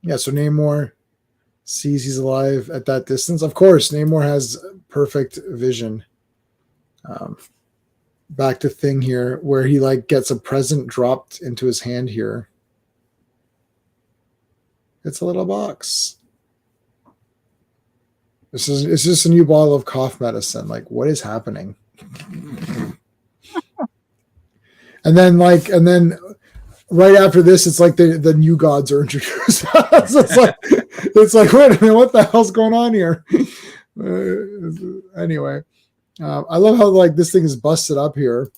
Yeah, so Namor sees he's alive at that distance. Of course, Namor has perfect vision. Back to Thing here, where he like gets a present dropped into his hand here. It's a little box. It's just a new bottle of cough medicine. Like, what is happening? and then right after this, it's like the new gods are introduced. So it's like, wait a minute, what the hell's going on here? Anyway, I love how like this thing is busted up here.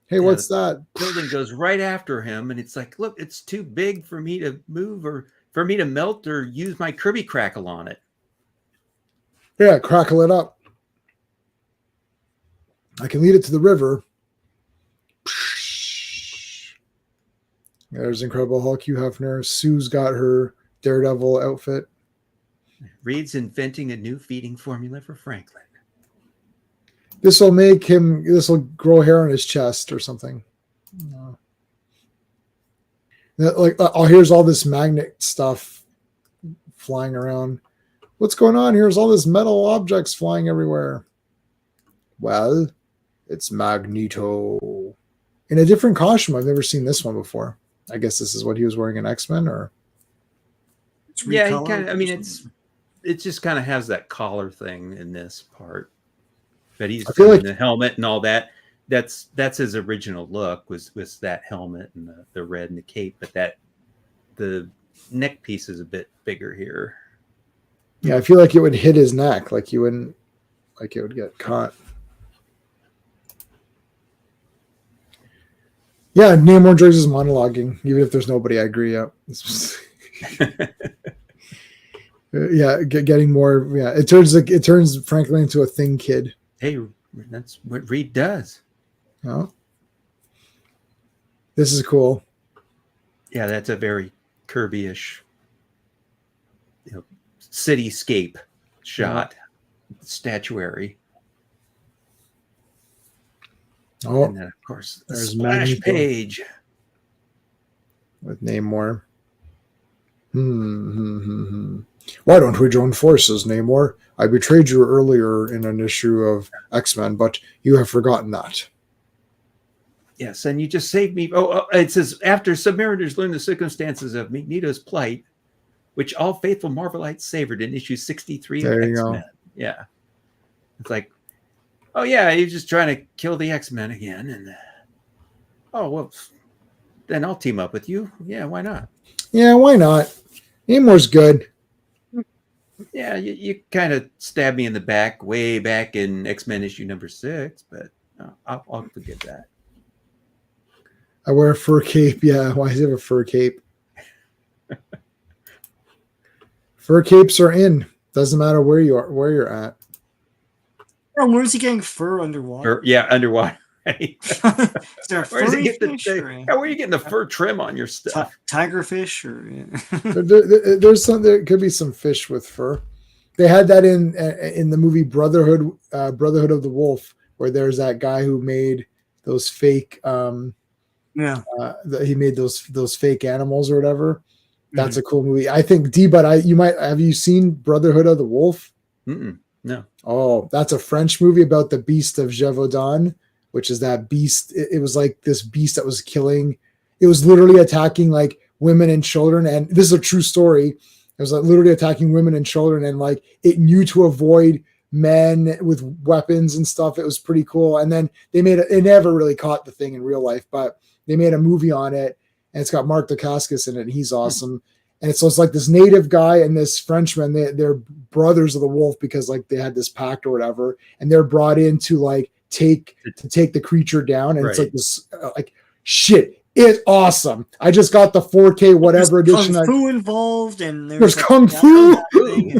Hey, what's that? Building goes right after him, and it's like, look, it's too big for me to move or for me to melt or use my Kirby crackle on it. Yeah, crackle it up. I can lead it to the river. There's Incredible Hulk, Hugh Hefner. Sue's got her Daredevil outfit. Reed's inventing a new feeding formula for Franklin. This will grow hair on his chest or something. No. Here's all this magnet stuff flying around. What's going on? Here's all this metal objects flying everywhere. Well, it's Magneto. In a different costume. I've never seen this one before. I guess this is what he was wearing in X-Men, or yeah, he kind of. I mean, it just kind of has that collar thing in this part, but he's like the helmet and all that. That's his original look was that helmet and the red and the cape, but the neck piece is a bit bigger here. Yeah, I feel like it would hit his neck, like you wouldn't, like it would get caught. Yeah, Namor enjoys his monologuing, even if there's nobody. I agree. Yeah, yeah, getting more. Yeah, it turns Franklin into a Thing kid. Hey, that's what Reed does. Oh, this is cool. Yeah, that's a very Kirby-ish, cityscape shot, statuary. Oh, and then of course the splash page with Namor. Why don't we join forces, Namor? I betrayed you earlier in an issue of X-Men, but you have forgotten that. Yes, and you just saved me. It says, after Submariners learned the circumstances of Magneto's plight, which all faithful Marvelites savored in issue 63 of X-Men. Yeah. It's like, oh yeah, he's just trying to kill the X-Men again. And then I'll team up with you. Yeah, why not? Yeah, why not? Namor's good. Yeah, you kind of stabbed me in the back way back in X-Men issue number 6, but I'll forget that. I wear a fur cape. Yeah, why does he have a fur cape? Fur capes are in. Doesn't matter where you're at. Well, where's he getting fur underwater? Underwater. Right? Is there a furry fish? Where are you getting the fur trim on your stuff? Tigerfish, or there could be some fish with fur. They had that in the movie Brotherhood of the Wolf, where there's that guy who made those fake. He made those fake animals or whatever. That's a cool movie. I think but have you seen Brotherhood of the Wolf? No. Oh, that's a French movie about the beast of Gévaudan, which is that beast. It was like this beast that was killing. It was literally attacking like women and children. And this is a true story. It was like literally attacking women and children, and like it knew to avoid men with weapons and stuff. It was pretty cool. And then they it never really caught the thing in real life, but they made a movie on it, and it's got Mark Dacascos in it, and he's awesome. And it's like this native guy and this Frenchman, they're brothers of the wolf because like they had this pact or whatever, and they're brought in to like take the creature down. And It's like this like shit. It's awesome. I just got the 4K whatever there's edition. Kung Fu involved, and there's Kung Fu.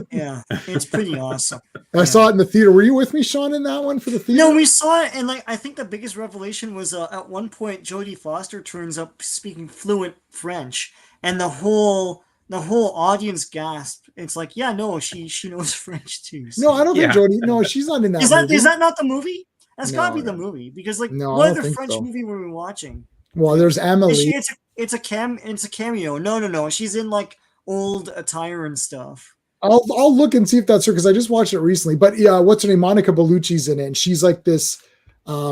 Yeah, it's pretty awesome. I saw it in the theater. Were you with me, Sean, in that one for the theater? No, we saw it, and like I think the biggest revelation was at one point Jodie Foster turns up speaking fluent French, and the whole audience gasped. It's like, yeah, no, she knows French too. So. No, I don't think Jodie. No, she's not in that. Is that not the movie? That's gotta be the movie, because like what other French movie were we watching? Well, there's Amelie. It's a cameo. No. She's in like old attire and stuff. I'll look and see if that's her because I just watched it recently. But yeah, what's her name? Monica Bellucci's in it, and she's like this.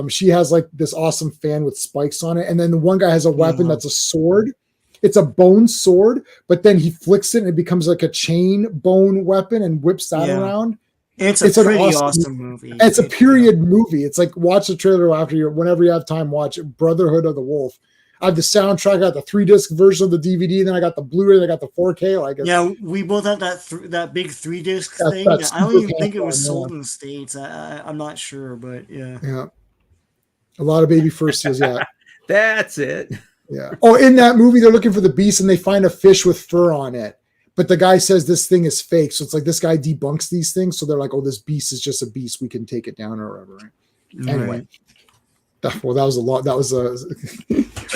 She has like this awesome fan with spikes on it, and then the one guy has a weapon that's a sword. It's a bone sword, but then he flicks it and it becomes like a chain bone weapon and whips that around. It's a pretty awesome movie. It's a period movie. It's like watch the trailer whenever you have time. Watch Brotherhood of the Wolf. I have the soundtrack. I got the 3-disc version of the DVD. Then I got the Blu-ray. Then I got the 4K. Like we both have that big 3-disc thing. I don't even think it was sold in the States. I'm not sure, but yeah. A lot of baby firsties. Yeah, that's it. Yeah. Oh, in that movie, they're looking for the beast and they find a fish with fur on it. But the guy says this thing is fake. So it's like this guy debunks these things. So they're like, oh, this beast is just a beast. We can take it down or whatever. Right? Anyway. Well, that was a lot. That was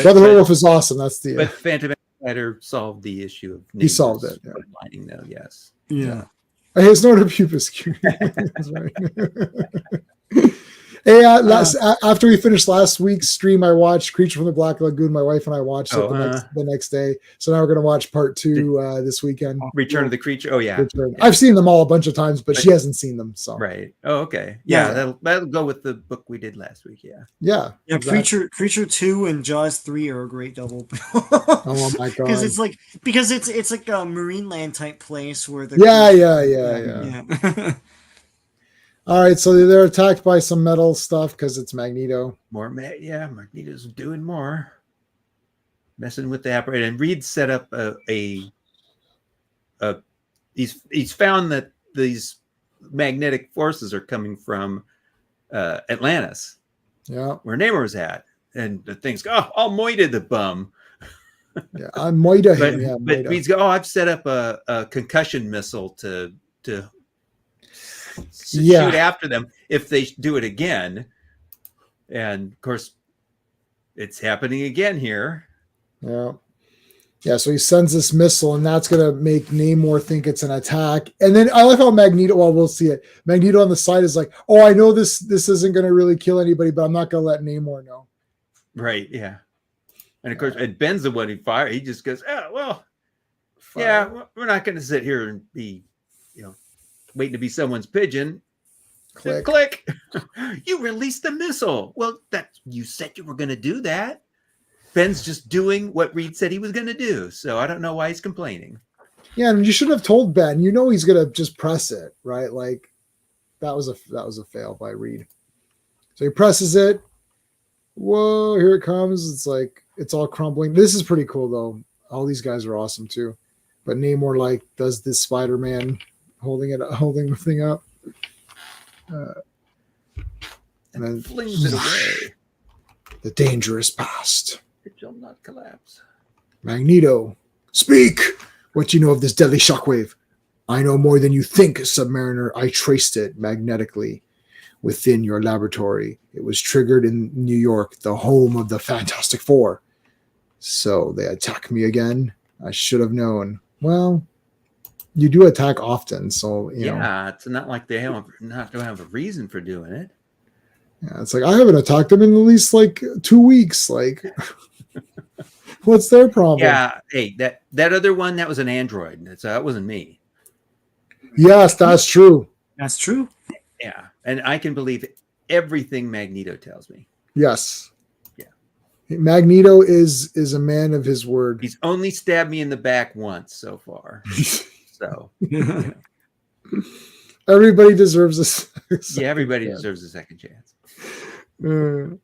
Brotherhood Wolf is awesome. That's the. But Phantom Spider solved the issue of. He solved it. Yeah. Lining, though, yes. Yeah. Hey, it's not a pupus. That's right. Hey, after we finished last week's stream, I watched Creature from the Black Lagoon. My wife and I watched it the next day. So now we're going to watch part 2 this weekend. Return of the Creature. Oh, yeah. I've seen them all a bunch of times, but she hasn't seen them. So right. Oh, okay. Yeah, that'll go with the book we did last week. Yeah. Yeah. Exactly. Creature 2 and Jaws 3 are a great double bill. Oh my god! Because it's like a marine land type place where the yeah. All right, so they're attacked by some metal stuff because it's Magneto. Magneto's doing more, messing with the apparatus. And Reed set up he's found that these magnetic forces are coming from Atlantis, where Namor's at, and the things go, I'll Moida the bum. Yeah, I'm Moida him. But Reed's go, I've set up a concussion missile to shoot after them if they do it again. And of course it's happening again here. Yeah, so he sends this missile and that's gonna make Namor think it's an attack. And then I like how Magneto, we'll see it. Magneto on the side is like, oh, I know this isn't gonna really kill anybody, but I'm not gonna let Namor know. Right, yeah. And of course, and Ben's the one who fired. He just goes, we're not gonna sit here and be waiting to be someone's pigeon. Click. You released the missile. Well, you said you were going to do that. Ben's just doing what Reed said he was going to do. So I don't know why he's complaining. Yeah, and you should have told Ben. He's going to just press it, right? Like that was a fail by Reed. So he presses it. Whoa, here it comes. It's like it's all crumbling. This is pretty cool though. All these guys are awesome too. But Namor does this Spider-Man holding the thing up, and then flings it away. The dangerous past. It shall not collapse. Magneto, speak. What you know of this deadly shockwave? I know more than you think, Submariner. I traced it magnetically within your laboratory. It was triggered in New York, the home of the Fantastic Four. So they attack me again. I should have known. Well. You do attack often, so it's not like they don't have a reason for doing it. Yeah, it's like I haven't attacked them in at least 2 weeks. Like, what's their problem? Yeah, hey, that other one that was an android. That wasn't me. Yes, that's true. That's true. Yeah, and I can believe everything Magneto tells me. Yes. Yeah. Magneto is a man of his word. He's only stabbed me in the back once so far. So everybody deserves everybody deserves a second chance. All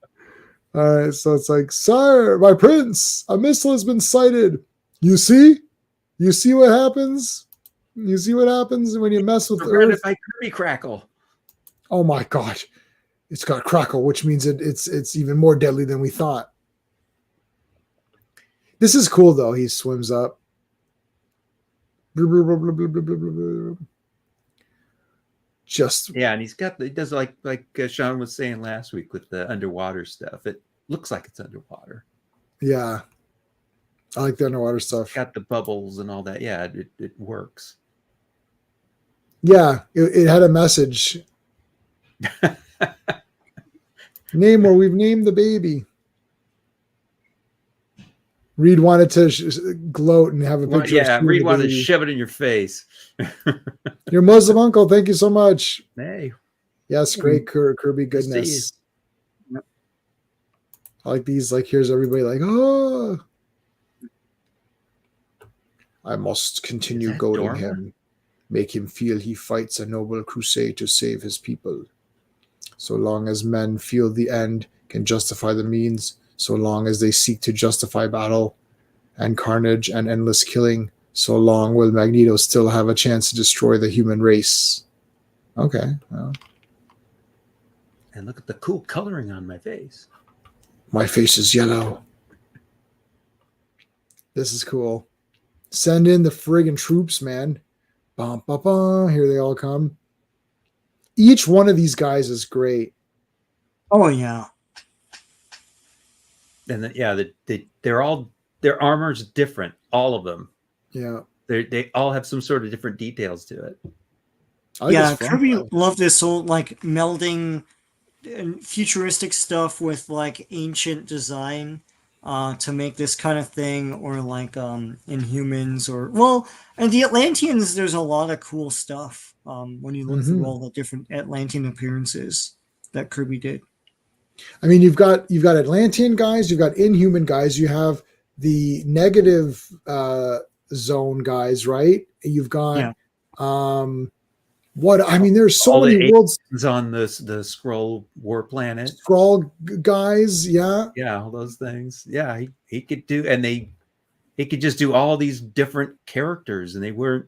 right, so it's like, sire, my prince, a missile has been sighted. You see what happens? You see what happens when you mess with Earth? By Kirby Crackle. Oh my gosh, it's got crackle, which means it's even more deadly than we thought. This is cool though. He swims up. Just and he does like Sean was saying last week with the underwater stuff. It looks like it's underwater. Yeah, I like the underwater stuff. Got the bubbles and all that. Yeah, it works. Yeah, it had a message. Namor, we've named the baby. Reed wanted to gloat and have a picture. Reed wanted to shove it in your face. Your Muslim uncle, thank you so much. Hey. Yes, great Kirby goodness. Yep. I like these, like here's everybody like, oh, I must continue goading him, make him feel he fights a noble crusade to save his people. So long as men feel the end can justify the means, so long as they seek to justify battle and carnage and endless killing, so long will Magneto still have a chance to destroy the human race. Okay. Well. And look at the cool coloring on my face. My face is yellow. This is cool. Send in the friggin' troops, man. Bum, bum, bum. Here they all come. Each one of these guys is great. Oh yeah. And they're all, their armor's different, all of them. Yeah. They all have some sort of different details to it. Yeah, Kirby loved this whole like melding futuristic stuff with like ancient design to make this kind of thing, or like Inhumans, or and the Atlanteans. There's a lot of cool stuff when you look through all the different Atlantean appearances that Kirby did. I mean, you've got Atlantean guys, you've got Inhuman guys, you have the negative zone guys, right? You've got there's so many worlds on the Skrull war planet. Skrull guys, yeah, all those things. Yeah, he could do, and he could just do all these different characters, and they weren't,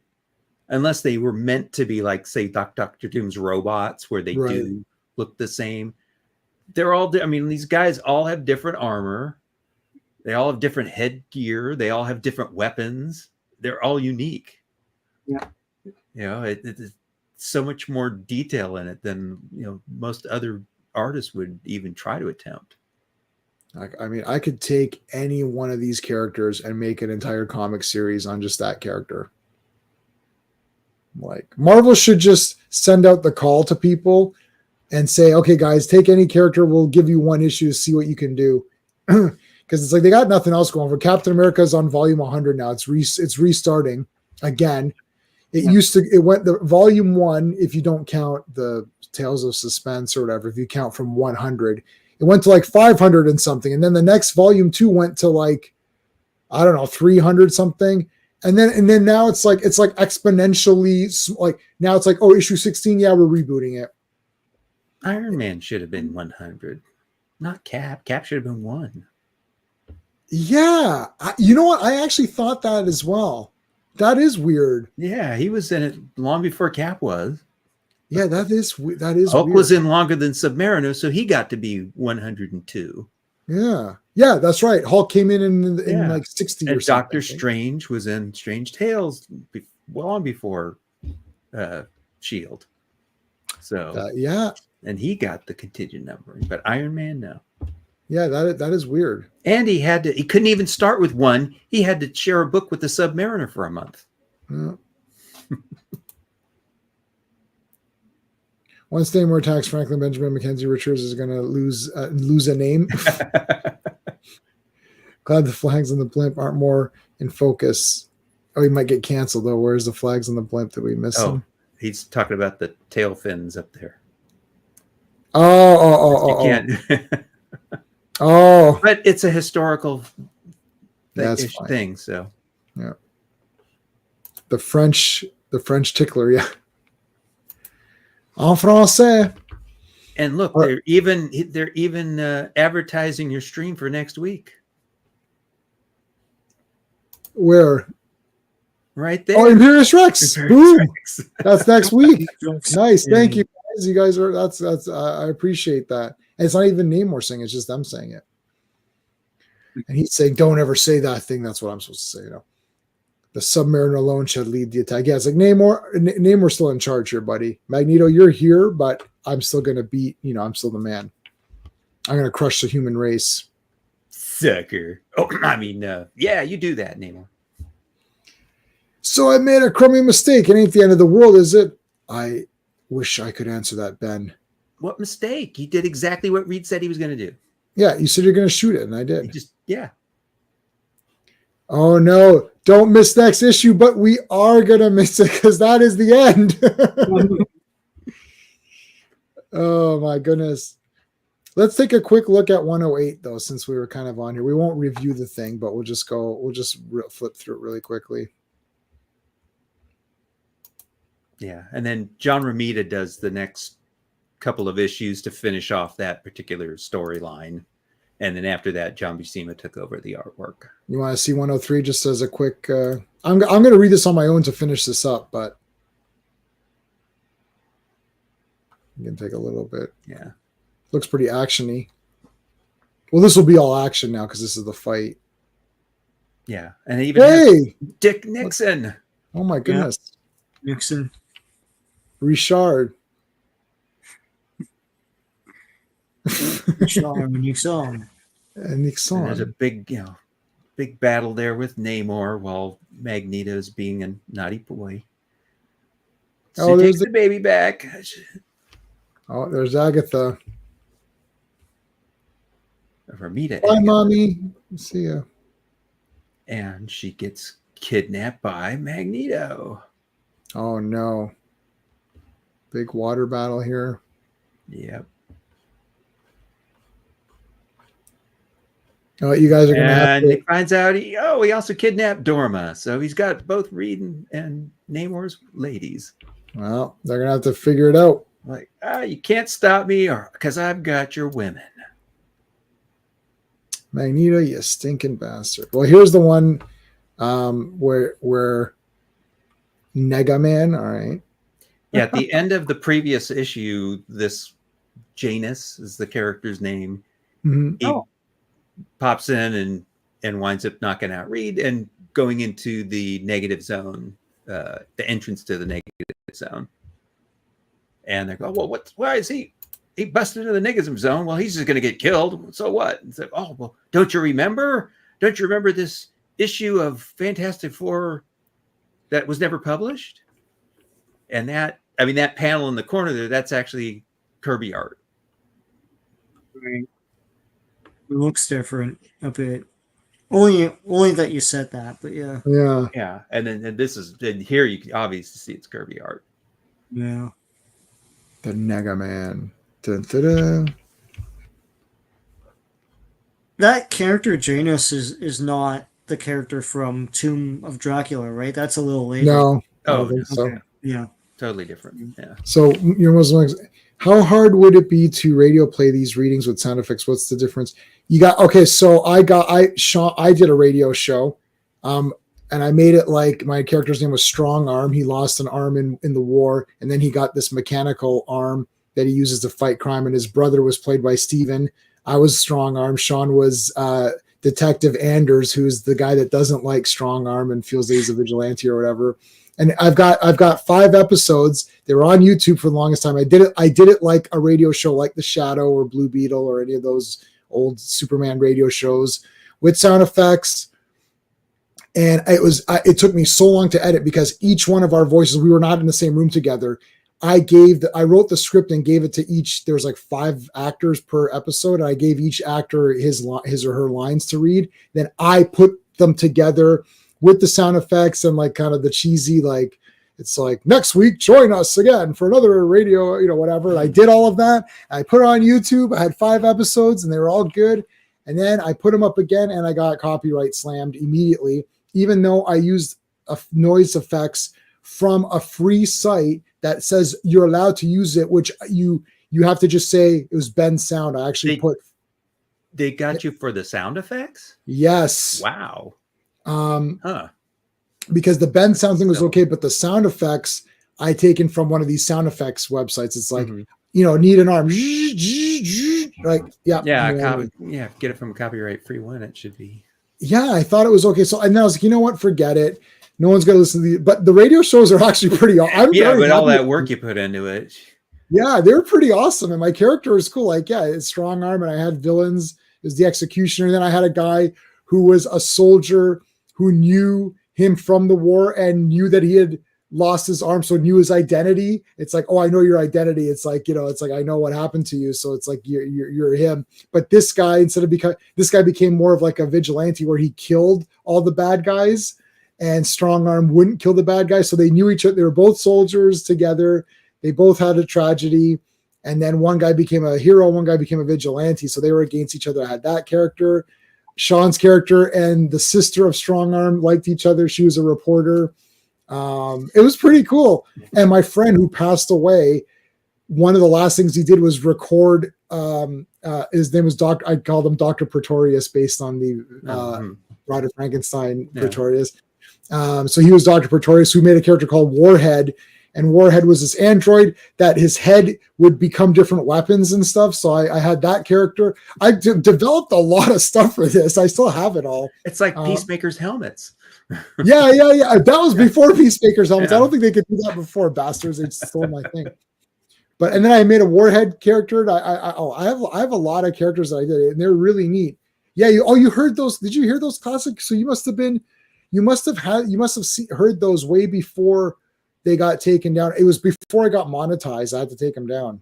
unless they were meant to be like, say, Dr. Doom's robots, where they do look the same. They're all. I mean, these guys all have different armor. They all have different headgear. They all have different weapons. They're all unique. Yeah, it's so much more detail in it than most other artists would even try to attempt. I mean, I could take any one of these characters and make an entire comic series on just that character. Like, Marvel should just send out the call to people and say, okay, guys, take any character. We'll give you one issue to see what you can do. Because it's like they got nothing else going for. Captain America's on volume 100 now. It's restarting again. It went the volume 1, if you don't count the Tales of Suspense or whatever, if you count from 100, it went to like 500 and something. And then the next volume 2 went to like, I don't know, 300 something. And then now it's like exponentially, like now it's like, oh, issue 16. Yeah, we're rebooting it. Iron Man should have been 100, not Cap. Cap should have been 1. Yeah. You know what? I actually thought that as well. That is weird. Yeah, he was in it long before Cap was. Yeah, that is Hulk weird. Was in longer than Submariner, so he got to be 102. Yeah, that's right. Hulk came in like 60 and or something. Doctor Strange was in Strange Tales long before Shield. So and he got the contingent numbering, but Iron Man, no. Yeah, that is weird. And he couldn't even start with 1. He had to share a book with the Submariner for a month. Yeah. Once Namor attacks Franklin Benjamin, Mackenzie Richards is going to lose a name. Glad the flags on the blimp aren't more in focus. Oh, he might get canceled though. Where's the flags on the blimp that we missed? Oh, he's talking about the tail fins up there. Oh. You can't. Oh, but it's a historical thing. So yeah, the French tickler, yeah. En français. And look, they're even advertising your stream for next week. Where? Right there. Oh, Imperious Rex. Boom. That's next week. Nice. Thank you guys. You guys are that's I appreciate that. And it's not even Namor saying, it's just them saying it. And he's saying, don't ever say that thing. That's what I'm supposed to say, The Submariner alone should lead the attack. Yeah, it's like Namor's still in charge here, buddy. Magneto, you're here, but I'm still gonna beat, I'm still the man. I'm gonna crush the human race. Sucker. Oh, I mean, yeah, you do that, Namor. So I made a crummy mistake. It ain't the end of the world, is it? I wish I could answer that, Ben. What mistake? He did exactly what Reed said he was going to do. Yeah, you said you're going to shoot it, and I did. Oh no, don't miss next issue, but we are going to miss it because that is the end. Oh my goodness. Let's take a quick look at 108 though, since we were kind of on here. We won't review the thing, but we'll just flip through it really quickly. Yeah, and then John Romita does the next couple of issues to finish off that particular storyline. And then after that, John Buscema took over the artwork. You want to see 103 just as a quick... I'm going to read this on my own to finish this up, but you can take a little bit. Yeah. Looks pretty action-y. Well, this will be all action now because this is the fight. Yeah, and even Dick Nixon. Oh my goodness. Yeah. Nixon. Richard. Nixon. And Nixon. There's a big battle there with Namor while Magneto's being a naughty boy. So he takes the baby back. Oh, there's Agatha. Romita. Bye, Mommy. See ya. And she gets kidnapped by Magneto. Oh no. Big water battle here. Yep. Oh, you guys are going to have to... he finds out he also kidnapped Dorma. So he's got both Reed and Namor's ladies. Well, they're going to have to figure it out. Like, you can't stop me because I've got your women. Magneto, you stinking bastard. Well, here's the one where Negaman, all right. Yeah, at the end of the previous issue, this Janus is the character's name. Mm-hmm. He pops in and winds up knocking out Reed and going into the negative zone, the entrance to the negative zone. And they go, well, why is he busted into the negative zone? Well, he's just going to get killed. So what? It's like, oh, well, don't you remember this issue of Fantastic Four that was never published? And that panel in the corner there, that's actually Kirby art. Right. It looks different a bit. Only that you said that, but yeah. Yeah. Yeah. And then here you can obviously see it's Kirby art. Yeah. The Negaman. Dun, dun, dun. That character Janus is not the character from Tomb of Dracula, right? That's a little later. No. Oh, so. Okay. Yeah. Totally different. Yeah. So you're Muslim. How hard would it be to radio play these readings with sound effects? What's the difference? So I did a radio show. And I made it like my character's name was Strong Arm. He lost an arm in the war, and then he got this mechanical arm that he uses to fight crime. And his brother was played by Steven. I was Strong Arm. Sean was Detective Anders, who's the guy that doesn't like Strong Arm and feels that he's a vigilante or whatever. And I've got 5 episodes. They were on YouTube for the longest time. I did it like a radio show, like The Shadow or Blue Beetle or any of those old Superman radio shows with sound effects. And it took me so long to edit because each one of our voices, we were not in the same room together. I wrote the script and gave it to each. There's like 5 actors per episode. And I gave each actor his or her lines to read. Then I put them together with the sound effects and like kind of the cheesy, like, it's like, next week, join us again for another radio, whatever. And I did all of that. I put it on YouTube. I had 5 episodes and they were all good. And then I put them up again and I got copyright slammed immediately, even though I used noise effects from a free site that says you're allowed to use it, which you have to just say it was Ben's sound. I actually They got you for the sound effects? Yes. Wow. Because the Ben sound thing was okay, but the sound effects I taken from one of these sound effects websites. It's like, need an arm. Like, get it from a copyright free one. It should be. Yeah, I thought it was okay. So, and then I was like, you know what? Forget it. No one's going to listen to these. But the radio shows are actually pretty awesome. But all that work you put into it. Yeah, they're pretty awesome. And my character is cool. Like, yeah, it's Strong Arm. And I had villains. It was the Executioner. And then I had a guy who was a soldier who knew him from the war and knew that he had lost his arm, so knew his identity. It's like, oh, I know your identity. It's like, it's like, I know what happened to you. So it's like, you're him. But this guy, this guy became more of like a vigilante where he killed all the bad guys, and Strong Arm wouldn't kill the bad guys. So they knew each other. They were both soldiers together. They both had a tragedy. And then one guy became a hero, one guy became a vigilante. So they were against each other. I had that character. Sean's character and the sister of Strong Arm liked each other. She was a reporter. It was pretty cool. And my friend who passed away, one of the last things he did was record. His name was I called him Dr. Pretorius, based on the Bride of Frankenstein Pretorius. So he was Dr. Pretorius, who made a character called Warhead. And Warhead was this android that his head would become different weapons and stuff. So I had that character. I developed a lot of stuff for this. I still have it all. It's like Peacemaker's helmets. Yeah. That was before Peacemaker's helmets. I don't think they could do that before, bastards. They stole my thing. And then I made a Warhead character. I have a lot of characters that I did, and they're really neat. Yeah. You heard those? Did you hear those classics? So you must have heard those way before they got taken down. It was before I got monetized. I had to take them down.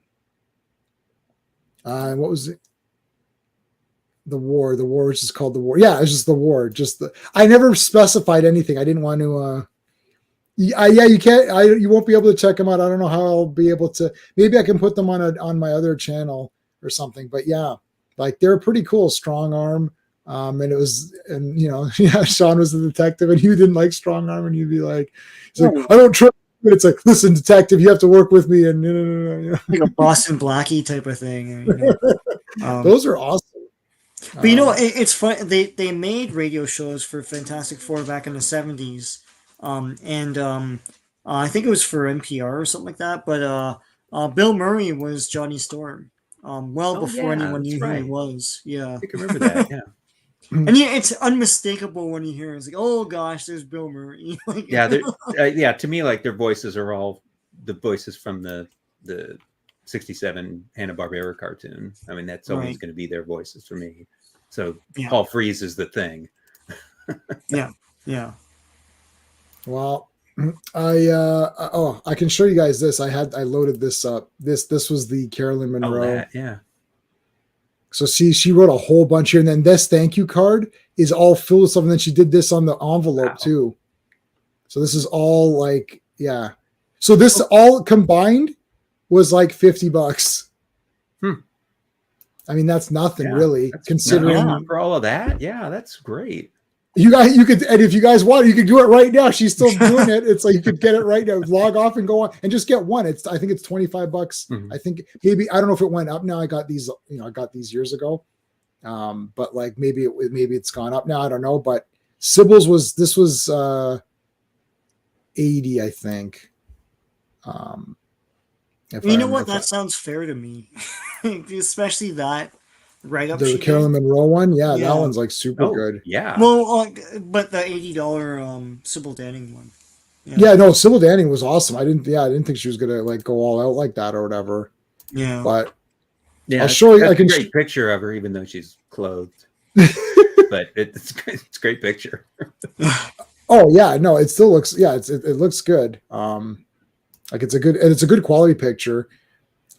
And what was it? The War, which is called The War. Yeah, it's just The War. I never specified anything. I didn't want to. You can't. You won't be able to check them out. I don't know how I'll be able to. Maybe I can put them on my other channel or something. But yeah, like they're pretty cool. Strong Arm. And it was, Sean was the detective, and you didn't like Strong Arm, and you'd be like, I don't trust. But it's like, listen, detective, you have to work with me, and like a Boston Blackie type of thing. Those are awesome. But it's fun. They made radio shows for Fantastic Four back in the 70s, I think it was for NPR or something like that. But Bill Murray was Johnny Storm, before anyone knew who he was. Yeah, I can remember that. Yeah. And it's unmistakable when you hear it. It's like, oh gosh, there's Bill Murray. To me, like their voices are all the voices from the 67 Hanna-Barbera cartoon. I mean, that's always going to be their voices for me. So Paul Frees is the thing. Yeah. Well, I can show you guys this. I loaded this up. This was the Carolyn Monroe. Yeah. So she wrote a whole bunch here, and then this thank you card is all filled with stuff. And then she did this on the envelope too. So this is all like, yeah. So this all combined was like $50. I mean, that's nothing really, considering for all of that. Yeah, that's great. You could, and if you guys want, you could do it right now. She's still doing it. It's like you could get it right now. Log off and go on and just get one. I think it's $25. Mm-hmm. I think maybe, I don't know if it went up now. I got these, I got these years ago. But like maybe it's gone up now. I don't know. But Sybil's was 80, I think. You know what? That sounds fair to me, especially that. Right up the Carolyn Monroe one, yeah, that one's like super good. Yeah. Well, but the $80 Sybil Danning one. Yeah, no, Sybil Danning was awesome. I didn't think she was gonna like go all out like that or whatever. Yeah. But I'll show you. I can great picture of her, even though she's clothed. But it's a great picture. Oh yeah, no, it still looks it looks good. Like it's a good quality picture.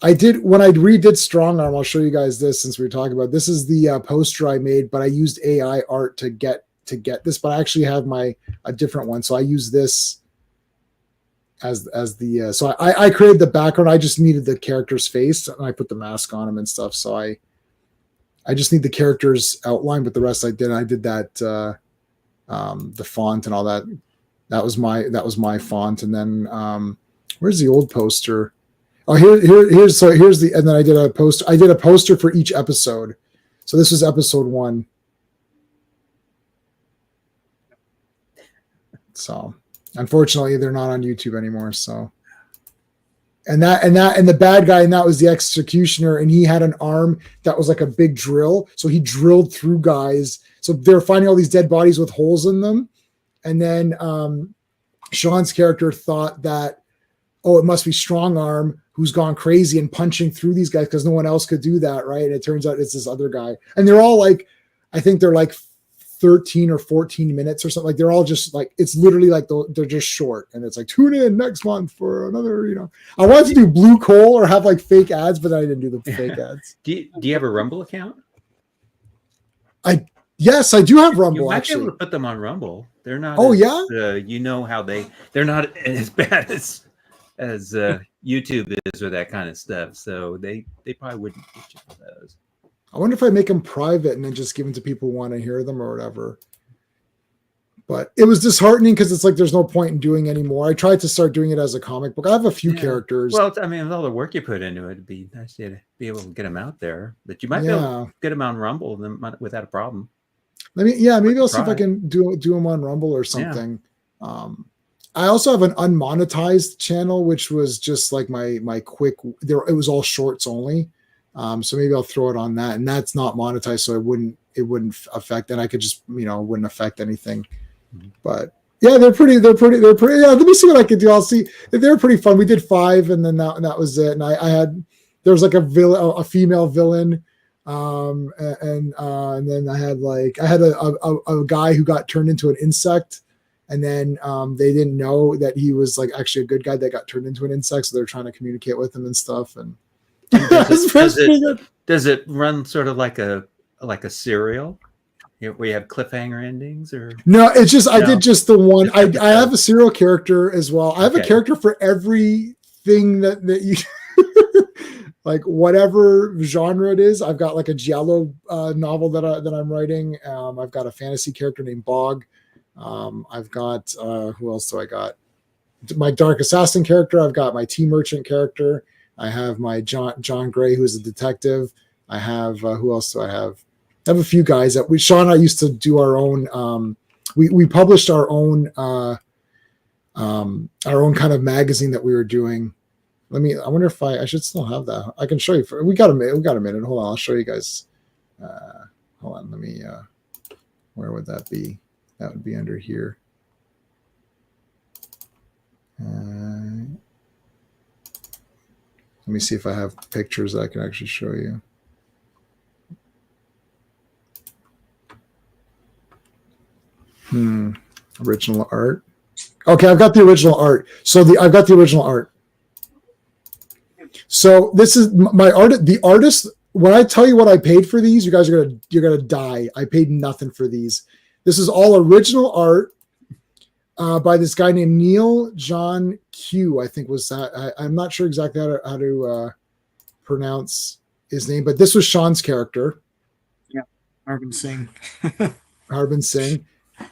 When I redid Strong Arm, I'll show you guys this since we were talking about this is the poster I made, but I used AI art to get this, but I actually have a different one. So I use this as the so I created the background. I just needed the character's face and I put the mask on him and stuff. So I just need the character's outline, but the rest I did that the font and all that. That was my font. And then where's the old poster? Oh, here's the, and then I did a poster for each episode. So this was episode 1. So unfortunately they're not on YouTube anymore. So, and the bad guy, and that was the executioner, and he had an arm that was like a big drill. So he drilled through guys. So they're finding all these dead bodies with holes in them. And then Sean's character thought that, it must be Strong Arm who's gone crazy and punching through these guys because no one else could do that, right? And it turns out it's this other guy. And they're all like, I think they're like 13 or 14 minutes or something. Like they're all just like, it's literally like they're just short, and it's like, tune in next month for another, I wanted to do blue coal or have like fake ads, but I didn't do the fake ads. Do you have a Rumble account? Yes, I do have Rumble. You might actually be able to put them on Rumble. They're not. Oh, how they're not as bad as YouTube is or that kind of stuff. So they probably wouldn't get you for those. I wonder if I make them private and then just give them to people who want to hear them or whatever. But it was disheartening because it's like there's no point in doing anymore. I tried to start doing it as a comic book. I have a few characters. Well, I mean, with all the work you put into it, it'd be nice to be able to get them out there. But you might be able to get them on Rumble without a problem. Maybe I'll see if I can do them on Rumble or something. Yeah. I also have an unmonetized channel, which was just like my quick. It was all shorts only. So maybe I'll throw it on that, and that's not monetized, so it wouldn't affect. And I could just wouldn't affect anything. But yeah, they're pretty. Yeah, let me see what I can do. I'll see. They're pretty fun. We did 5, and then that was it. And I had there was like a female villain. And then I had a guy who got turned into an insect, and then they didn't know that he was like actually a good guy that got turned into an insect, so they're trying to communicate with him and stuff. And does it run sort of like a serial where you have cliffhanger endings, or no? It's just I did just the one. I have a serial character as well. I have a character for everything that you. Like whatever genre it is, I've got like a giallo novel that I'm writing. I've got a fantasy character named Bog. I've got who else do I got? My dark assassin character. I've got my tea merchant character. I have my John Gray, who's a detective. I have who else do I have? I have a few guys that Sean and I used to do our own. We published our own kind of magazine that we were doing. I wonder if I should still have that. I can show you. We got a minute. Hold on. I'll show you guys. Hold on. Let me, where would that be? That would be under here. Let me see if I have pictures that I can actually show you. Original art. Okay. I've got the original art. I've got the original art. So this is my art. The artist. When I tell you what I paid for these, you guys are gonna die. I paid nothing for these. This is all original art by this guy named Neil John Q. I think was that. I'm not sure exactly how to pronounce his name, but this was Sean's character. Yeah, Harbin Singh. Harbin Singh.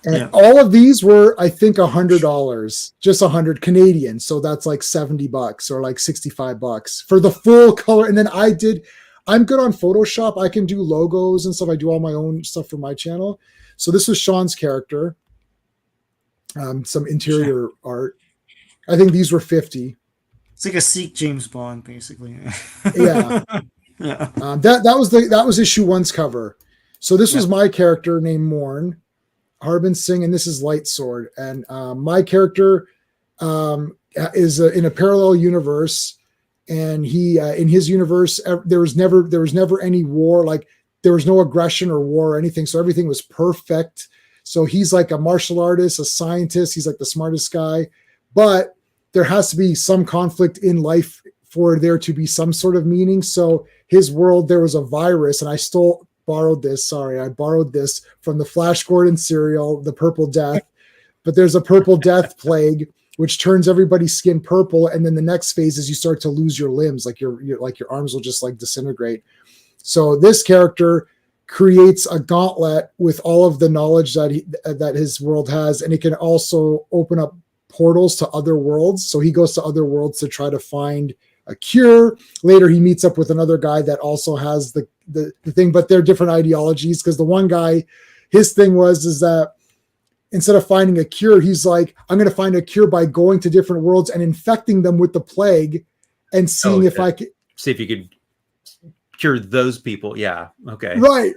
And all of these were, I think, $100, just 100 Canadian. So that's like $70 or like $65 for the full color. And then I'm good on Photoshop. I can do logos and stuff. I do all my own stuff for my channel. So this was Sean's character. Some interior art. I think these were 50. It's like a Sikh James Bond, basically. Yeah. That was issue 1's cover. So this was my character named Morn. Harbin Singh, and this is Light Sword. And my character is in a parallel universe, and he in his universe there was never any war. Like there was no aggression or war or anything, so everything was perfect. So he's like a martial artist, a scientist. He's like the smartest guy, but there has to be some conflict in life for there to be some sort of meaning. So his world, there was a virus, and I borrowed this from the Flash Gordon serial, The Purple Death. But there's a purple death plague, which turns everybody's skin purple. And then the next phase is you start to lose your limbs, like your arms will just like disintegrate. So this character creates a gauntlet with all of the knowledge that his world has. And it can also open up portals to other worlds. So he goes to other worlds to try to find a cure. Later, he meets up with another guy that also has the thing, but they're different ideologies, because the one guy, his thing is that instead of finding a cure, he's like, I'm going to find a cure by going to different worlds and infecting them with the plague and seeing if I could see if you could cure those people. Yeah. Okay. Right.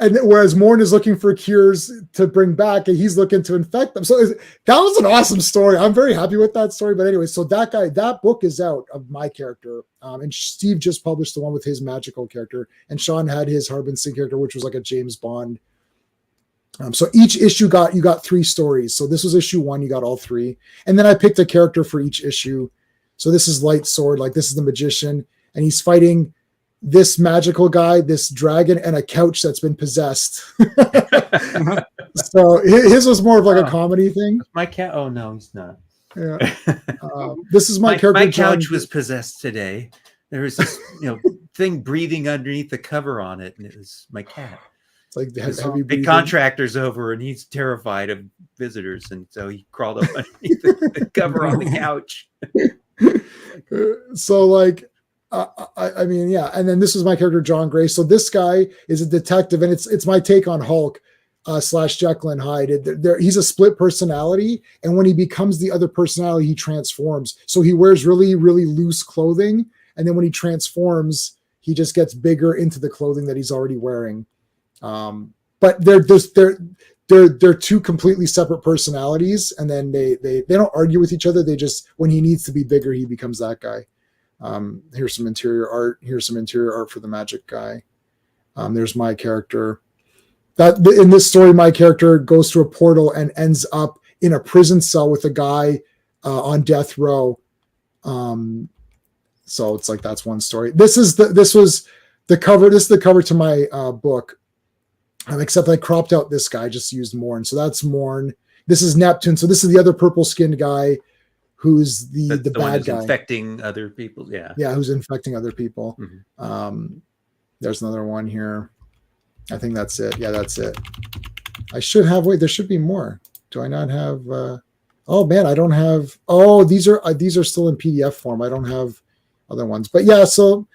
And whereas Morn is looking for cures to bring back, and he's looking to infect them. So that was an awesome story. I'm very happy with that story. But anyway, so that book is out of my character. And Steve just published the one with his magical character, and Sean had his Harbin Singh character, which was like a James Bond So each issue you got 3 stories. So this was issue 1, you got all 3. And then I picked a character for each issue. So this is Light Sword, like this is the magician, and he's fighting this magical guy, this dragon, and a couch that's been possessed. So his was more of like a comedy thing. My cat. Oh no, he's not. Yeah. This is my character. My couch was possessed today. There was this thing breathing underneath the cover on it, and it was my cat. It's like the contractor's over, and he's terrified of visitors, and so he crawled up underneath the cover on the couch. So like, I mean, yeah. And then this is my character, John Gray. So this guy is a detective, and it's my take on Hulk / Jekyll and Hyde. He's a split personality, and when he becomes the other personality, he transforms. So he wears really, really loose clothing, and then when he transforms, he just gets bigger into the clothing that he's already wearing. But they're 2 completely separate personalities, and then they don't argue with each other. They just, when he needs to be bigger, he becomes that guy. Here's some interior art. Here's some interior art for the magic guy. There's my character. That in this story, my character goes through a portal and ends up in a prison cell with a guy on death row. So it's like, that's one story. This was the cover. This is the cover to my book. Except I cropped out this guy, just used Morn. So that's Morn. This is Neptune. So this is the other purple skinned guy who's the bad guy. Infecting other people. Yeah. Yeah. Who's infecting other people. Mm-hmm. There's another one here. I think that's it. Yeah, that's it. I should have, there should be more. Do I not have, oh man, I don't have, these are still in PDF form. I don't have other ones, but yeah, so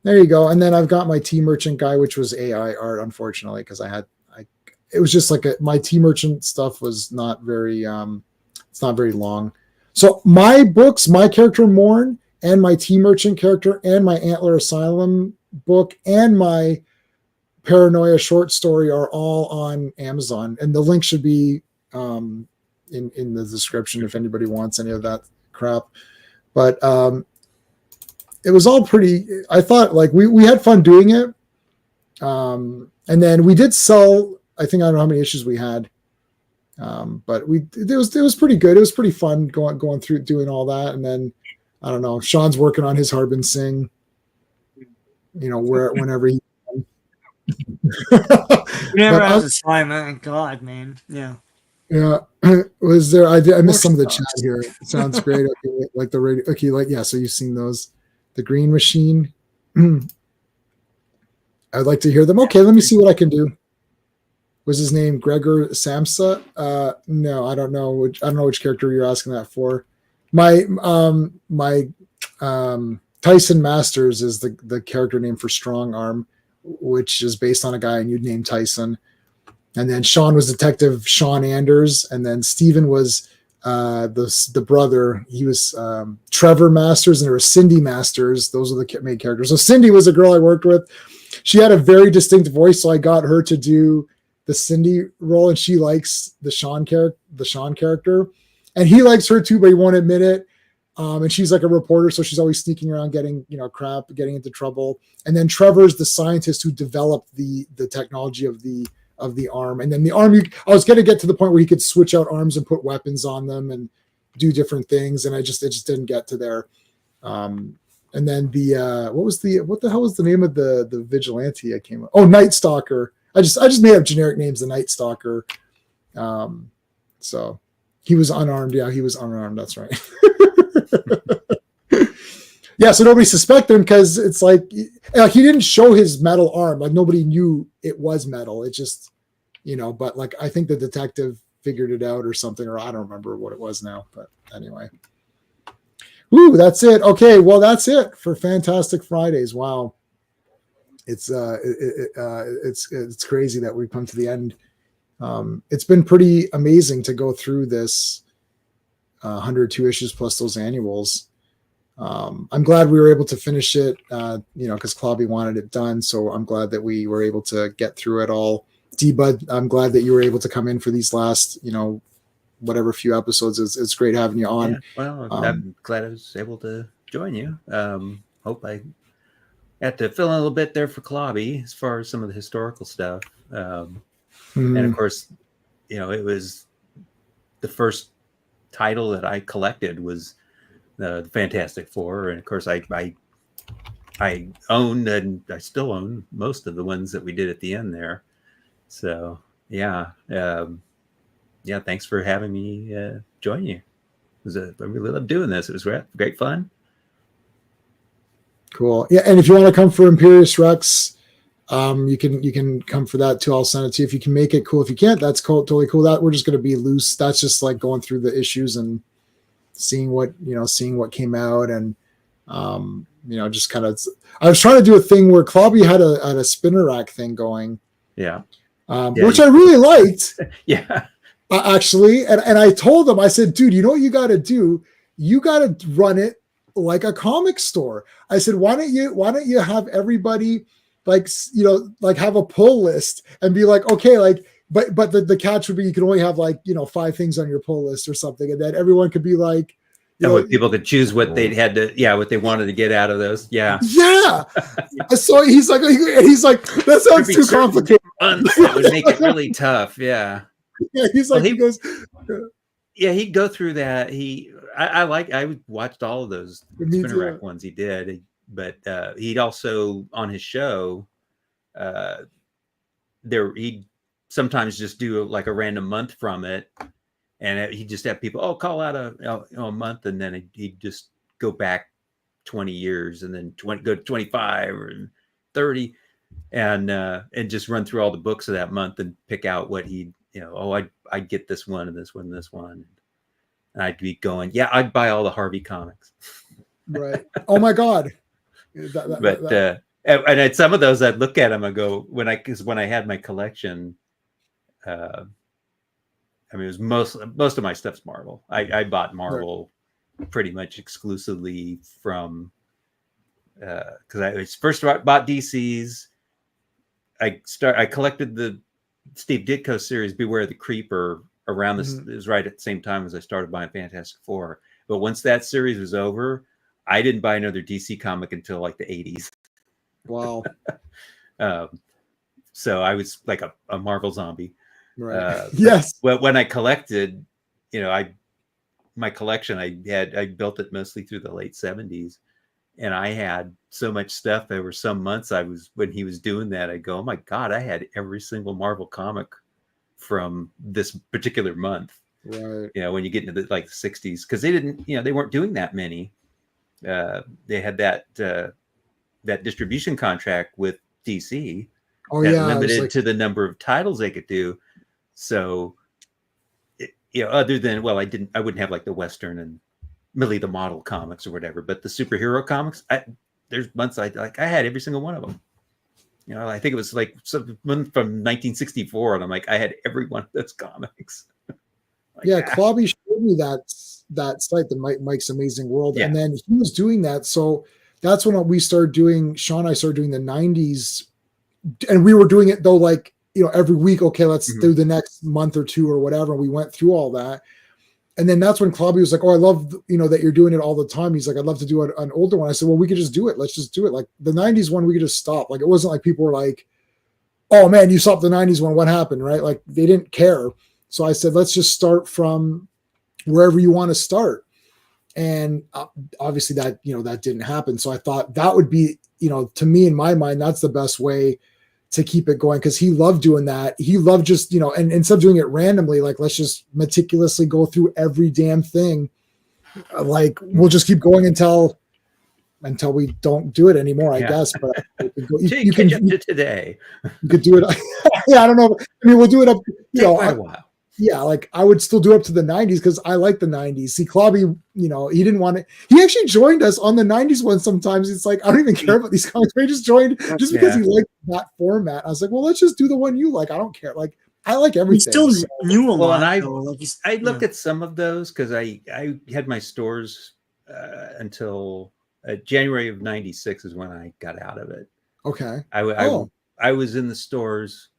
there you go. And then I've got my Tea Merchant guy, which was AI art, unfortunately, because it was just like my Tea Merchant stuff was not very, it's not very long. So my books, my character Morn, and my Tea Merchant character, and my Antler Asylum book, and my Paranoia short story are all on Amazon, and the link should be in the description if anybody wants any of that crap. But it was all pretty, I thought, like, we had fun doing it. And then we did sell, I think, I don't know how many issues we had. But it was pretty good. It was pretty fun going through doing all that. And then, I don't know, Sean's working on his Harbin Sing, whenever he never has a time, man. God, man. Yeah. Yeah. Was there, I missed some of the chat here. It sounds great. Okay, like the radio. Okay, like, yeah, so you've seen those. The Green Machine. I'd like to hear them. Okay, let me see what I can do. Was his name Gregor Samsa? No, I don't know which character you're asking that for. My Tyson Masters is the character name for Strong Arm, which is based on a guy named Tyson. And then Sean was Detective Sean Anders, and then Steven was the brother. He was Trevor Masters, and there was Cindy Masters. Those are the main characters. So Cindy was a girl I worked with. She had a very distinct voice, so I got her to do the Cindy role, and she likes the Sean character, and he likes her too, but he won't admit it. And she's like a reporter, so she's always sneaking around, getting getting into trouble. And then Trevor's the scientist who developed the technology of the arm. And then the arm, I was going to get to the point where he could switch out arms and put weapons on them and do different things, and it just didn't get to there. And then what the hell was the name of the vigilante I came up? Oh, Night Stalker. I just made up generic names. The Night Stalker. So he was unarmed. Yeah, he was unarmed. That's right. Yeah, so nobody suspected him because it's like he didn't show his metal arm. Like, nobody knew it was metal. It just, but like, I think the detective figured it out or something, or I don't remember what it was now. But anyway. Woo, that's it. Okay, well, that's it for Fantastic Fridays. Wow. It's crazy that we've come to the end. It's been pretty amazing to go through this 102 issues plus those annuals. I'm glad we were able to finish it, because Clobby wanted it done. So I'm glad that we were able to get through it all. D-Bud, I'm glad that you were able to come in for these last, whatever few episodes. It's great having you on. Yeah, well, I'm glad I was able to join you. Hope I had to fill in a little bit there for Clobby as far as some of the historical stuff. And of course, you know, it was the first title that I collected was the Fantastic Four, and of course, I owned and I still own most of the ones that we did at the end there. So yeah, yeah. Thanks for having me join you. I really love doing this. It was great fun. Cool. Yeah, and if you want to come for Imperious Rex, you can come for that too. I'll send it to you if you can make it. Cool. If you can't, that's cool. Totally cool. That we're just going to be loose. That's just like going through the issues and seeing what came out, and just kind of. I was trying to do a thing where Clobby had a spinner rack thing going. Yeah. Which I really liked. Yeah. Actually, and I told him, I said, dude, you know what you got to do? You got to run it like a comic store. I said, why don't you have everybody like have a pull list and be like, okay, like, but the catch would be you can only have 5 things on your pull list or something, and then everyone could be like, people could choose what they had to, what they wanted to get out of those. Yeah. Yeah. So he's like, that sounds too complicated. That would make it really tough. Yeah. Yeah. He's like, he goes, yeah, he'd go through that. I watched all of those spinner rack ones he did, but he'd also on his show, he'd sometimes just do like a random month from it. And he'd just have people, call out a month, and then he'd just go back 20 years, and then go to 25 or 30, and just run through all the books of that month and pick out what I'd get this one and this one and this one, and I'd be going, I'd buy all the Harvey comics. Right. Oh my God. And at some of those, I'd look at them and go, when I had my collection. I mean, it was most of my stuff's Marvel. I bought Marvel pretty much exclusively from because I first bought DC's. I collected the Steve Ditko series, Beware the Creeper, around this. It was right at the same time as I started buying Fantastic Four. But once that series was over, I didn't buy another DC comic until like the 80s. Wow. So I was like a Marvel zombie. Right. Yes. Well, when I collected, my collection, I built it mostly through the late 70s, and I had so much stuff. There were some months when he was doing that, I go, oh my God, I had every single Marvel comic from this particular month. Right. When you get into the 60s, because they weren't doing that many. They had that distribution contract with DC that limited to the number of titles they could do. So, other than, I wouldn't have like the Western and Millie the Model comics or whatever, but the superhero comics, there's months I had every single one of them. I think it was like something from 1964, and I'm like, I had every one of those comics. Clobby showed me that site, the Mike's Amazing World, and then he was doing that. So that's when we started doing. Sean and I started doing the 90s, and we were doing it though, every week, okay, let's do the next month or two or whatever. And we went through all that. And then that's when Clobby was like, oh, I love, that you're doing it all the time. He's like, I'd love to do an older one. I said, well, we could just do it. Let's just do it. Like the 90s one, we could just stop. Like, it wasn't like people were like, oh man, you stopped the 90s one. What happened? Right. Like they didn't care. So I said, let's just start from wherever you want to start. And obviously that, that didn't happen. So I thought that would be, to me, in my mind, that's the best way to keep it going, because he loved doing that. He loved just, and instead of doing it randomly, like, let's just meticulously go through every damn thing. Like, we'll just keep going until we don't do it anymore, I guess. But you can do today. You could do it. Yeah, I don't know. I mean, we'll do it up. A while. Yeah, like I would still do up to the 90s because I like the 90s. See, Clobby, he didn't want it. He actually joined us on the 90s one sometimes. It's like, I don't even care about these comics. He just joined just because he liked that format. I was like, well, let's just do the one you like. I don't care. Like, I like everything. He still knew a lot. And I looked at some of those because I had my stores until January of 96 is when I got out of it. Okay. I was in the stores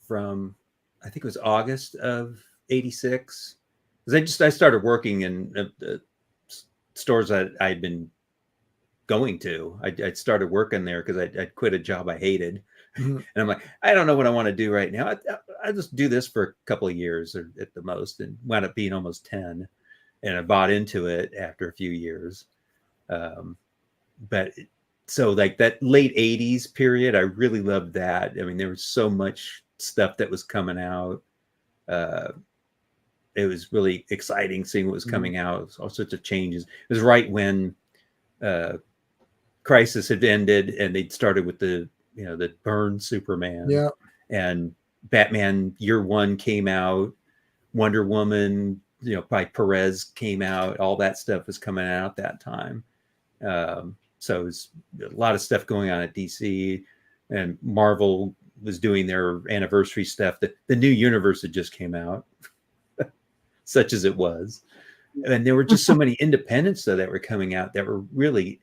from, I think it was August of 86. Because I started working in the stores that I'd been going to. I started working there because I'd quit a job I hated. Mm-hmm. And I'm like, I don't know what I want to do right now. I just do this for a couple of years or at the most, and wound up being almost 10. And I bought into it after a few years. But so like that late 80s period, I really loved that. I mean, there was so much stuff that was coming out. It was really exciting seeing what was coming out. All sorts of changes. It was right when Crisis had ended, and they'd started with the Byrne Superman. Yeah. And Batman Year One came out. Wonder Woman, by Perez came out. All that stuff was coming out that time. So it was a lot of stuff going on at DC, and Marvel was doing their anniversary stuff. The new universe had just came out, such as it was. And there were just so many independents though that were coming out that were really,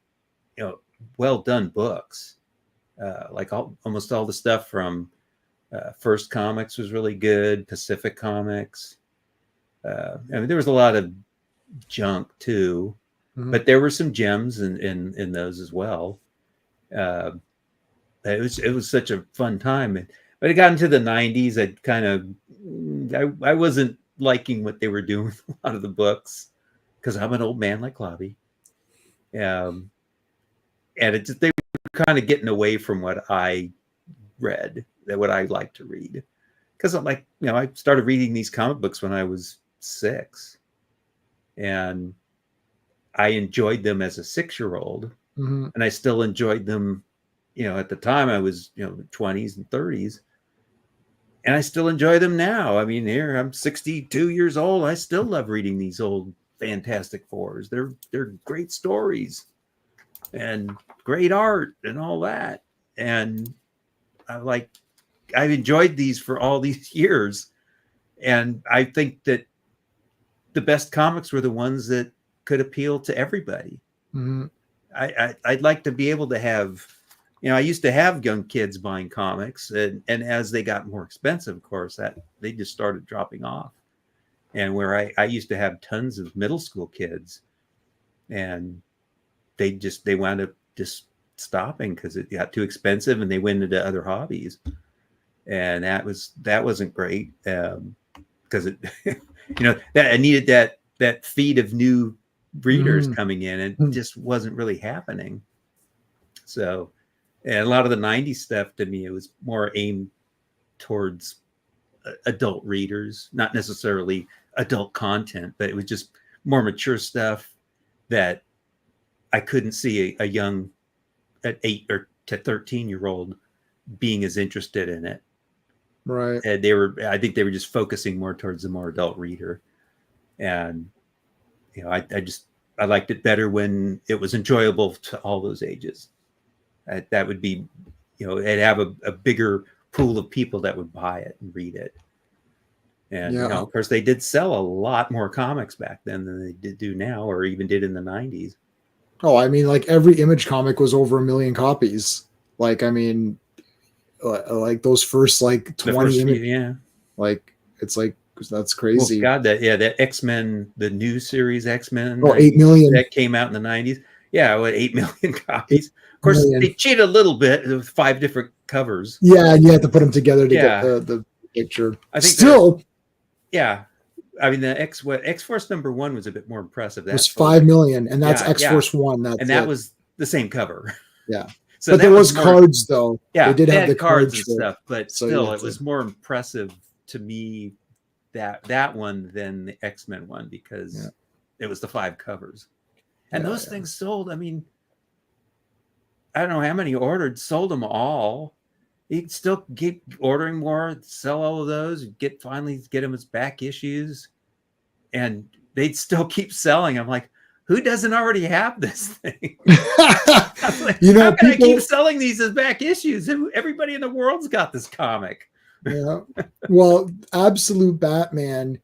well done books. Like almost all the stuff from First Comics was really good. Pacific Comics. I mean, there was a lot of junk too, but there were some gems in those as well. It was such a fun time. But it got into the 90s. I wasn't liking what they were doing with a lot of the books because I'm an old man like Clobby. And they were kind of getting away from what I read, what I like to read. Because I'm like, I started reading these comic books when I was 6. And I enjoyed them as a 6-year-old. Mm-hmm. And I still enjoyed them, at the time I was, 20s and 30s. And I still enjoy them now. I mean, here I'm 62 years old. I still love reading these old Fantastic Fours. They're great stories and great art and all that. And I've enjoyed these for all these years. And I think that the best comics were the ones that could appeal to everybody. Mm-hmm. I'd like to be able to have, I used to have young kids buying comics, and as they got more expensive, of course, that they just started dropping off. And where I used to have tons of middle school kids, and they wound up just stopping because it got too expensive, and they went into other hobbies, and that wasn't great because it, that I needed that feed of new readers coming in, and it just wasn't really happening. So. And a lot of the 90s stuff to me, it was more aimed towards adult readers, not necessarily adult content, but it was just more mature stuff that I couldn't see a young, at 8 or to 13-year-old being as interested in it. Right. And I think they were just focusing more towards the more adult reader. And, I liked it better when it was enjoyable to all those ages. That would be, it'd have a bigger pool of people that would buy it and read it. And, of course, they did sell a lot more comics back then than they do now, or even did in the 90s. Oh, I mean, like every Image comic was over 1 million copies. Like, I mean, like those first 20 Image, it's like, that's crazy. Well, God, that X-Men, the new series X-Men. 8 million. That came out in the 90s. Yeah, 8 million copies. Of course, they cheated a little bit with 5 different covers. Yeah, and you had to put them together to get the picture. I think still. I mean, the X-Force #1 was a bit more impressive. That was 5 million, and that's X-Force 1. That was the same cover. Yeah. So but there was cards, though. Yeah, they did have the cards and stuff, but still, it was more impressive to me that one than the X-Men one because it was the 5 covers. And those things sold. I mean, I don't know how many ordered, sold them all. You can still keep ordering more, sell all of those, finally get them as back issues, and they'd still keep selling. I'm like, who doesn't already have this thing? Like, how can I keep selling these as back issues? Everybody in the world's got this comic. Yeah. Well, Absolute Batman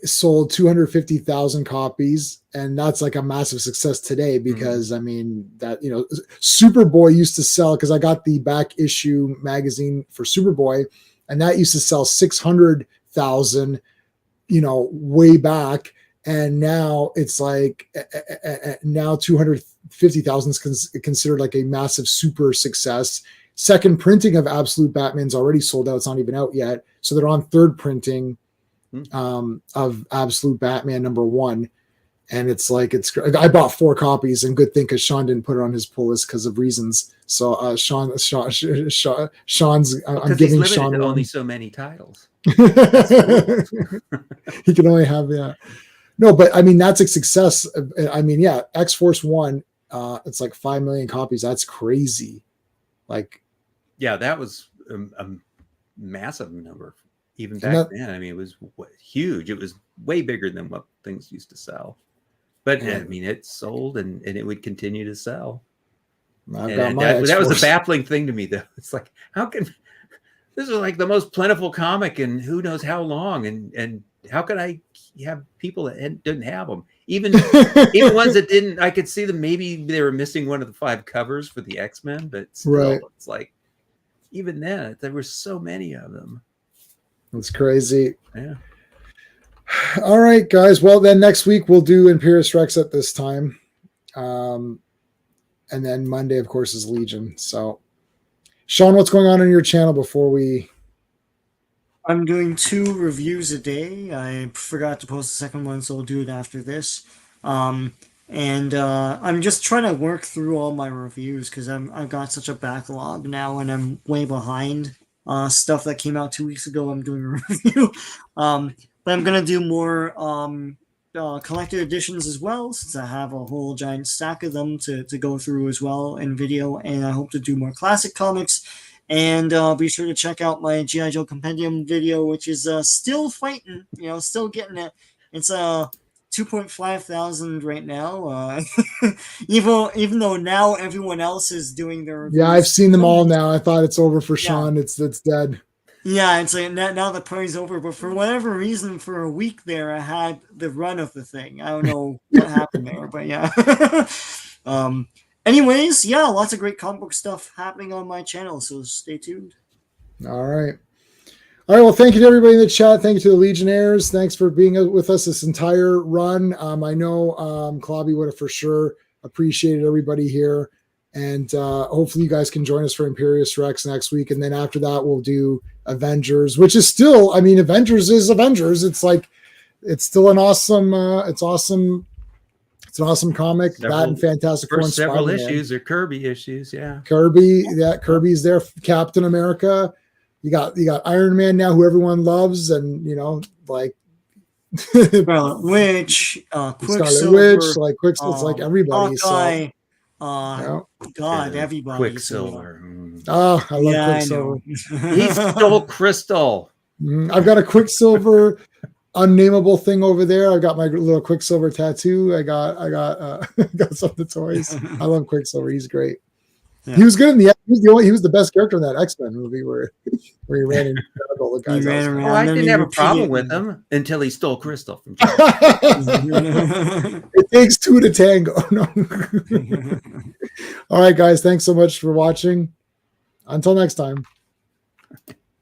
sold 250,000 copies, and that's like a massive success today because I mean that Superboy used to sell, because I got the back issue magazine for Superboy, and that used to sell 600,000 way back, and now it's like now 50,000 is considered like a massive super success. Second printing of Absolute Batman's already sold out. It's not even out yet. So they're on third printing of Absolute Batman #1. And it's like, I bought 4 copies, and good thing because Sean didn't put it on his pull list because of reasons. So Sean's, I'm giving Sean only so many titles. He can only have, no, but I mean, that's a success. I mean, yeah, X-Force 1, it's like 5 million copies. That's crazy. Like, yeah, that was a massive number even back then. I mean, it was huge. It was way bigger than what things used to sell. But I mean, it sold and it would continue to sell. That was a baffling thing to me, though. It's like, how can this is like the most plentiful comic in who knows how long, and how could I have people that didn't have them? Even ones that didn't, I could see them. Maybe they were missing one of the 5 covers for the X-Men, but still, it's like even then there were so many of them. It's crazy. Yeah. All right, guys. Well, then next week we'll do Imperious Rex at this time. And then Monday, of course, is Legion. So, Sean, what's going on your channel before we... I'm doing 2 reviews a day. I forgot to post the second one, so I'll do it after this. And I'm just trying to work through all my reviews because I've got such a backlog now, and I'm way behind. Stuff that came out 2 weeks ago, I'm doing a review. But I'm going to do more collected editions as well, since I have a whole giant stack of them to go through as well in video. And I hope to do more classic comics. And be sure to check out my G.I. Joe Compendium video, which is still fighting, still getting it. It's 2,500 right now. Even though now everyone else is doing their reviews. Yeah, I've seen them all now. I thought it's over for Sean. It's dead. Yeah, it's like now the party's over, but for whatever reason, for a week there, I had the run of the thing. I don't know what happened there, but yeah. Anyways, yeah, lots of great comic book stuff happening on my channel, so stay tuned. All right. Well, thank you to everybody in the chat. Thank you to the Legionnaires. Thanks for being with us this entire run. I know Clobby would have for sure appreciated everybody here. And hopefully you guys can join us for Imperious Rex next week. And then after that, we'll do Avengers, which is still, I mean, Avengers is Avengers. It's like, it's still an awesome, it's awesome. It's an awesome comic. That and Fantastic Four and several Spider-Man. issues are Kirby issues. Yeah. Kirby's there. Captain America. You got Iron Man now, who everyone loves. And, like, Scarlet Witch, Scarlet Witch, like Quicksilver, it's like everybody. Hawkeye, God, everybody. Quicksilver. Oh, I love Quicksilver. He stole Crystal. I've got a Quicksilver unnameable thing over there. I've got my little Quicksilver tattoo. I got some of the toys. I love Quicksilver. He's great. Yeah. He was good in the. He was the best character in that X-Men movie where he ran and all the guys. I didn't have a problem with him until he stole Crystal from. It takes 2 to tango. No. All right, guys. Thanks so much for watching. Until next time.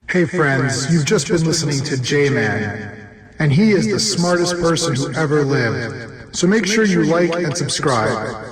Hey friends, you've just been listening to J-Man, and he is the smartest person who ever lived. So make sure you like and subscribe.